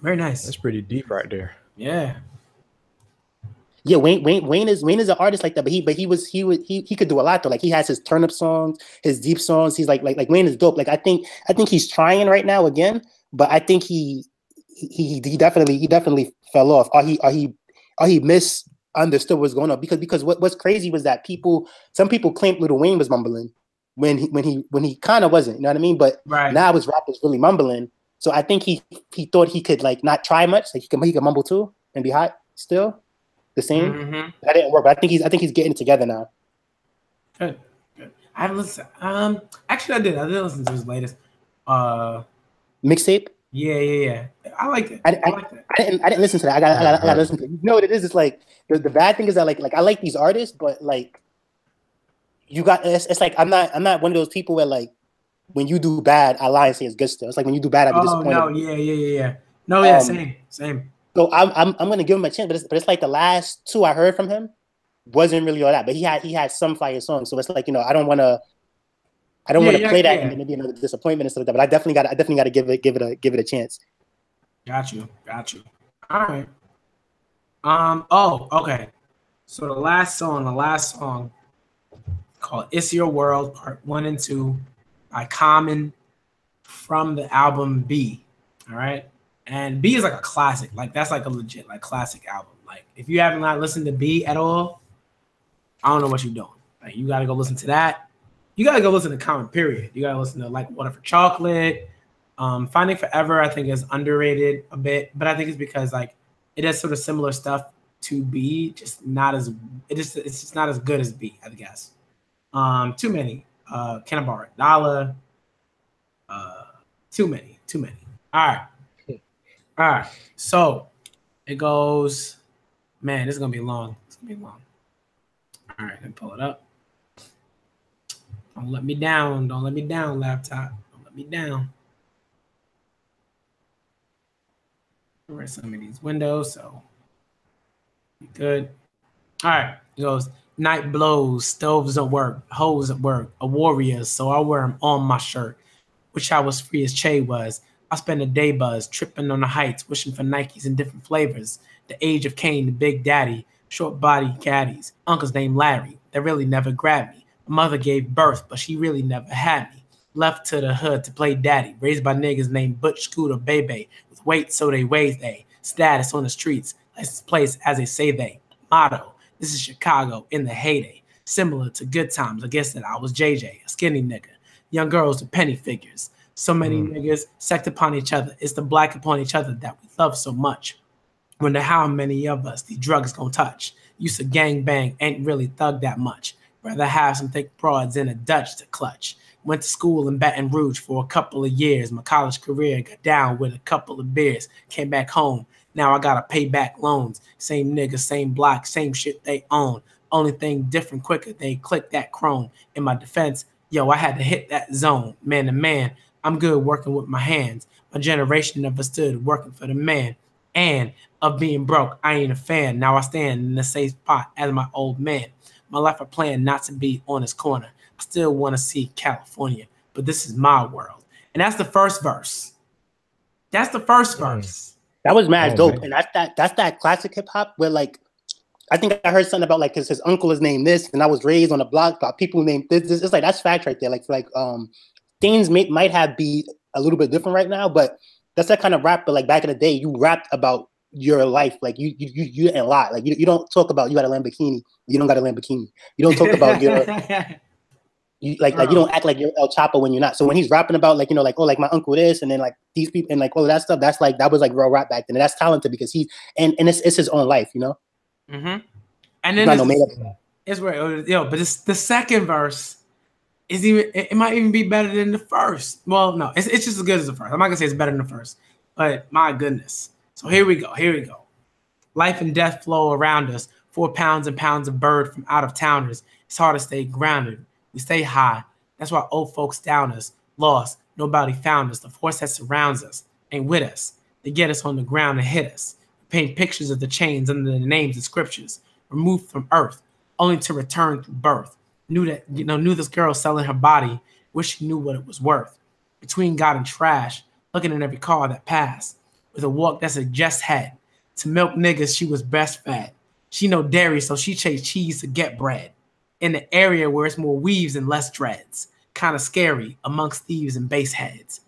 Very nice. That's pretty deep right there. Yeah. Yeah, Wayne is an artist like that, but he could do a lot though. Like he has his turn up songs, his deep songs. He's like Wayne is dope. Like I think he's trying right now again, but I think he definitely fell off. Or he misunderstood what's going on because what's crazy was that some people claimed Lil Wayne was mumbling when he kind of wasn't. You know what I mean? But now his rap is really mumbling. So I think he thought he could like not try much. Like he could mumble too and be hot still. The same. That didn't work, but I think he's getting it together now. Good. I haven't listened. Actually, I did listen to his latest mixtape. Yeah. I liked it. I didn't listen to that. I got to listen to it. You know what it is? It's like the bad thing is that like I like these artists, but like it's like I'm not one of those people where like when you do bad, I lie and say it's good stuff. It's like when you do bad, I be disappointed. Oh no, yeah. No, yeah, same. So I'm gonna give him a chance, but it's like the last two I heard from him wasn't really all that, but he had some fire songs. So it's like I don't want to play that and maybe another disappointment and stuff like that. But I definitely got to give it a chance. Got you. All right. Oh, okay. So the last song called "It's Your World" Part 1 and 2 by Common from the album B. All right. And B is like a classic. Like that's like a legit like classic album. Like if you haven't like listened to B at all, I don't know what you're doing. Like you gotta go listen to that. You gotta go listen to Common period. You gotta listen to like Water for Chocolate. Finding Forever, I think, is underrated a bit, but I think it's because like it has sort of similar stuff to B, just not as it's just not as good as B, I guess. Too many. Can I borrow a dollar? Too many. All right. All right. So it goes, man, this is gonna be long. It's gonna be long. All right, let me pull it up. Don't let me down. Don't let me down, laptop. Don't let me down. Where are some of these windows? So good. All right. It goes, night blows, stoves at work, hoes at work, a warrior, so I wear them on my shirt. Wish I was free as Che was. I spend a day buzz, tripping on the heights, wishing for Nikes in different flavors. The age of Cain, the big daddy, short body caddies. Uncle's named Larry, that really never grabbed me. My mother gave birth, but she really never had me. Left to the hood to play daddy, raised by niggas named Butch, Scooter, Bebe, with weight so they weigh they. Status on the streets, license place as they say they. Motto, this is Chicago in the heyday. Similar to good times, I guess that I was JJ, a skinny nigga. Young girls with penny figures. So many niggas sect upon each other. It's the black upon each other that we love so much. Wonder how many of us these drugs gonna touch. Used to gang bang, ain't really thug that much. Rather have some thick broads in a Dutch to clutch. Went to school in Baton Rouge for a couple of years. My college career got down with a couple of beers. Came back home. Now I gotta pay back loans. Same niggas, same block, same shit they own. Only thing different quicker, they click that chrome. In my defense, yo, I had to hit that zone. Man to man, I'm good working with my hands. My generation never stood working for the man. And of being broke, I ain't a fan. Now I stand in the safe spot as my old man. My life I plan not to be on his corner. I still want to see California, but this is my world. And that's the first verse. That's the first verse. That was mad dope. Man. And that's that classic hip hop where like I think I heard something about like his uncle is named this, and I was raised on a block by people named this. It's like that's fact right there. Like things might have be a little bit different right now, but that's that kind of rap. But like back in the day, you rapped about your life. Like you didn't lie. Like you don't talk about you got a Lamborghini. You don't got a Lamborghini. You don't talk about your you don't act like you're El Chapo when you're not. So when he's rapping about like like like my uncle this and then like these people and like all of that stuff, that's like that was like real rap back then. And that's talented because and it's his own life, Mm-hmm. And then it's where but it's the second verse is even it might even be better than the first. Well, no, it's just as good as the first. I'm not gonna say it's better than the first, but my goodness. So here we go. Life and death flow around us. 4 pounds and pounds of bird from out of towners. It's hard to stay grounded. We stay high. That's why old folks down us. Lost. Nobody found us. The force that surrounds us ain't with us. They get us on the ground and hit us. Paint pictures of the chains under the names and scriptures. Removed from earth, only to return through birth. Knew this girl selling her body. Wish she knew what it was worth. Between God and trash, looking at every car that passed. With a walk that suggests head. To milk niggas, she was breastfed. She no dairy, so she chased cheese to get bread. In the area where it's more weaves and less dreads. Kind of scary amongst thieves and bass heads.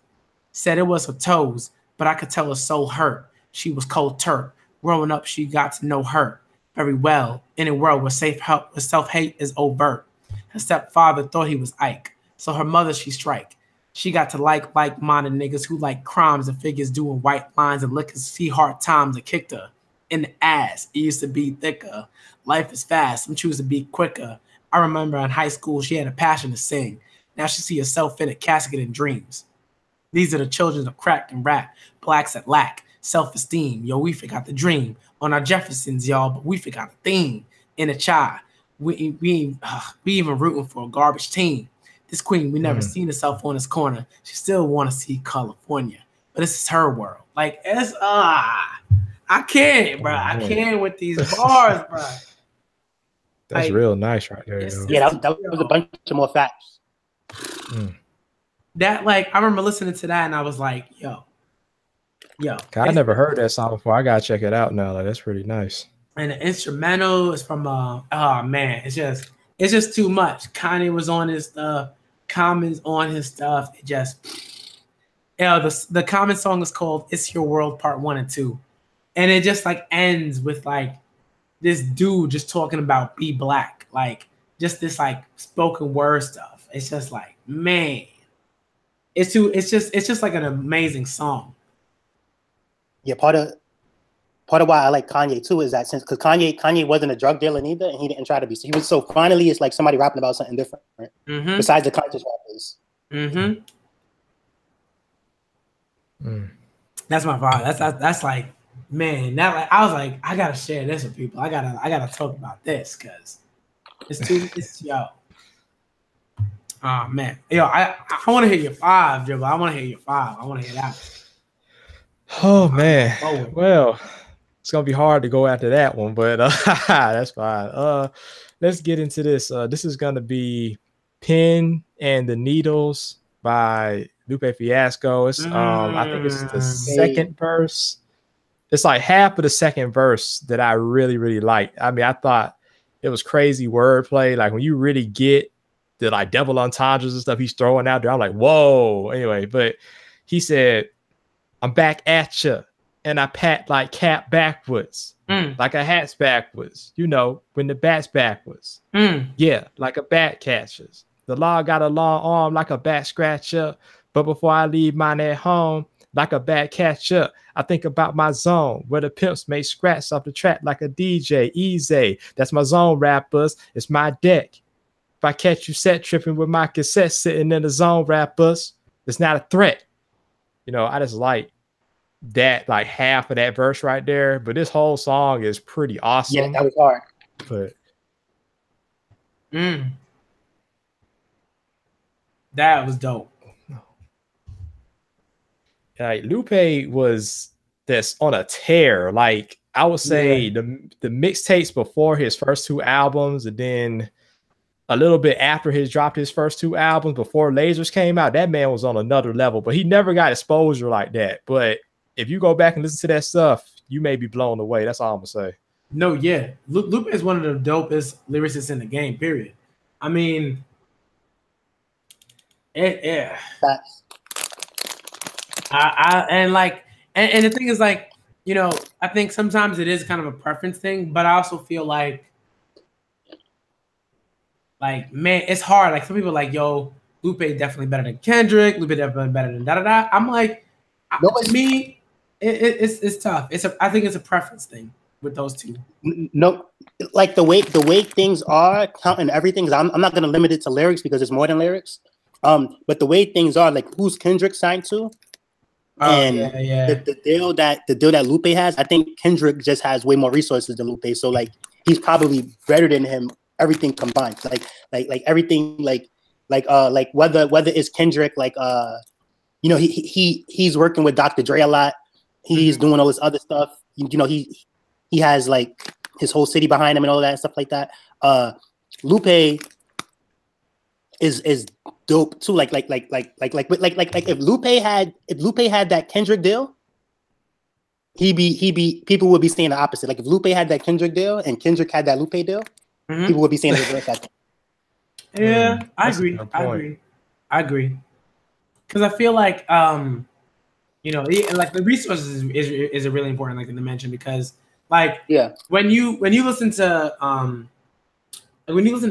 Said it was her toes, but I could tell her soul hurt. She was cold turk. Growing up, she got to know her very well. In a world where self-hate is overt. Her stepfather thought he was Ike, so her mother she strike. She got to like-minded niggas who like crimes and figures doing white lines and liquors. See hard times and kicked her in the ass. It used to be thicker. Life is fast. Some choose to be quicker. I remember in high school she had a passion to sing. Now she see herself in a casket in dreams. These are the children of crack and rap. Blacks that lack self-esteem. Yo, we forgot the dream on our Jeffersons, y'all, but we forgot the theme in a child. We even rooting for a garbage team. This queen, we never seen herself on this corner. She still want to see California, but this is her world. Like it's I can't, bro. I can't with these bars, bro. That's like, real nice right there. Yeah, that was a bunch of more facts. That like I remember listening to that and I was like, yo, Yo, I never heard that song before. I gotta check it out now. Like that's pretty nice. And the instrumental is from oh man, it's just too much. Kanye was on his stuff, Common's on his stuff. It just the Common song is called "It's Your World" Part 1 and 2, and it just like ends with like this dude just talking about be black, like just this like spoken word stuff. It's just like, man, it's just like an amazing song. Yeah, part of why I like Kanye too is that since because Kanye wasn't a drug dealer neither, and he didn't try to be. So he was so finally it's like somebody rapping about something different besides the conscious rappers. That's my vibe. That's like, man, that like I was like, I gotta share this with people. I gotta talk about this because it's yo. Oh man. Yo, I wanna hear your 5, Dribble. I wanna hear your 5. I wanna hear that. Oh man. Well, it's gonna be hard to go after that one, but that's fine. Let's get into this. This is gonna be Pen and the Needles by Lupe Fiasco. It's I think it's the second verse. It's like half of the second verse that I really, really like. I mean, I thought it was crazy wordplay. Like when you really get the like double entendres and stuff he's throwing out there, I'm like, whoa. Anyway, but he said, I'm back at you, and I pat like cap backwards, like a hat's backwards. You know, when the bat's backwards. Yeah, like a bat catches. The law got a long arm like a bat scratcher, but before I leave mine at home, like a bat catcher, I think about my zone where the pimps may scratch off the track like a DJ. Easy, that's my zone, rappers. It's my deck. If I catch you set tripping with my cassette sitting in the zone, rappers, it's not a threat. You know, I just like that, like half of that verse right there. But this whole song is pretty awesome. Yeah, that was hard. But that was dope. Like Lupe was this on a tear. Like I would say the mixtapes before his first 2 albums, and then a little bit after he dropped his first 2 albums before Lasers came out, that man was on another level. But he never got exposure like that. But if you go back and listen to that stuff, you may be blown away. That's all I'm gonna say. No, yeah, Lupe is one of the dopest lyricists in the game. Period. I mean, yeah. And the thing is, like, you know, I think sometimes it is kind of a preference thing, but I also feel like man, it's hard. Like some people are like, yo, Lupe definitely better than Kendrick. Lupe definitely better than da da da. I'm like, to me, it's tough. I think it's a preference thing with those two. No, like the way things are, counting everything. Cause I'm not gonna limit it to lyrics because it's more than lyrics. But the way things are, like who's Kendrick signed to? And the deal that Lupe has, I think Kendrick just has way more resources than Lupe. So like he's probably better than him, everything combined. Like everything, like whether it's Kendrick, like you know, he's working with Dr. Dre a lot. He's doing all this other stuff. You know, he has like his whole city behind him and all that stuff like that. Lupe is dope too. Like if Lupe had that Kendrick deal, people would be saying the opposite. Like if Lupe had that Kendrick deal and Kendrick had that Lupe deal, people would be saying the reverse. Yeah, I agree. Because I feel like you know, like the resources is a really important like to mention because like when you listen to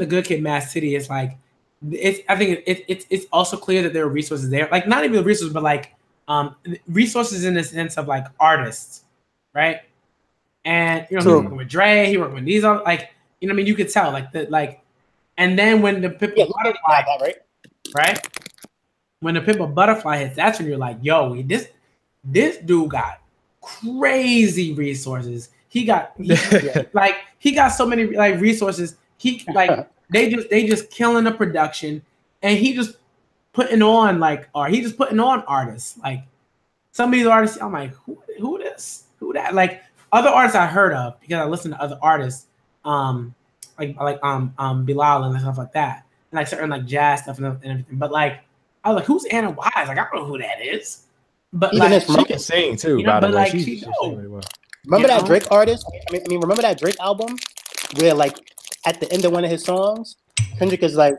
Good Kid, Mad City, it's like I think it's also clear that there are resources there. Like not even the resources, but like resources in the sense of like artists, right? And you know, he's working with Dre, he working with these other, like, you know what I mean? You could tell like and then when the Pimple Butterfly, right? When the Pimple Butterfly hits, that's when you're like, yo, this dude got crazy resources. He got so many like resources. He like they just killing the production, and he just putting on like artists. Like some of these artists, I'm like, who that? Like other artists I heard of because I listen to other artists, like Bilal and stuff like that, and like certain like jazz stuff and everything. But like I was like, who's Anna Wise? Like I don't know who that is. But Even like, this, She can sing too, you know, by the but way. like She she sing know. really well. remember You that know? Drake artist? I mean, remember that Drake album where like at the end of one of his songs, Kendrick is like,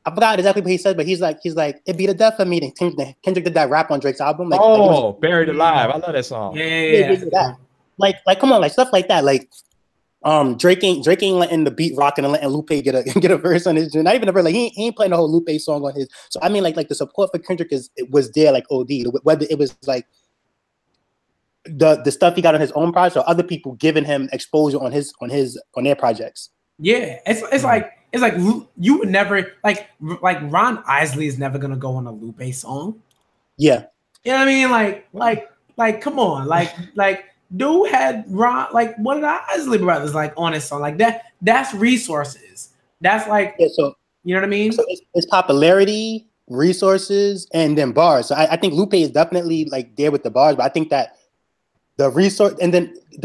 I forgot exactly what he said, but he's like, it'd be the death of me. And Kendrick did that rap on Drake's album. Like it was, Oh, Buried Alive. I love that song. Yeah. that. Like, come on, like stuff like that. Like, Drake ain't letting the beat rocking and letting Lupe get a verse on his. Not even a verse. Like he ain't playing the whole Lupe song on his. So I mean, like the support for Kendrick was there, like OD. Whether it was like the stuff he got on his own project or other people giving him exposure on their projects. Yeah, it's like you would never like Ron Isley is never gonna go on a Lupe song. Yeah, You know what I mean? Like come on, like dude had Ron like one of the Isley brothers like on his song like that. That's resources. That's like So you know what I mean? So it's popularity, resources, and then bars. So I think Lupe is definitely like there with the bars, but I think that the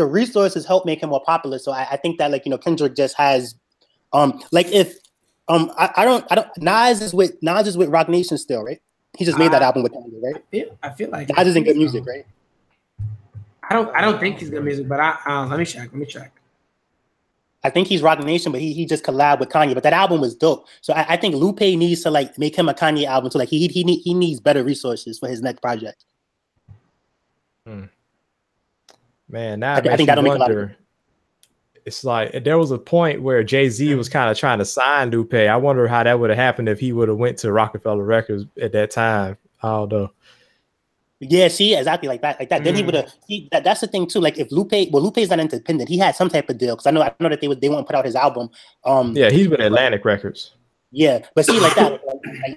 resources help make him more popular. So I think that like Kendrick just has like if I don't Nas is with Rock Nation still, right? He just made that album with Kanye, right? I feel like Nas isn't good music, right? I don't think he's good music, but let me check. I think he's Rock Nation, but he just collabed with Kanye. But that album was dope. So I think Lupe needs to like make him a Kanye album. So like he needs better resources for his next project. Man, now I it think makes you that'll make a lot of wonder. It's like there was a point where Jay-Z was kind of trying to sign Lupe. I wonder how that would have happened if he would have went to Rockefeller Records at that time. I don't know. Yeah, see, exactly like that. Then he would have. That's the thing too. Like if Lupe's not independent. He had some type of deal because I know that they won't put out his album. Yeah, he's with Atlantic Records. Yeah, but see, like that,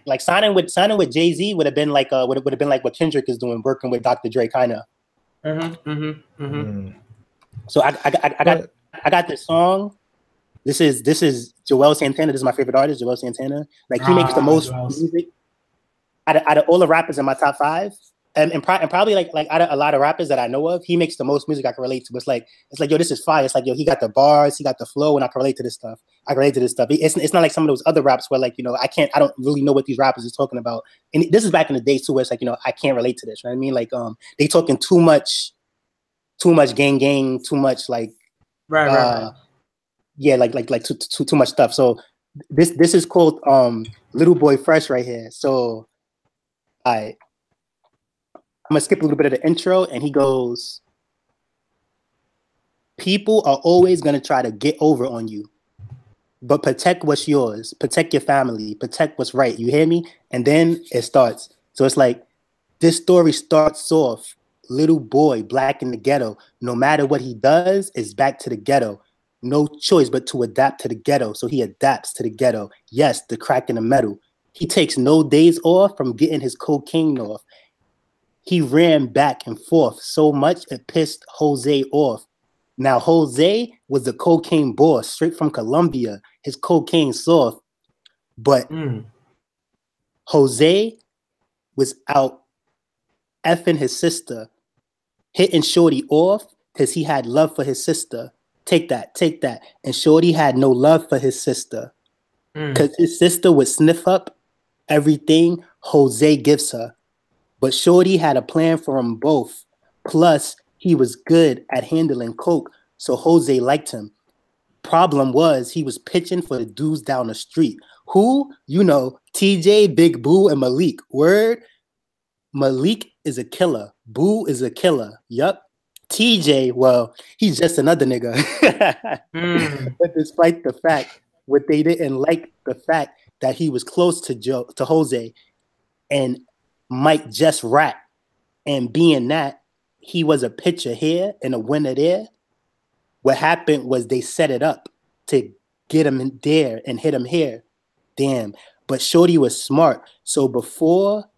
like signing with Jay-Z would have been like would have been like what Kendrick is doing, working with Dr. Dre, kind of. So I got this song. This is Joel Santana. This is my favorite artist, Joel Santana. Like he makes the most music out of all the rappers in my top 5. And probably like out of a lot of rappers that I know of, he makes the most music I can relate to. It's like yo, this is fire. It's like yo, he got the bars, he got the flow, and I can relate to this stuff. It's not like some of those other raps where like I don't really know what these rappers is talking about. And this is back in the day too, where it's like I can't relate to this. You know what I mean? Like they talking too much gang, too much like right. Yeah, like too much stuff. So this is called Little Boy Fresh right here. So I'm gonna skip a little bit of the intro, and he goes, "People are always gonna try to get over on you, but protect what's yours, protect your family, protect what's right." You hear me? And then it starts. So it's like this story starts off, little boy, black in the ghetto. No matter what he does, is back to the ghetto. No choice but to adapt to the ghetto. So he adapts to the ghetto. Yes, the crack in the metal. He takes no days off from getting his cocaine off. He ran back and forth so much it pissed Jose off. Now, Jose was the cocaine boss straight from Colombia. His cocaine soft. But Jose was out effing his sister, hitting Shorty off because he had love for his sister. Take that. And Shorty had no love for his sister because his sister would sniff up everything Jose gives her. But Shorty had a plan for them both. Plus, he was good at handling coke, so Jose liked him. Problem was, he was pitching for the dudes down the street. Who? TJ, Big Boo, and Malik. Word? Malik is a killer. Boo is a killer. Yup. TJ, well, he's just another nigga. But despite the fact, what they didn't like the fact that he was close to Jose, and Mike just rap, and being that he was a pitcher here and a winner there, what happened was they set it up to get him in there and hit him here. Damn. But Shorty was smart. So before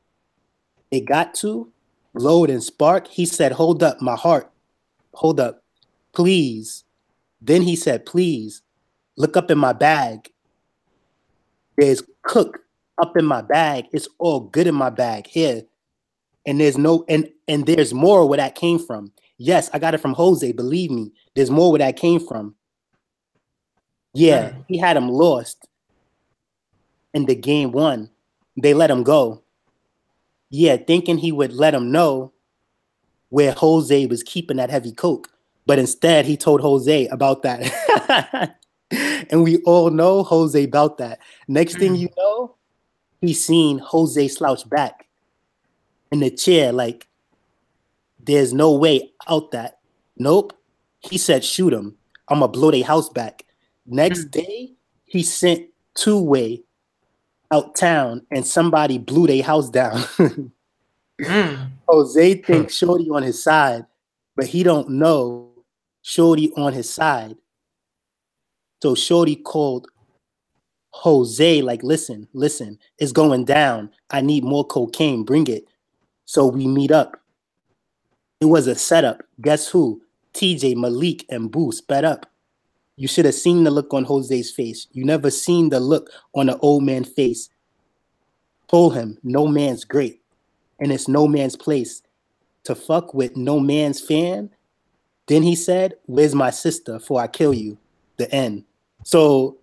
they got to load and spark, he said, "Hold up, my heart. Hold up, please." Then he said, "Please, look up in my bag. There's cook up in my bag. It's all good in my bag here. And there's no and there's more where that came from. Yes, I got it from Jose. Believe me, there's more where that came from. Yeah, he had him lost in the game 1. They let him go. Yeah, thinking he would let him know where Jose was keeping that heavy coke. But instead, he told Jose about that. And we all know Jose about that. Next thing you know, he seen Jose slouch back in the chair like, there's no way out that. Nope. He said, shoot him. I'm going to blow their house back. Next day, he sent two-way out town and somebody blew their house down. Jose thinks Shorty on his side, but he don't know Shorty on his side. So Shorty called Jose like, listen, it's going down. I need more cocaine. Bring it. So we meet up. It was a setup. Guess who? TJ, Malik, and Boo sped up. You should have seen the look on Jose's face. You never seen the look on the old man's face. Told him, no man's great. And it's no man's place to fuck with no man's fan. Then he said, where's my sister before I kill you? The end. So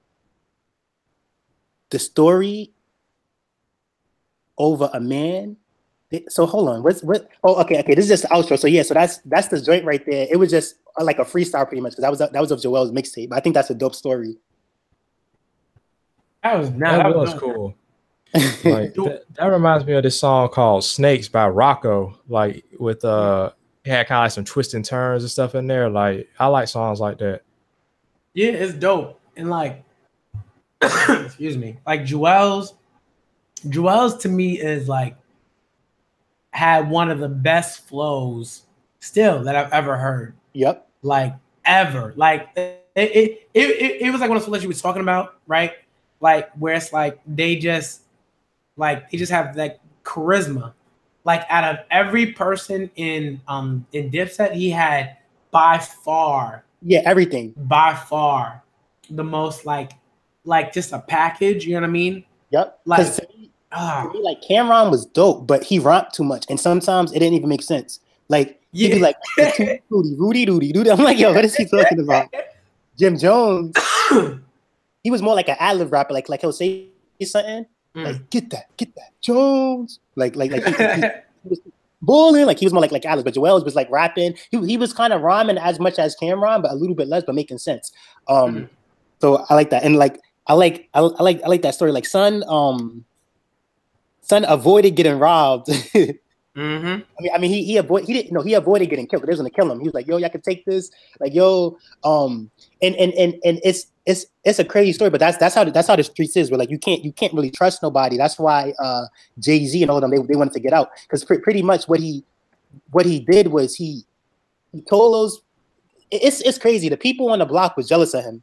the story over a man. So hold on. What? Oh, okay. This is just the outro. So yeah, so that's the joint right there. It was just like a freestyle pretty much because that was of Joel's mixtape. I think that's a dope story. That was cool. Like that reminds me of this song called Snakes by Rocco. Like with it had kind of like some twists and turns and stuff in there. Like I like songs like that. Yeah, it's dope. And like excuse me, like Joel's to me is like had one of the best flows still that I've ever heard. Yep. Like ever. Like it was like one of those that you was talking about, right? Like where it's like they just have like charisma. Like out of every person in Dipset, he had by far everything. By far the most like just a package, you know what I mean? Yep. Like to me, like Cameron was dope, but he romped too much, and sometimes it didn't even make sense. Like he'd be like Rudy. I'm like, yo, what is he talking about? Jim Jones, he was more like an ad-lib rapper. Like he'll say something like, get that, Jones. Like he was balling. Like he was more like ad-lib, but Joel was like rapping. He was kind of rhyming as much as Cameron, but a little bit less, but making sense. So I like that, and like I like that story. Like son avoided getting robbed. I mean, he avoided getting killed. They was gonna kill him. He was like, yo, y'all can take this. Like, yo, and it's a crazy story, but that's how the streets is. Where like you can't really trust nobody. That's why Jay-Z and all of them they wanted to get out because pretty much what he did was he told those. It's crazy. The people on the block was jealous of him.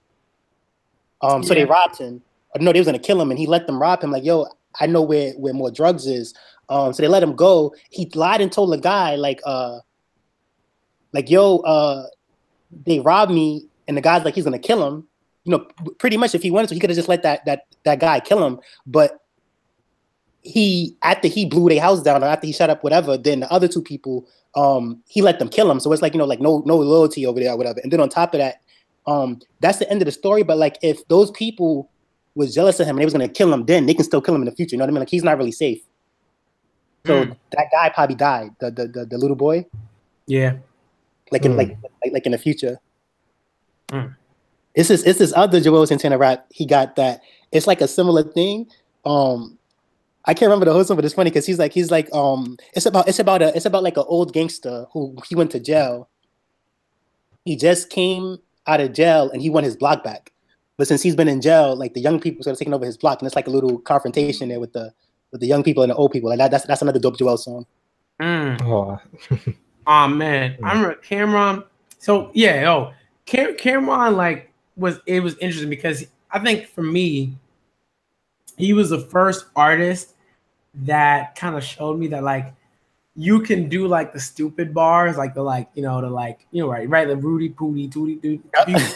So they robbed him. No, they was gonna kill him, and he let them rob him. Like, yo, I know where more drugs is. So they let him go. He lied and told the guy yo, they robbed me, and the guy's like he's gonna kill him. You know, pretty much if he wanted to, he could have just let that guy kill him. But after he blew their house down, or after he shut up whatever, then the other two people, he let them kill him. So it's like, you know, like no loyalty over there or whatever. And then on top of that, that's the end of the story. But like if those people was jealous of him and they was gonna kill him, then they can still kill him in the future. You know what I mean? Like he's not really safe. So that guy probably died. The little boy. Yeah. Like in like in the future. It's this other Joel Santana rap. He got that. It's like a similar thing. I can't remember the whole song, but it's funny because he's like it's about like an old gangster who he went to jail. He just came out of jail and he won his block back. But since he's been in jail, like the young people started taking over his block, and it's like a little confrontation there with the young people and the old people. Like that's another dope Joel song. Oh man, I remember Cameron. So yeah, Cameron like was interesting because I think for me, he was the first artist that kind of showed me that like you can do like the stupid bars, like the right, the Rudy Pooty Tooty Doo,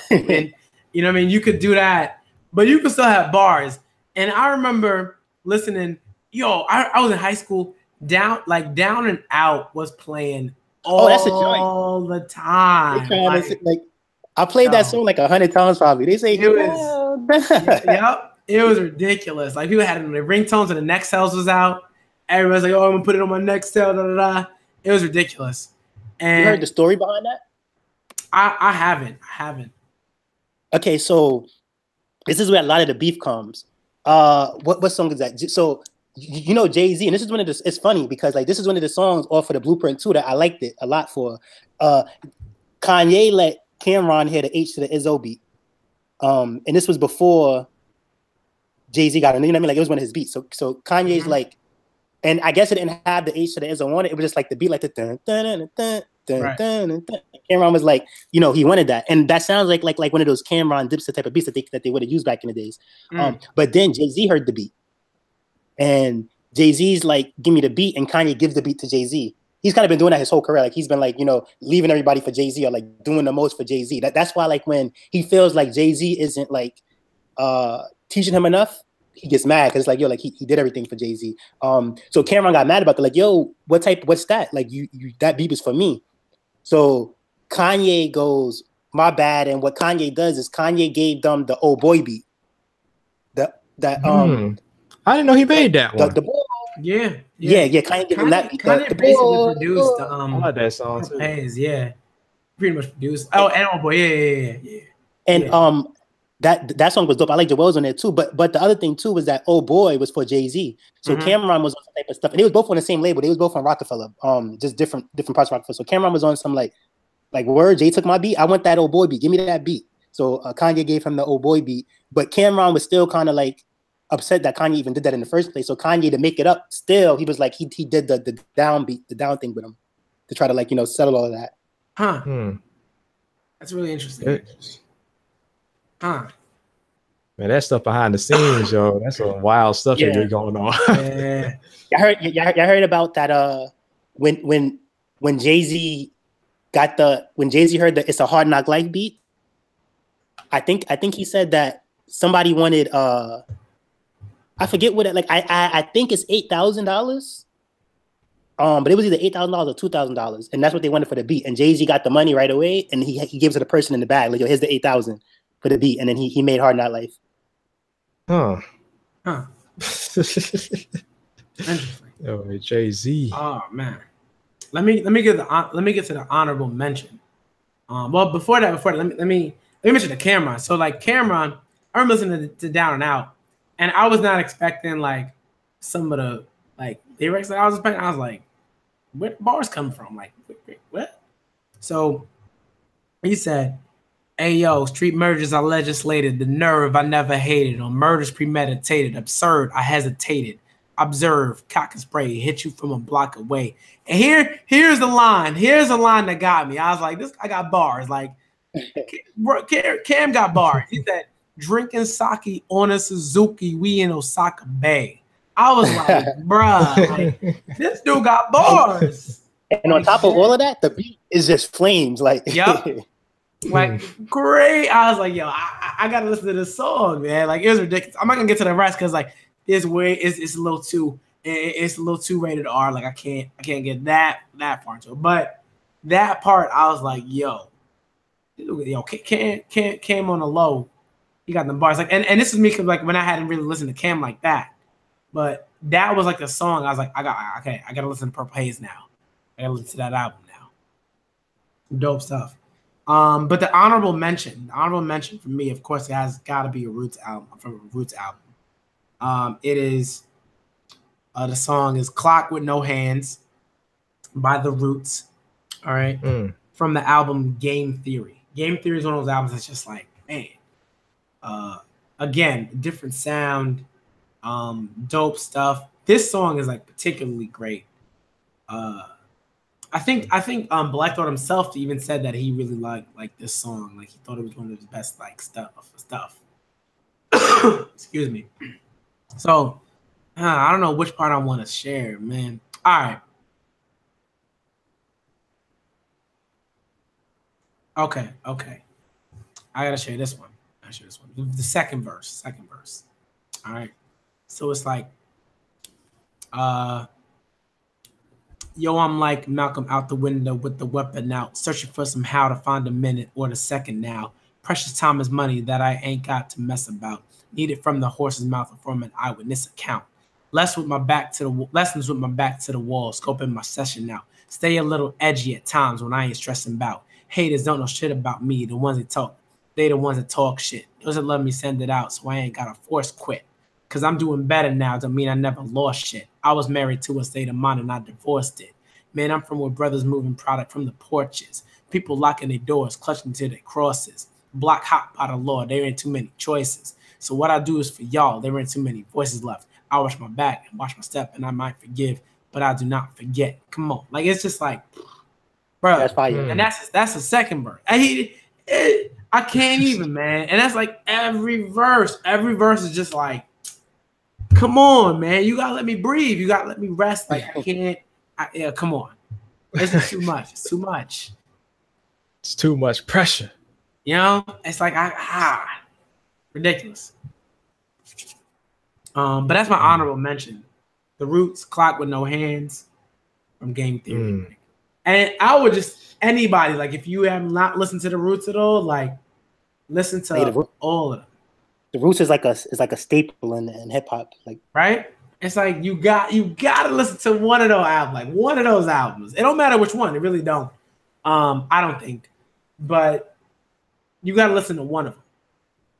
and you know what I mean. You could do that, but you could still have bars. And I remember listening. I was in high school. Down and Out was playing all the time. Like I played that song like 100 times probably. They say it was. Yep, it was ridiculous. Like people had it in their ringtones, and the Next Cells was out, Everybody's like, "Oh, I'm gonna put it on my next tail." Da, da, da. It was ridiculous. And You heard the story behind that? I haven't. Okay, so this is where a lot of the beef comes. What song is that? So you know Jay-Z, and this is one of the. It's funny because like this is one of the songs off of the Blueprint too that I liked it a lot for. Kanye let Cameron hear the H to the Izzo beat, and this was before Jay-Z got it. You know what I mean? Like it was one of his beats. So Kanye's like, and I guess it didn't have the H to the Izzo on it. It was just like the beat, like the dun dun dun dun dun dun dun. Cameron was like, you know, he wanted that, and that sounds like one of those Cameron Dipset type of beats that they would have used back in the days. But then Jay-Z heard the beat, and Jay-Z's like, "Give me the beat," and Kanye gives the beat to Jay-Z. He's kind of been doing that his whole career. Like he's been like, you know, leaving everybody for Jay-Z or like doing the most for Jay-Z. That's why like when he feels like Jay-Z isn't like teaching him enough, he gets mad because it's like, yo, like he did everything for Jay-Z. So Cameron got mad about that. Like, yo, what's that? Like you that beat was for me. So Kanye goes, my bad. And what Kanye does is Kanye gave them the "Oh Boy" beat. I didn't know he made that one. Yeah. Kanye gave him that beat. Kanye basically produced I like that song too. Yeah, pretty much produced. Oh, and "Oh Boy," yeah. And that song was dope. I like Joel's on there too. But the other thing too was that "Oh Boy" was for Jay-Z. So Cameron was on some type of stuff, and they was both on the same label. They was both on Rockefeller. Just different parts of Rockefeller. So Cameron was on some like word. Jay took my beat. I want that "Oh Boy" beat. Give me that beat. So Kanye gave him the "Oh Boy" beat, but Cameron was still kind of like upset that Kanye even did that in the first place. So Kanye, to make it up, still he was like he did the down beat, the down thing with him to try to like, you know, settle all of that. That's really interesting. Man, that stuff behind the scenes, yo, that's some wild stuff that be going on. Yeah. I heard about that when Jay-Z heard the "It's a Hard Knock Life" beat. I think he said that somebody wanted I forget what it like. I think it's $8,000. But it was either $8,000 or $2,000, and that's what they wanted for the beat. And Jay-Z got the money right away, and he gives it to the person in the bag. Like, yo, here's the $8,000 for the beat, and then he made "Hard Knock Life." Interesting. Yo, Jay-Z. Oh man, let me get to the honorable mention. Well, before that, let me mention the Cameron. So like Cameron, I remember listening to Down and Out, and I was not expecting like some of the like lyrics that I was expecting. I was like, where the bars come from? Like, what? So he said, "Hey yo, street murders I legislated, the nerve I never hated, on murders premeditated, absurd I hesitated, observe, cock and spray, hit you from a block away." And here's the line. Here's the line that got me. I was like, this I got bars. Like Cam got bars. He said, "Drinking sake on a Suzuki, we in Osaka Bay." I was like, bruh, like, this dude got bars. And on top of all of that, the beat is just flames. Like, yep. Like, great. I was like, yo, I gotta listen to this song, man. Like, it was ridiculous. I'm not gonna get to the rest because like this way it's a little too rated R. Like I can't get that far into it. But that part, I was like, yo, Cam on the low. He got them bars. Like, and this is me because like when I hadn't really listened to Cam like that. But that was like the song. I was like, I gotta listen to Purple Haze now. I gotta listen to that album now. Dope stuff. But the honorable mention for me, of course, it has got to be a Roots album from a Roots album. It is the song is "Clock with No Hands" by the Roots. All right, from the album Game Theory. Game Theory is one of those albums that's just like, man, again, different sound. Dope stuff. This song is like particularly great. I think Black Thought himself even said that he really liked this song. Like he thought it was one of his best like stuff. Excuse me. So I don't know which part I want to share, man. All right. Okay. I gotta share this one. The second verse. All right. So it's like, yo, I'm like Malcolm out the window with the weapon out, searching for some how to find a minute or the second now. Precious time is money that I ain't got to mess about. Need it from the horse's mouth or from an eyewitness account. Lessons with my back to the wall, scoping my session out. Stay a little edgy at times when I ain't stressing about. Haters don't know shit about me. The ones that talk, they the ones that talk shit. Those that love me send it out, so I ain't gotta force quit. Cause I'm doing better now, don't mean I never lost shit. I was married to a state of mind and I divorced it. Man, I'm from where brothers moving product from the porches. People locking their doors, clutching to their crosses. Block hot by the law, there ain't too many choices. So what I do is for y'all, there ain't too many voices left. I watch my back and watch my step, and I might forgive, but I do not forget. Come on, like it's just like, bro. That's fire. And that's the second verse. I can't even, man. And that's like every verse. Every verse is just like, come on, man. You gotta let me breathe. You gotta let me rest. Like I can't. Yeah, come on. It's just too much. It's too much. It's too much pressure. You know, it's like ridiculous. But that's my honorable mention. The Roots, Clock with No Hands from Game Theory. And I would just, anybody, like if you have not listened to The Roots at all, like listen to all of them. The Roots is like a staple in hip hop. Like, right? It's like you gotta listen to one of those albums, like one of those albums. It don't matter which one, it really don't. I don't think. But you gotta listen to one of them.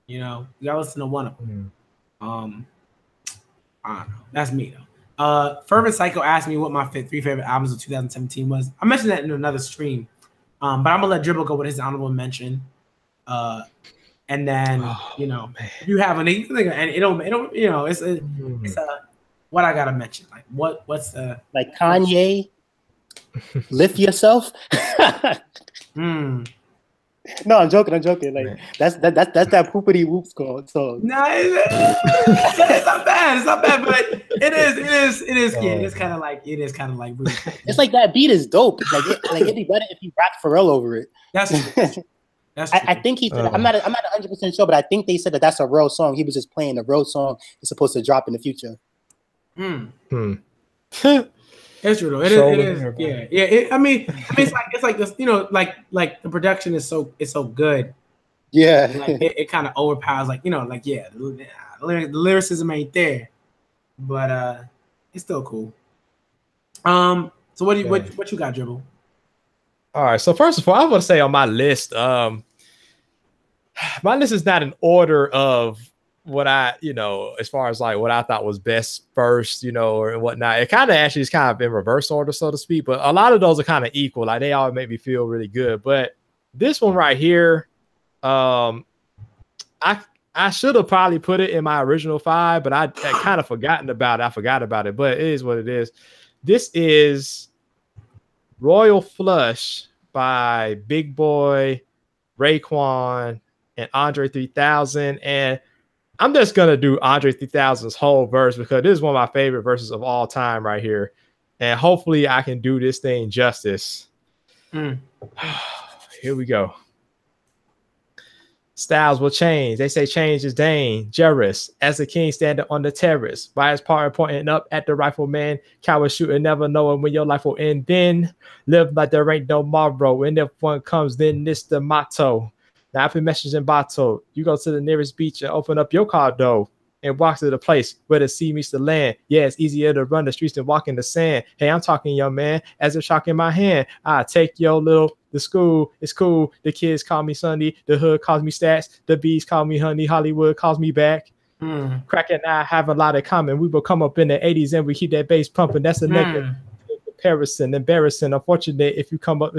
You know, you gotta listen to one of them. I don't know. That's me though. Fervent Psycho asked me what my three favorite albums of 2017 was. I mentioned that in another stream. But I'm gonna let Dribble go with his honorable mention. And then you have and it don't you know it's a what I gotta mention. Like what's the like Kanye lift yourself? No, I'm joking. Like that's that poopity whoop score. So no, it's not bad. It's not bad, but it is. Yeah, it's kind of like really it's like that beat is dope. Like it'd be better if you rap Pharrell over it. That's true. That's true. I think he said I'm not 100% sure, but I think they said that that's a real song. He was just playing the real song. It's supposed to drop in the future. It's true though. It is. Yeah. I mean, it's like this. You know, like the production is so good. Yeah. Like it kind of overpowers. Like the lyricism ain't there, but it's still cool. So what you got, Dribble? All right. So first of all, I want to say on my list, my list is not in order of what I, as far as like what I thought was best first, or whatnot. It kind of actually is kind of in reverse order, so to speak. But a lot of those are kind of equal. Like they all make me feel really good. But this one right here, I should have probably put it in my original 5, but I kind of forgotten about it. I forgot about it, but it is what it is. This is Royal Flush by Big Boy, Raekwon, and Andre 3000. And I'm just going to do Andre 3000's whole verse because this is one of my favorite verses of all time right here. And hopefully I can do this thing justice. Here we go. Styles will change. They say change is dangerous. As the king standing on the terrace, by his partner pointing up at the rifleman, coward shooting, never knowing when your life will end. Then live like there ain't no tomorrow. And if one comes, then this the motto. Now I put message in bottle. You go to the nearest beach and open up your car door and walk to the place where the sea meets the land. Yeah, it's easier to run the streets than walk in the sand. Hey, I'm talking, young man, as a chalk in my hand. I take your the school. It's cool. The kids call me Sunday. The hood calls me Stats. The bees call me Honey. Hollywood calls me back. Crack and I have a lot in common. We will come up in the 80s and we keep that bass pumping. That's a negative comparison. Embarrassing. Unfortunate if you come up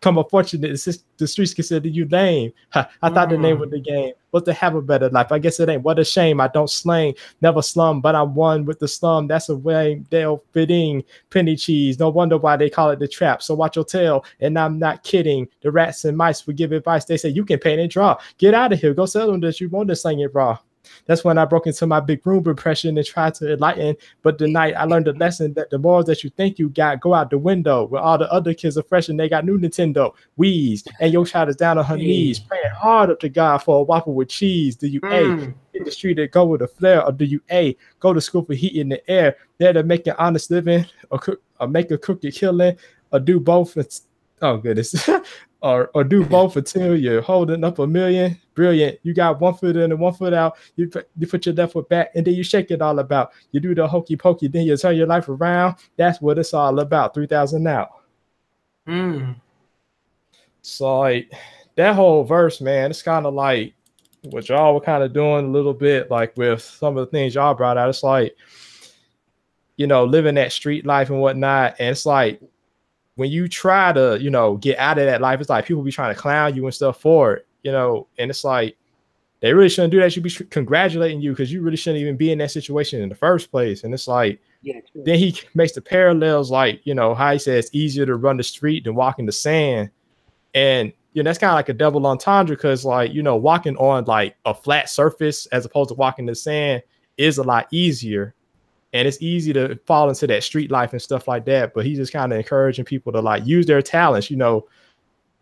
unfortunate, the streets consider you lame. I thought the name of the game was to have a better life. I guess it ain't. What a shame. I don't slang, never slum, but I'm one with the slum. That's a way they'll fitting penny cheese. No wonder why they call it the trap. So watch your tail. And I'm not kidding. The rats and mice would give advice. They say you can paint and draw. Get out of here. Go sell them that you want to sing it raw. That's when I broke into my big room impression and tried to enlighten. But tonight I learned a lesson that the morals that you think you got go out the window. Where all the other kids are fresh and they got new Nintendo Wii's. And your child is down on her knees, praying hard up to God for a waffle with cheese. Do you A, in the street and go with a flare? Or do you A, go to school for heat in the air? There to make an honest living or make a crooked killing? Or do both? Oh, goodness. or do both until you're holding up a million. Brilliant. You got 1 foot in and 1 foot out. You put your left foot back, and then you shake it all about. You do the hokey pokey, then you turn your life around. That's what it's all about. 3,000 now. So like that whole verse, man, it's kind of like what y'all were kind of doing a little bit, like with some of the things y'all brought out. It's like, you know, living that street life and whatnot. And it's like when you try to, you know, get out of that life, it's like people be trying to clown you and stuff for it, you know, and it's like they really shouldn't do that. You should be congratulating you because you really shouldn't even be in that situation in the first place. And it's like, then he makes the parallels, like, you know, how he says it's easier to run the street than walk in the sand. And, you know, that's kind of like a double entendre because, like, you know, walking on like a flat surface as opposed to walking in the sand is a lot easier. And it's easy to fall into that street life and stuff like that. But he's just kind of encouraging people to like use their talents. You know,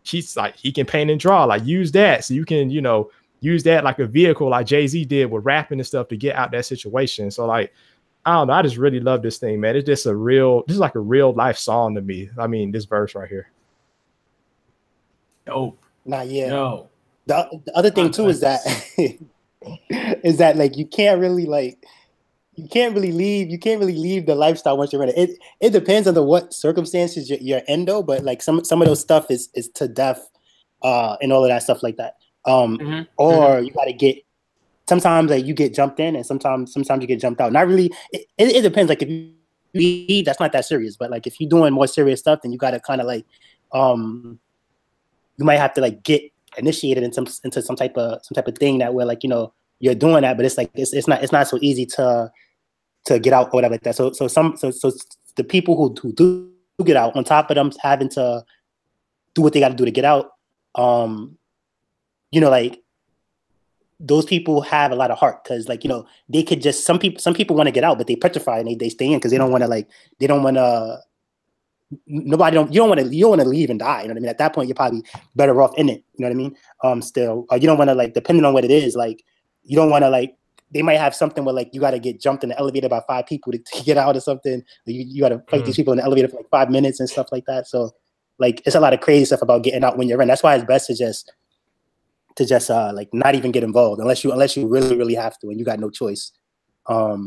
he's like, he can paint and draw, like use that. So you can, you know, use that like a vehicle like Jay-Z did with rapping and stuff to get out that situation. So like, I don't know. I just really love this thing, man. It's just this is like a real life song to me. I mean, this verse right here. Dope. Nah, yeah. Yo. The other thing too is that like you can't really leave the lifestyle once you're in it. It depends on what circumstances you're in though, but like some of those stuff is to death and all of that stuff like that. Or you gotta get sometimes like you get jumped in and sometimes you get jumped out. Not really, it depends. Like if you leave, that's not that serious, but like if you're doing more serious stuff, then you gotta kind of like you might have to like get initiated into some type of thing that where like, you know, you're doing that, but it's like it's not so easy to get out or whatever like that. So the people who do get out, on top of them having to do what they got to do to get out, you know, like those people have a lot of heart because, like, you know, they could just some people want to get out, but they petrify and they stay in because they don't want to you don't want to leave and die. You know what I mean? At that point, you're probably better off in it. You know what I mean? Still, you don't want to like, depending on what it is, like you don't want to like. They might have something where like you got to get jumped in the elevator by 5 people to get out or something. You got to fight these people in the elevator for like 5 minutes and stuff like that. So like it's a lot of crazy stuff about getting out when you're in. That's why it's best to just like not even get involved unless you really, really have to and you got no choice. Let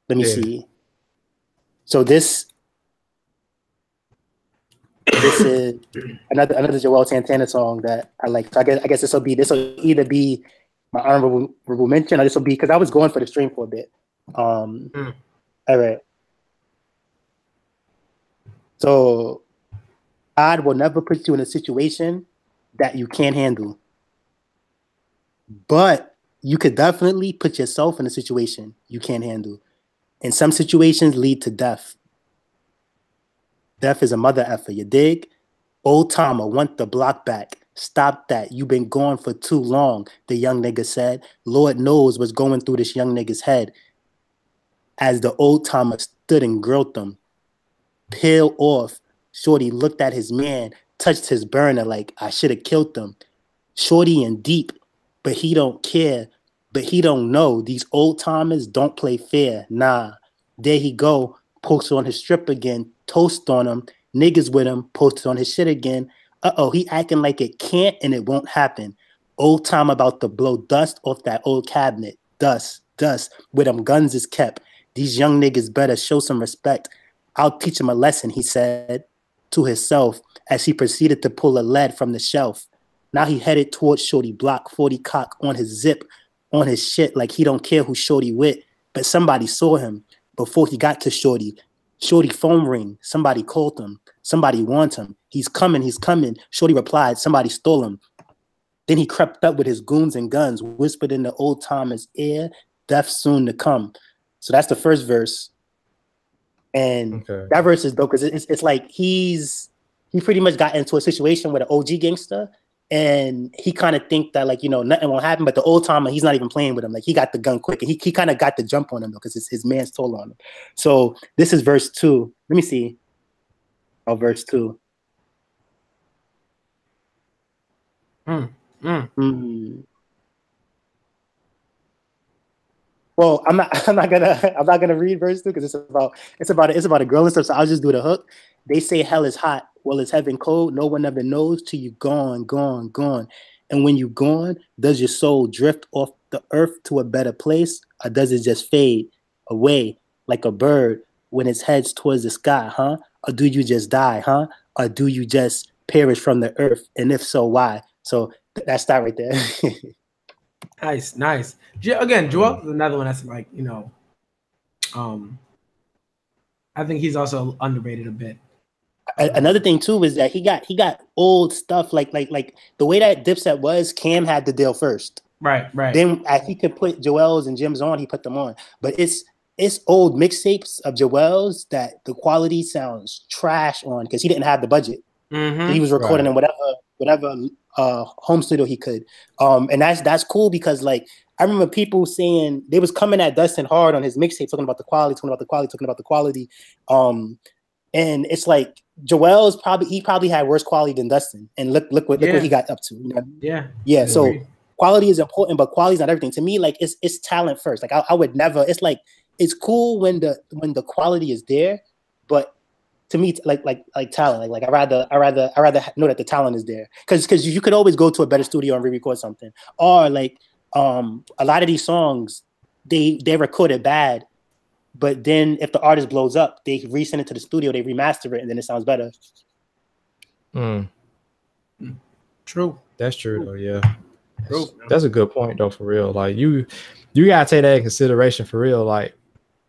me see. So this is another Joel Santana song that I like. So I guess this will either be my honorable mention, or this will be because I was going for the stream for a bit. All right. So God will never put you in a situation that you can't handle, but you could definitely put yourself in a situation you can't handle. And some situations lead to death. Death is a mother effer, you dig? Old timer, want the block back. Stop that. You've been gone for too long, the young nigga said. Lord knows what's going through this young nigga's head. As the old timer stood and grilled them. Peel off. Shorty looked at his man, touched his burner like I should have killed them. Shorty in deep, but he don't care. But he don't know. These old timers don't play fair. Nah. There he go. Posted on his strip again. Toast on him. Niggas with him. Posted on his shit again. Uh-oh, he acting like it can't and it won't happen. Old time about to blow dust off that old cabinet. Dust, where them guns is kept. These young niggas better show some respect. I'll teach him a lesson, he said to himself as he proceeded to pull a lead from the shelf. Now he headed towards Shorty block, 40 cock on his zip, on his shit like he don't care who Shorty with. But somebody saw him before he got to Shorty. Shorty phone ring. Somebody called him. Somebody wants him. He's coming. Shorty replied, somebody stole him. Then he crept up with his goons and guns, whispered in the old timer's ear, death soon to come. So that's the first verse. And that verse is dope because it's like he pretty much got into a situation with an OG gangster and he kind of think that like, you know, nothing will happen, but the old timer, he's not even playing with him. Like he got the gun quick and he kind of got the jump on him because his man's told on him. So this is verse 2. Let me see. Oh, verse 2. Well, I'm not gonna read verse 2 because it's about a girl and stuff. So I'll just do the hook. They say hell is hot. Well, it's heaven cold. No one ever knows till you gone, gone, gone. And when you gone, does your soul drift off the earth to a better place, or does it just fade away like a bird when it heads towards the sky, huh? Or do you just die, huh? Or do you just perish from the earth? And if so, why? So that's that right there. Nice, nice. Again, Joel is another one that's like, you know, I think he's also underrated a bit. Another thing too is that he got old stuff like the way that Dipset was. Cam had the deal first, right. Then as he could put Joel's and Jim's on, he put them on. But it's old mixtapes of Joel's that the quality sounds trash on because he didn't have the budget. He was recording in whatever home studio he could, and that's cool because like I remember people saying they was coming at Dustin hard on his mixtape, talking about the quality, and it's like Joel's probably had worse quality than Dustin, and look what he got up to. You know? Yeah. So quality is important, but quality is not everything. To me, like it's talent first. Like I would never. It's like it's cool when the quality is there, but to me, like talent. Like I rather know that the talent is there because you could always go to a better studio and re-record something, or like a lot of these songs they recorded bad. But then if the artist blows up, they resend it to the studio, they remaster it, and then it sounds better. True. That's true though, yeah. That's a good point though, for real. Like you gotta take that in consideration for real, like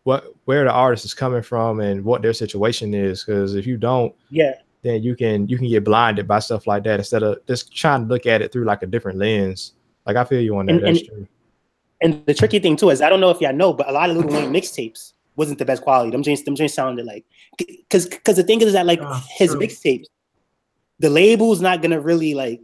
where the artist is coming from and what their situation is. Because if you don't, then you can get blinded by stuff like that instead of just trying to look at it through like a different lens. Like I feel you on that. That's true. And the tricky thing too is I don't know if y'all know, but a lot of Lil Wayne mixtapes wasn't the best quality. Them joints sounded like because the thing is that like his mixtapes, the label's not gonna really like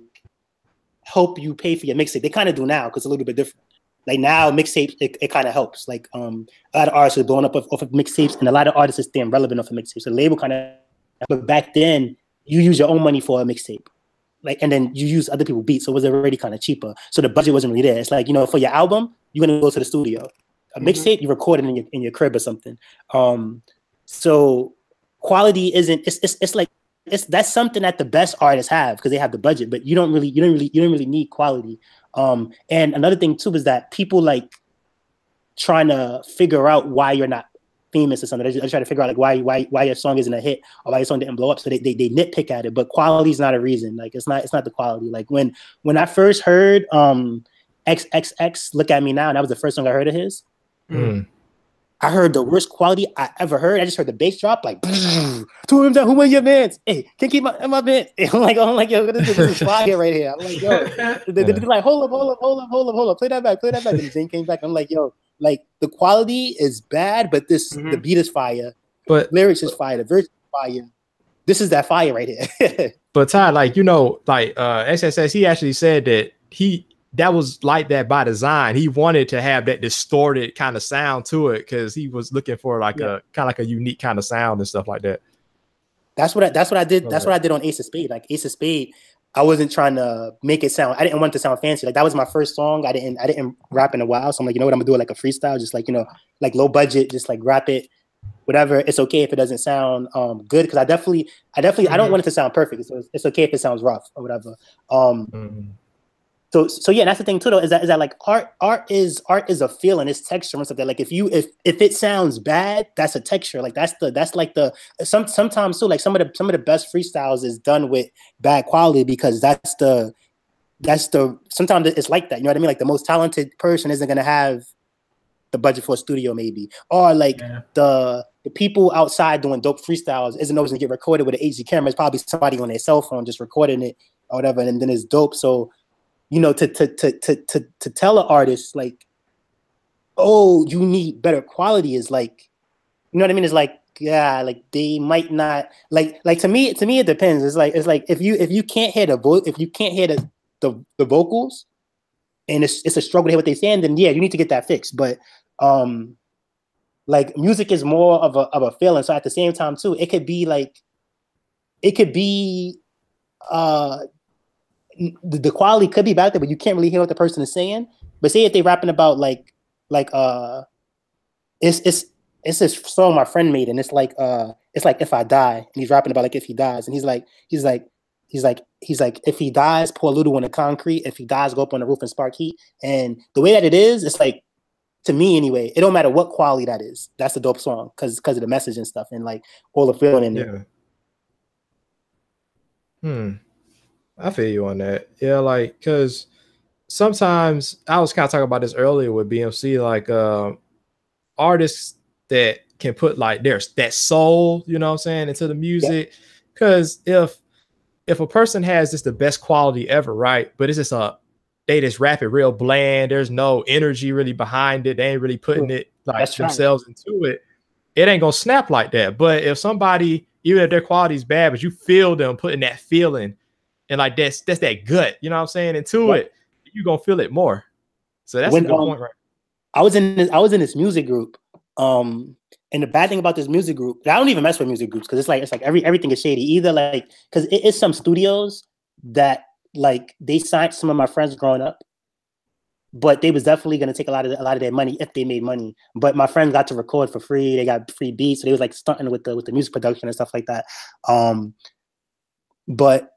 help you pay for your mixtape. They kind of do now because it's a little bit different. Like now mixtapes, it kind of helps. Like a lot of artists are blowing up off of mixtapes, and a lot of artists are staying relevant off of mixtapes. So the label kind of, but back then you use your own money for a mixtape. Like, and then you use other people's beats, so it was already kind of cheaper. So the budget wasn't really there. It's like, you know, for your album, you're gonna go to the studio. A mixtape, you record it in your crib or something. So quality isn't. It's like that's something that the best artists have because they have the budget, but you don't really need quality. And another thing too is that people like trying to figure out why you're not famous or something. They're trying to figure out like why your song isn't a hit or why your song didn't blow up. So they nitpick at it, but quality is not a reason. Like it's not the quality. Like when I first heard XXX Look at Me Now, and that was the first song I heard of his. I heard the worst quality I ever heard. I just heard the bass drop like 2 of them. Who are your mans? Hey, can't keep my man. I'm like, yo, this is fire right here. I'm like, yo, they're like, hold up, play that back. And Zane came back. I'm like, yo, like the quality is bad, but the beat is fire. But lyrics is fire. The verse is fire. This is that fire right here. But Ty, like you know, like SSS, he actually said that that was like that by design. He wanted to have that distorted kind of sound to it because he was looking for like a kind of like a unique kind of sound and stuff like that. That's what I did. That's what I did on Ace of Spade. Like Ace of Spade, I wasn't trying to make it sound. I didn't want it to sound fancy. Like that was my first song. I didn't rap in a while. So I'm like, you know what? I'm gonna do it like a freestyle, just like, you know, like low budget, just like rap it. Whatever. It's okay if it doesn't sound good because I definitely I don't want it to sound perfect. So it's okay if it sounds rough or whatever. So yeah, that's the thing too though, is that like art is a feeling, it's texture and stuff that like if it sounds bad, that's a texture. Like that's like the sometimes too, like some of the best freestyles is done with bad quality because that's the sometimes it's like that. You know what I mean? Like the most talented person isn't gonna have the budget for a studio maybe. Or like the people outside doing dope freestyles isn't always gonna get recorded with an HD camera. It's probably somebody on their cell phone just recording it or whatever, and then it's dope. So you know, to tell an artist like, oh, you need better quality is like, you know what I mean? It's like, yeah, like they might not like to me it depends. It's like if you can't hear the vocals and it's a struggle to hear what they're saying, then yeah, you need to get that fixed. But like music is more of a feeling. So at the same time too, it could be the quality could be back there, but you can't really hear what the person is saying. But say if they're rapping about it's it's this song my friend made, and it's like If I Die, and he's rapping about like if he dies, and he's like if he dies, pour a little on the concrete. If he dies, go up on the roof and spark heat. And the way that it is, it's like, to me anyway, it don't matter what quality that is. That's a dope song because of the message and stuff and like all the feeling in it. I feel you on that. Yeah, like because sometimes I was kind of talking about this earlier with BMC, like artists that can put like there's that soul, you know what I'm saying, into the music. Because if a person has just the best quality ever, right? But it's just they just rap it real bland. There's no energy really behind it. They ain't really putting it like themselves into it. It ain't gonna snap like that. But if somebody, even if their quality is bad, but you feel them putting that feeling and like that's that gut, you know what I'm saying, into it, you gonna feel it more. So that's a good point, right? I was in this music group. And the bad thing about this music group, I don't even mess with music groups because it's like everything is shady. Either like because it's some studios that like they signed some of my friends growing up, but they was definitely gonna take a lot of their money if they made money. But my friends got to record for free. They got free beats, so they was like stunting with the music production and stuff like that. But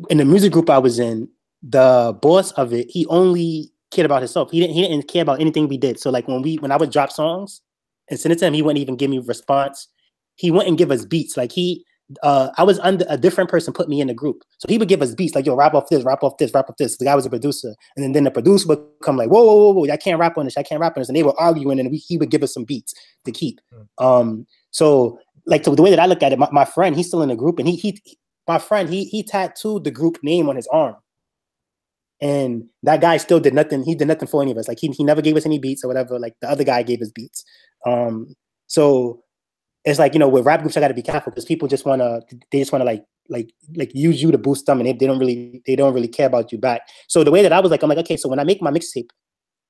in the music group I was in, the boss of it, he only cared about himself. He didn't care about anything we did. So like when I would drop songs and send it to him, he wouldn't even give me a response. He wouldn't give us beats. Like I was under a different person put me in the group. So he would give us beats like, yo, rap off this, rap off this, rap off this. The guy was a producer. And then the producer would come like, whoa, I can't rap on this, I can't rap on this. And they were arguing and he would give us some beats to keep. So like the way that I look at it, my friend, he's still in the group and he tattooed the group name on his arm. And that guy still did nothing. He did nothing for any of us. Like he never gave us any beats or whatever. Like the other guy gave us beats. So it's like, you know, with rap groups, I got to be careful because people just want to like use you to boost them, and they don't really care about you back. So the way that I'm like, okay, so when I make my mixtape,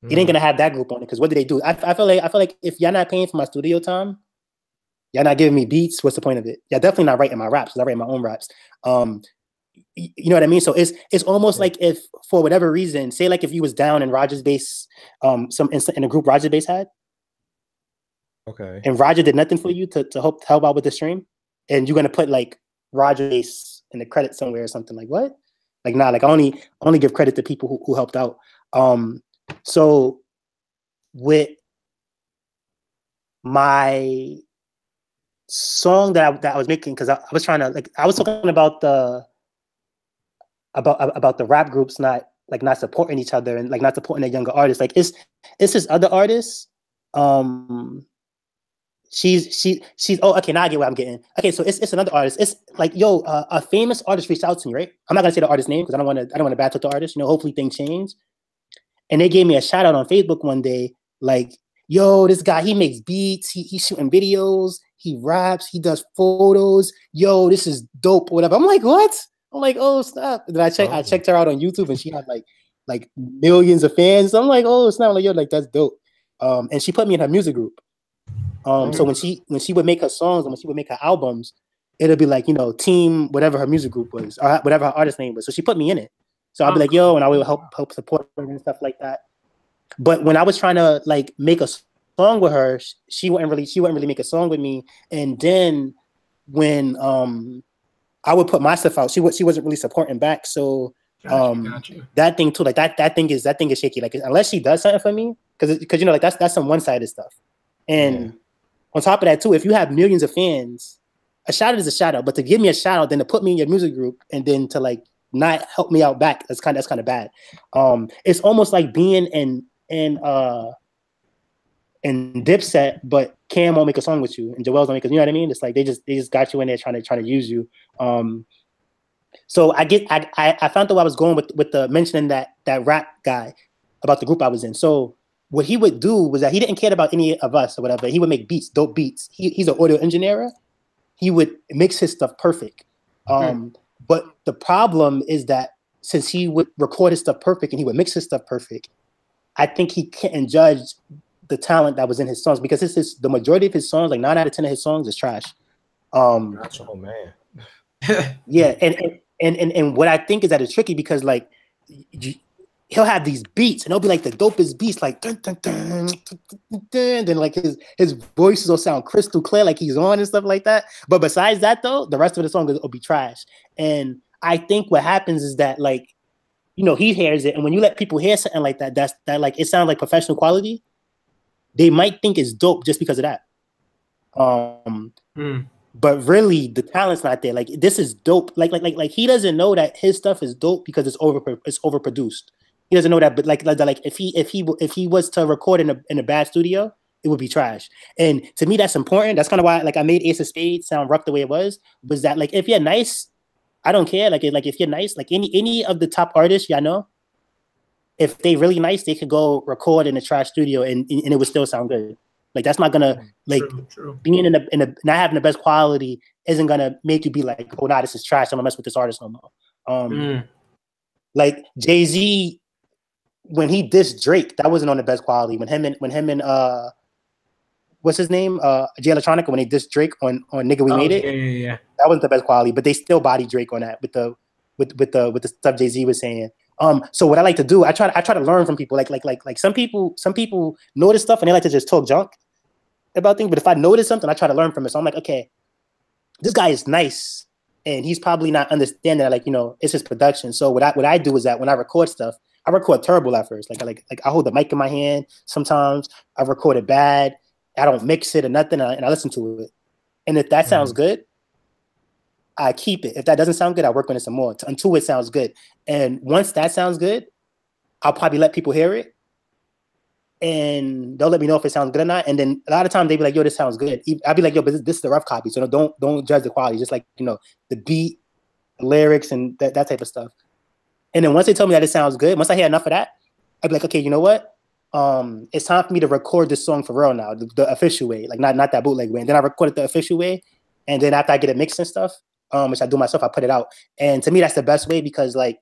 it ain't gonna have that group on it because what do they do? I feel like if y'all not paying for my studio time, y'all not giving me beats, what's the point of it? Y'all definitely not writing my raps because I write my own raps. You know what I mean? So it's almost like if for whatever reason, say like if you was down in Roger's base, in a group Roger base had. Okay. And Roger did nothing for you to help out with the stream, and you're gonna put like Roger base in the credit somewhere or something. Like what? Like nah, like I only give credit to people who helped out. So with my song that I was making, because I was trying to like I was talking about the rap groups not supporting each other and like not supporting the younger artists. Like it's this other artist. She's oh okay, now I get what I'm getting. Okay, so it's another artist. It's like yo, a famous artist reached out to me, right? I'm not gonna say the artist's name because I don't want to battle the artist. You know, hopefully things change. And they gave me a shout out on Facebook one day, like, yo, this guy, he makes beats, he's shooting videos, he raps, he does photos. Yo, this is dope, or whatever. I'm like, what? I'm like, oh, stop. And then I checked her out on YouTube, and she had like millions of fans. I'm like, oh, snap, like yo, like that's dope. And she put me in her music group. So when she would make her songs and when she would make her albums, it'll be like, you know, team whatever her music group was or whatever her artist name was. So she put me in it. So I'll be like, yo, and I will help support her and stuff like that. But when I was trying to like make a song with her, she wouldn't really make a song with me. And then when I would put my stuff out, she wasn't really supporting back. So got you. That thing too, like that thing is shaky. Like unless she does something for me, because you know, like that's some one-sided stuff. And on top of that too, if you have millions of fans, a shout out is a shout out. But to give me a shout out, then to put me in your music group and then to like not help me out back, that's kind of bad. It's almost like being in Dipset, but Cam won't make a song with you and Joel's won't make, you know what I mean? It's like they just got you in there trying to use you. So I found out I was going with the mentioning that rap guy about the group I was in. So what he would do was that he didn't care about any of us or whatever. He would make beats, dope beats. He's an audio engineer. He would mix his stuff perfect. But the problem is that since he would record his stuff perfect and he would mix his stuff perfect, I think he couldn't judge the talent that was in his songs because the majority of his songs, like 9 out of 10 of his songs, is trash. Gotcha. Oh man. Yeah, and what I think is that it's tricky because like he'll have these beats, and they'll be like the dopest beats, like dun, dun, dun, dun, dun, dun, then like his voices will sound crystal clear, like he's on and stuff like that. But besides that, though, the rest of the song will be trash. And I think what happens is that, like, you know, he hears it, and when you let people hear something like that, that like it sounds like professional quality, they might think it's dope just because of that. But really, the talent's not there. Like, this is dope. Like he doesn't know that his stuff is dope because it's overproduced. He doesn't know that. But like if he was to record in a bad studio, it would be trash. And to me, that's important. That's kind of why, like, I made Ace of Spades sound rough the way it was that, like, if you're nice, I don't care. Like if you're nice, like any of the top artists, y'all know, if they really nice, they could go record in a trash studio and it would still sound good. Like, that's not gonna, like, true. being in a not having the best quality isn't gonna make you be like, oh, nah, this is trash, I'm gonna mess with this artist no more. Like Jay-Z, when he dissed Drake, that wasn't on the best quality. When him and what's his name? Jay Electronica, when they dissed Drake on Nigga We Made It. Yeah. That wasn't the best quality, but they still body Drake on that with the stuff Jay-Z was saying. So what I like to do, I try to learn from people. Like some people know this stuff and they like to just talk junk about things. But if I notice something, I try to learn from it. So I'm like, okay, this guy is nice, and he's probably not understanding that, like, you know, it's his production. So what I do is that when I record stuff, I record terrible at first. Like I hold the mic in my hand. Sometimes I record it bad. I don't mix it or nothing, and I listen to it. And if that sounds good, I keep it. If that doesn't sound good, I work on it some more until it sounds good. And once that sounds good, I'll probably let people hear it, and they'll let me know if it sounds good or not. And then a lot of times they be like, "Yo, this sounds good." I'll be like, "Yo, but this is the rough copy, so don't judge the quality. Just, like, you know, the beat, the lyrics, and that type of stuff." And then once they tell me that it sounds good, once I hear enough of that, I'd be like, "Okay, you know what? It's time for me to record this song for real now, the official way, like not that bootleg way." And then I record it the official way, and then after I get it mixed and stuff, which I do myself, I put it out. And to me, that's the best way because, like,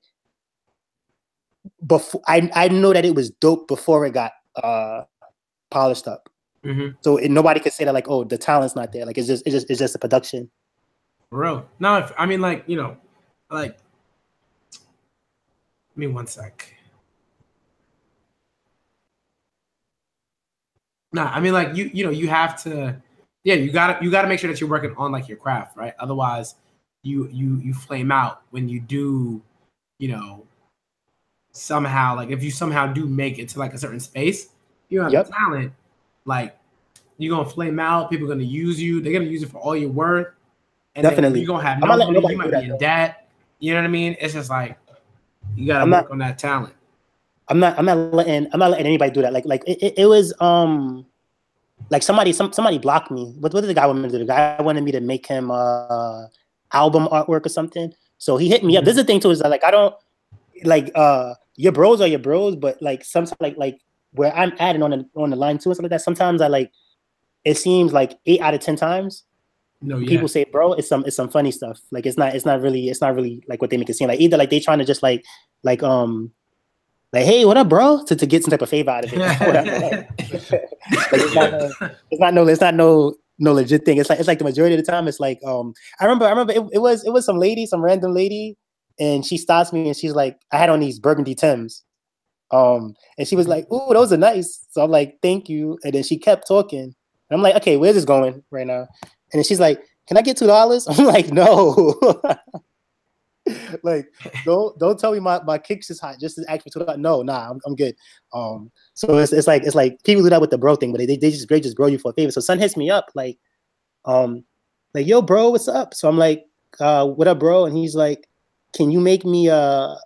before I know that it was dope before it got polished up. So nobody could say that, like, oh, the talent's not there. Like, it's just a production. Bro, no, I mean, like, you know, like, give me one sec. Nah, I mean, like, you know, you have to, yeah, you gotta make sure that you're working on, like, your craft, right? Otherwise, you flame out when you do, you know, somehow, like, if you somehow do make it to, like, a certain space, you have the talent, like, you're gonna flame out. People are gonna use you. They're gonna use it for all you're worth. And Definitely, you're gonna have no money. You might be in debt. You know what I mean? It's just like you gotta work on that talent. I'm not letting anybody do that. Like it was like somebody blocked me. What did the guy want me to do? The guy wanted me to make him album artwork or something. So he hit me up. This is the thing too, is that, like, I don't, like, your bros are your bros, but, like, sometimes, like where I'm adding on the line too and stuff like that, sometimes I, like, it seems like 8 out of 10 times people say, bro, it's some funny stuff. Like, it's not really like what they make it seem like. Either, like, they trying to just like hey, what up, bro, to get some type of favor out of it. Like, it's not no legit thing. It's like the majority of the time it's like, I remember it was some random lady, and she stops me and she's like, I had on these burgundy Timbs, and she was like, ooh, those are nice. So I'm like, thank you. And then she kept talking, and I'm like, okay, where's this going right now? And then she's like, can I get $2? I'm like, no. Like, don't tell me my kicks is hot just to ask for $2. No, nah, I'm good. So it's like people do that with the bro thing, but they just bro you for a favor. So son hits me up like yo, bro, what's up? So I'm like, what up, bro? And he's like, can you make me a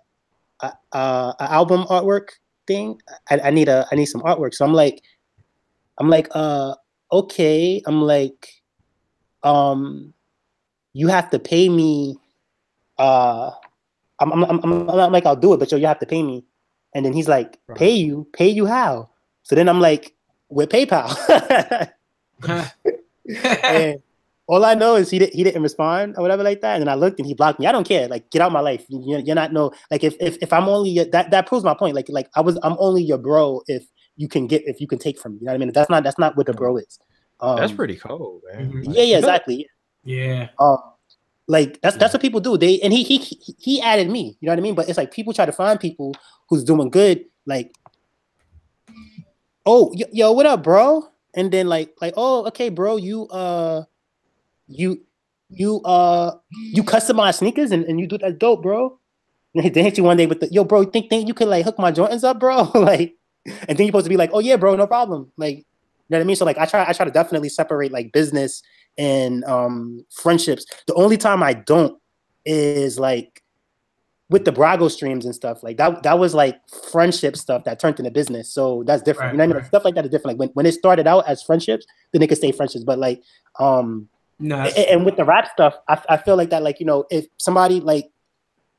album artwork thing? I need some artwork. So I'm like, okay. I'm like, you have to pay me. I'm like, I'll do it, but yo, you have to pay me. And then he's like, right. Pay you how? So then I'm like, with PayPal. And all I know is he didn't respond or whatever like that. And then I looked and he blocked me. I don't care. Like, get out of my life. You're not like if I'm only that proves my point. Like I'm only your bro if you can take from me. You know what I mean? That's not what the bro is. That's pretty cool, man. Yeah, exactly. Yeah. Like that's what people do. He added me. You know what I mean? But it's like people try to find people who's doing good. Like, oh, yo, what up, bro? And then like, oh, okay, bro, you customize sneakers and you do that dope, bro. And they hit you one day with the yo, bro, think you could like hook my Jordans up, bro? Like, and then you're supposed to be like, oh yeah, bro, no problem. Like, you know what I mean? So like I try to definitely separate like business and friendships. The only time I don't is like with the Brago streams and stuff. Like that was like friendship stuff that turned into business. So that's different. Right, you know what I mean? Like, stuff like that is different. Like when it started out as friendships, then they could stay friendships. But like No, and with the rap stuff, I feel like that, like, you know, if somebody like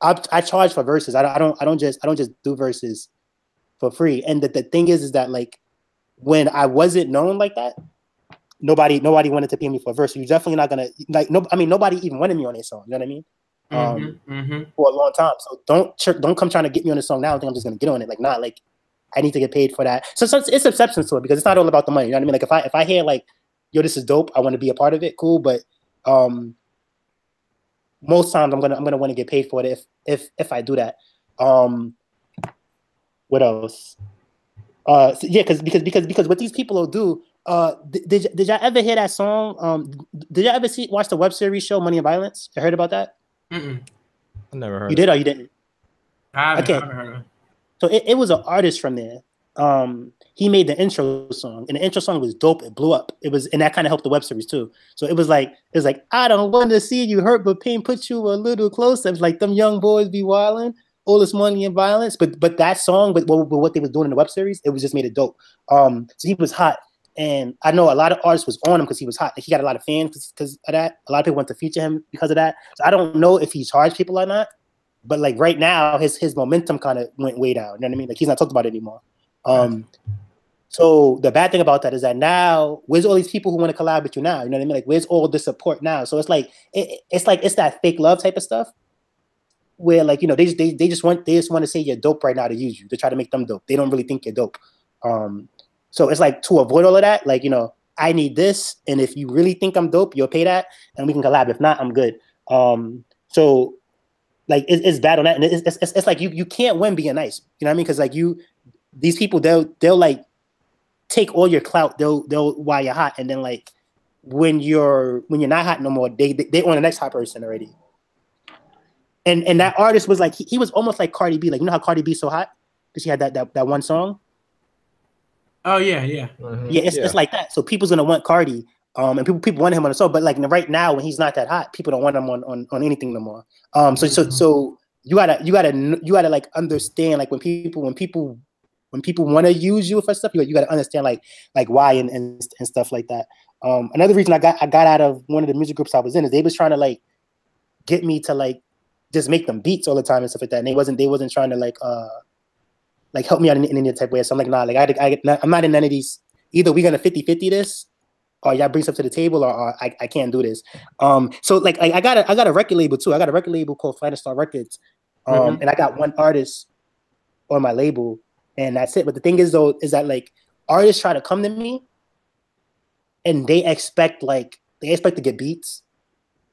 I charge for verses. I don't just do verses for free. And the thing is that like when I wasn't known like that, nobody wanted to pay me for a verse. So you're definitely not gonna like nobody even wanted me on their song. You know what I mean? For a long time. So don't come trying to get me on a song now and think I'm just gonna get on it. Like, nah, like I need to get paid for that. So it's exceptions to it because it's not all about the money. You know what I mean? Like if I hear like, yo, this is dope, I want to be a part of it, cool. But most times I'm gonna want to get paid for it if I do that. What else? So yeah, because what these people will do. Did y'all ever hear that song? Did y'all ever watch the web series show Money and Violence? You heard about that? I never heard. You did or you didn't? I haven't heard of it. So it was an artist from there. He made the intro song, and the intro song was dope. It blew up. And that kind of helped the web series too. So it was like I don't want to see you hurt, but pain put you a little closer. It was like them young boys be wilding, all this money and violence. But that song, but what they was doing in the web series, it was just made it dope. So he was hot. And I know a lot of artists was on him because he was hot. Like, he got a lot of fans because of that. A lot of people want to feature him because of that. So I don't know if he charged people or not. But like right now, his momentum kind of went way down. You know what I mean? Like he's not talked about it anymore. So the bad thing about that is that now, where's all these people who want to collab with you now? You know what I mean? Like where's all the support now? So it's like it's that fake love type of stuff where like, you know, they just want to say you're dope right now to use you to try to make them dope. They don't really think you're dope. So it's like to avoid all of that, like, you know, I need this, and if you really think I'm dope, you'll pay that, and we can collab. If not, I'm good. So like it's bad on that, and it's like you can't win being nice. You know what I mean? Because like these people they'll like take all your clout. They'll while you're hot, and then like when you're not hot no more, they on the next hot person already. And that artist was like he was almost like Cardi B. Like, you know how Cardi B's so hot because she had that one song. Oh yeah. Mm-hmm. Yeah, it's like that. So people's gonna want Cardi, and people want him on the song. But like right now, when he's not that hot, people don't want him on anything no more. So you gotta like understand, like when people want to use you for stuff, you gotta understand like why and stuff like that. Another reason I got out of one of the music groups I was in is they was trying to like get me to like just make them beats all the time and stuff like that. And they wasn't trying to like help me out in any type of way. So I'm like, nah, like I'm not in none of these. Either we're gonna 50-50 this, or y'all bring stuff to the table, or I can't do this. So like I got a record label too. I got a record label called Final Star Records. And I got one artist on my label, and that's it. But the thing is though, is that like artists try to come to me and they expect to get beats.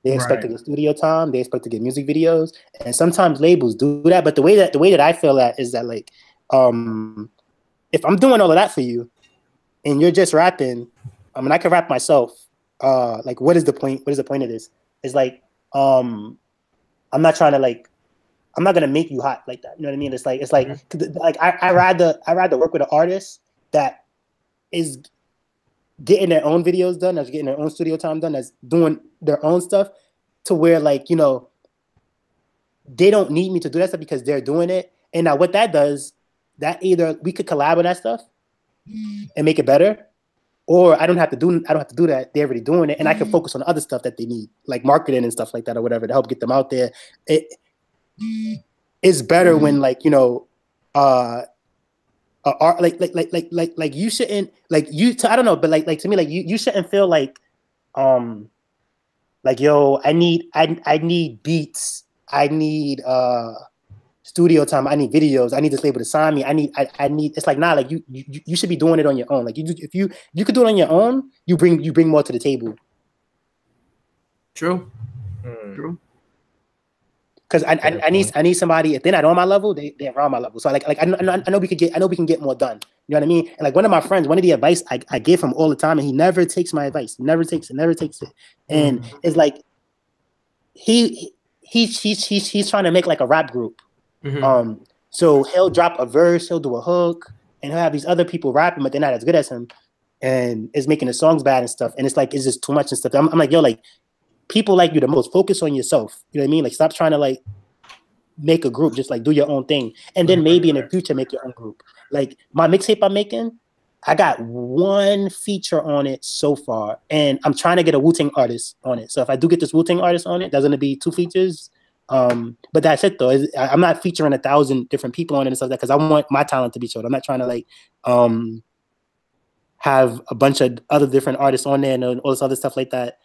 They expect to get studio time. They expect to get music videos. And sometimes labels do that. But the way that I feel that is that like, if I'm doing all of that for you and you're just rapping, I mean, I can rap myself. Like, what is the point? What is the point of this? It's like, I'm not trying to like, I'm not gonna make you hot like that. You know what I mean? It's like I rather work with an artist that is getting their own videos done, that's getting their own studio time done, that's doing their own stuff, to where like, you know, they don't need me to do that stuff because they're doing it. And now what that does, that either we could collab on that stuff and make it better, or I don't have to do that. They're already doing it, and I can focus on other stuff that they need, like marketing and stuff like that or whatever, to help get them out there. It's better when like, you know, like you shouldn't like I don't know, but like to me, like you shouldn't feel like yo, I need beats, I need studio time, I need videos, I need this label to sign me, I need it's like, nah, like you should be doing it on your own. Like if you could do it on your own, you bring more to the table. True. because I need somebody. If they're not on my level, they're around my level. So I know we can get more done. You know what I mean? And like one of my friends, one of the advice I give him all the time, and he never takes my advice. He never takes it. And it's like he's trying to make like a rap group. So he'll drop a verse, he'll do a hook, and he'll have these other people rapping, but they're not as good as him, and it's making the songs bad and stuff. And it's like, it's just too much and stuff. I'm like, yo, like, people like you the most. Focus on yourself. You know what I mean? Like, stop trying to like make a group. Just like do your own thing, and then maybe in the future make your own group. Like my mixtape I'm making, I got one feature on it so far, and I'm trying to get a Wu-Tang artist on it. So if I do get this Wu-Tang artist on it, there's gonna be 2 features. But that's it though. I'm not featuring 1,000 different people on it and stuff like that, because I want my talent to be showed. I'm not trying to like have a bunch of other different artists on there and all this other stuff like that.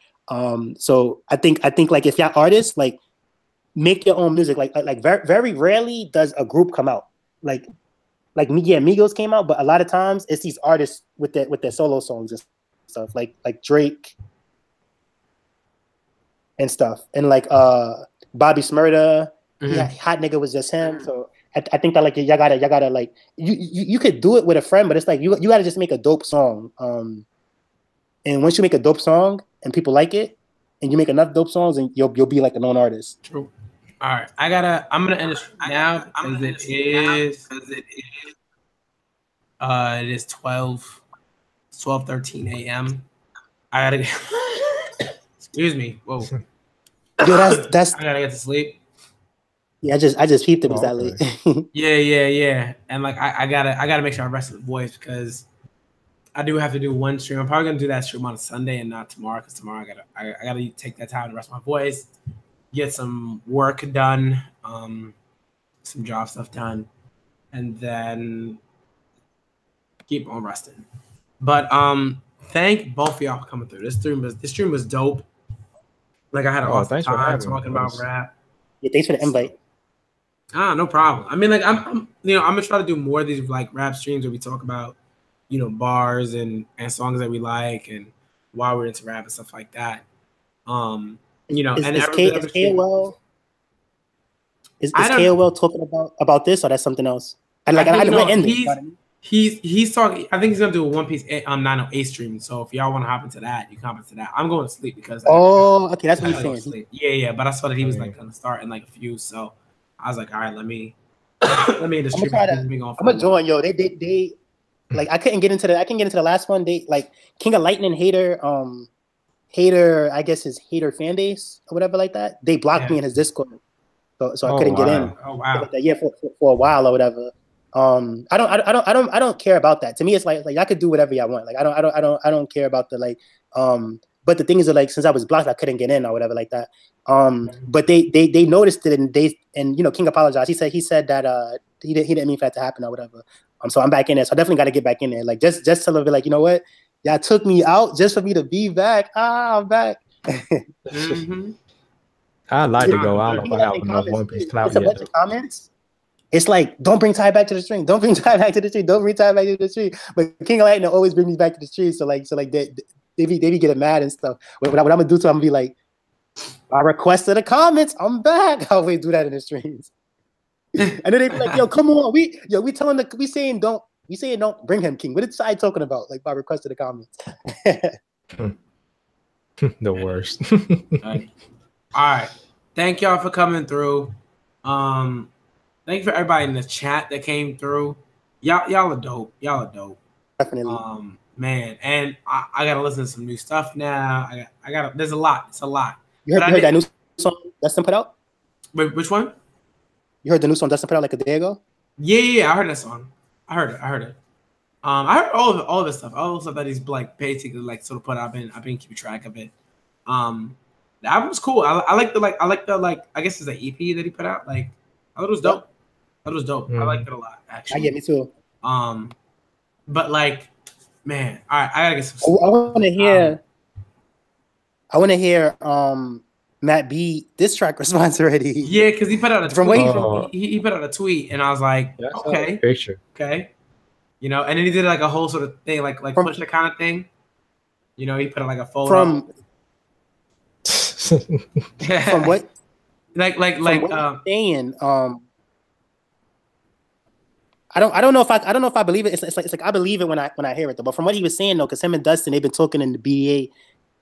So I think like if y'all artists, like make your own music. Like very, very rarely does a group come out. Like Migos came out, but a lot of times it's these artists with their solo songs and stuff, like Drake and stuff, and like Bobby Smurda, Hot Nigga was just him. So I think that like y'all gotta like you could do it with a friend, but it's like you gotta just make a dope song. And once you make a dope song and people like it, and you make enough dope songs, and you'll be like a known artist. True. All right, I'm gonna end this now because it is 12:13 a.m. I gotta excuse me. Whoa. Yo, that's I gotta get to sleep. Yeah, I just peeped it was that late. Yeah. And like I gotta make sure I rest the voice, because I do have to do one stream. I'm probably gonna do that stream on a Sunday and not tomorrow, because tomorrow I gotta take that time to rest my voice, get some work done, some job stuff done, and then keep on resting. But thank both of y'all for coming through. This stream was dope. Like I had an awesome time talking about rap. Yeah, thanks for the invite. No problem. I mean, like I'm gonna try to do more of these like rap streams where we talk about, bars and songs that we like and why we're into rap and stuff like that. Is KOL talking about this, or that's something else? And like I went in there. He's talking. I think he's gonna do a One Piece 908 stream. So if y'all want to hop into that, you can hop into that. I'm going to sleep because okay, that's what he's saying. Yeah. But I saw that he was like gonna start in like a few, so I was like, all right, let me end the stream. I'm gonna join. Yo, they like I couldn't get into the. I can get into the last one. They like King of Lightning hater. I guess his hater fan base or whatever like that. They blocked me in his Discord, so I couldn't get in. Oh wow. Yeah, for a while or whatever. I don't care about that. To me, it's like I could do whatever y'all want. Like I don't care about the like. But the thing is that like since I was blocked, I couldn't get in or whatever like that. But they noticed it and King apologized. He said that he didn't mean for that to happen or whatever. So I'm back in there. So I definitely got to get back in there. Like just tell them like, you know what, y'all took me out just for me to be back. I'm back. I'd like to go. I don't know if I have enough One Piece clout yet. It's a bunch of comments. It's like, don't bring Ty back to the stream. Don't bring Ty back to the stream. Don't bring Ty back to the stream. But King of Lightning always brings me back to the stream. So they be getting mad and stuff. What I'm gonna do to them, I'm gonna be like, I requested the comments. I'm back. I always do that in the streams. And then they be like, yo, come on. We saying don't bring him, King. What is Ty talking about? Like by requested the comments. The worst. All right. Thank y'all for coming through. Thank you for everybody in the chat that came through. Y'all are dope. Y'all are dope. Definitely. Man, and I gotta listen to some new stuff now. I gotta. There's a lot. It's a lot. You heard that new song Dustin put out? Wait, which one? You heard the new song Dustin put out like a day ago? Yeah. I heard that song. I heard it. I heard all of this stuff. All the stuff that he's like basically like sort of put out. I've been keeping track of it. The album was cool. I like the I guess it's an EP that he put out. Like I thought it was dope. I liked it a lot, actually. Yeah, me too. But like, man, all right, I gotta get some. I want to hear. Matt B diss track response already. Yeah, because he put out a tweet. He put out a tweet, and I was like, okay, picture, okay, and then he did like a whole sort of thing, like push the kind of thing. He put like a photo from what? saying, I don't know if I believe it. It's like I believe it when I hear it though. But from what he was saying though, because him and Dustin, they've been talking in the BDA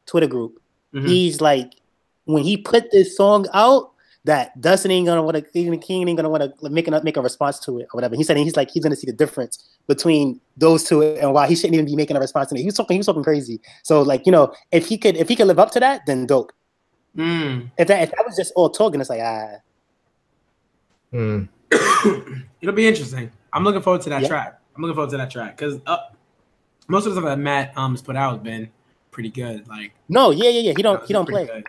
Twitter group. Mhm. He's like, when he put this song out, that Dustin ain't gonna want to, King ain't gonna want to make a response to it or whatever. He said he's gonna see the difference between those two and why he shouldn't even be making a response to it. He was talking crazy. So like, you know, if he could live up to that, then dope. If that was just all talking, it's like It'll be interesting. I'm looking forward to that track. Because most of the stuff that Matt has put out has been pretty good. Like he don't play. Good.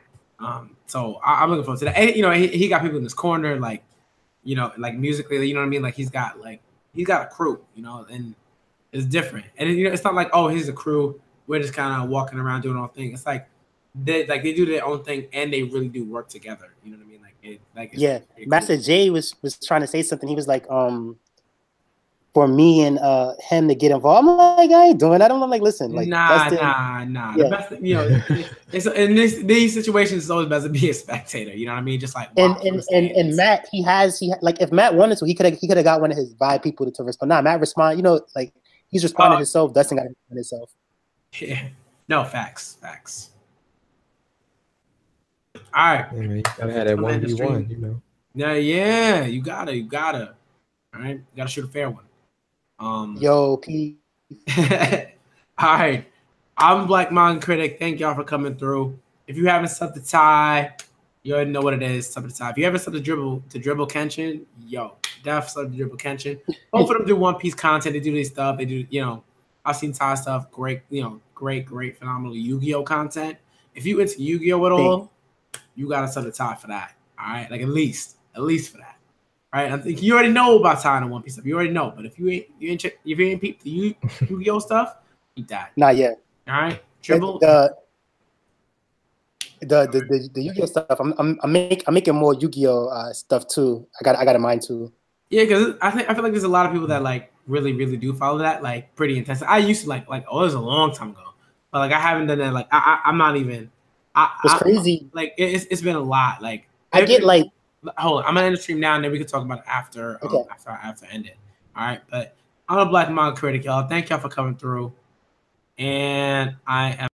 So I'm looking forward to that. And you know, he got people in his corner, like, you know, like musically, you know what I mean? Like he's got a crew, you know, and it's different. And you know, it's not like, oh, here's a crew, we're just kind of walking around doing our thing. It's like they do their own thing and they really do work together. You know what I mean? Master J was trying to say something. He was like, for me and him to get involved, I'm like, I ain't doing that. I'm like, listen, like, nah. The best, you know, it's in these situations, it's always best to be a spectator. You know what I mean? Just like and Matt, he like, if Matt wanted to, he could have got one of his vibe people to respond. Nah, Matt respond. You know, like he's responding himself. Dustin got to respond himself. Yeah. No, facts. All right. Yeah, man, you gotta have that 1v1, you know. Yeah, you gotta. All right, you gotta shoot a fair one. Yo, P. All right, I'm Black Manga Critic. Thank y'all for coming through. If you haven't subbed to Ty, you already know what it is. Sub to Ty. If you haven't subbed to Dribble Kenshin, yo, definitely sub to Dribble Kenshin. Both of them do One Piece content. They do this stuff. They do, you know, I've seen Ty stuff. Great, you know, great, phenomenal Yu-Gi-Oh content. If you into Yu-Gi-Oh at all, you gotta sub to Ty for that. All right, like at least for that. All right, I think you already know about Ty and One Piece stuff. You already know, but if you ain't peep the Yu-Gi-Oh stuff, keep that. Not yet. All right, Dribble. The Yu-Gi-Oh stuff. I'm making more Yu-Gi-Oh stuff too. I got a mind too. Yeah, because I feel like there's a lot of people that like really do follow that like pretty intense. I used to like it was a long time ago, but like I haven't done that. Like I'm not even. It's crazy. Like it's been a lot. Like I get like. Hold on, I'm gonna end the stream now, and then we can talk about it after. After I end it. All right, but I'm a Black Manga Critic, y'all. Thank y'all for coming through, and I am.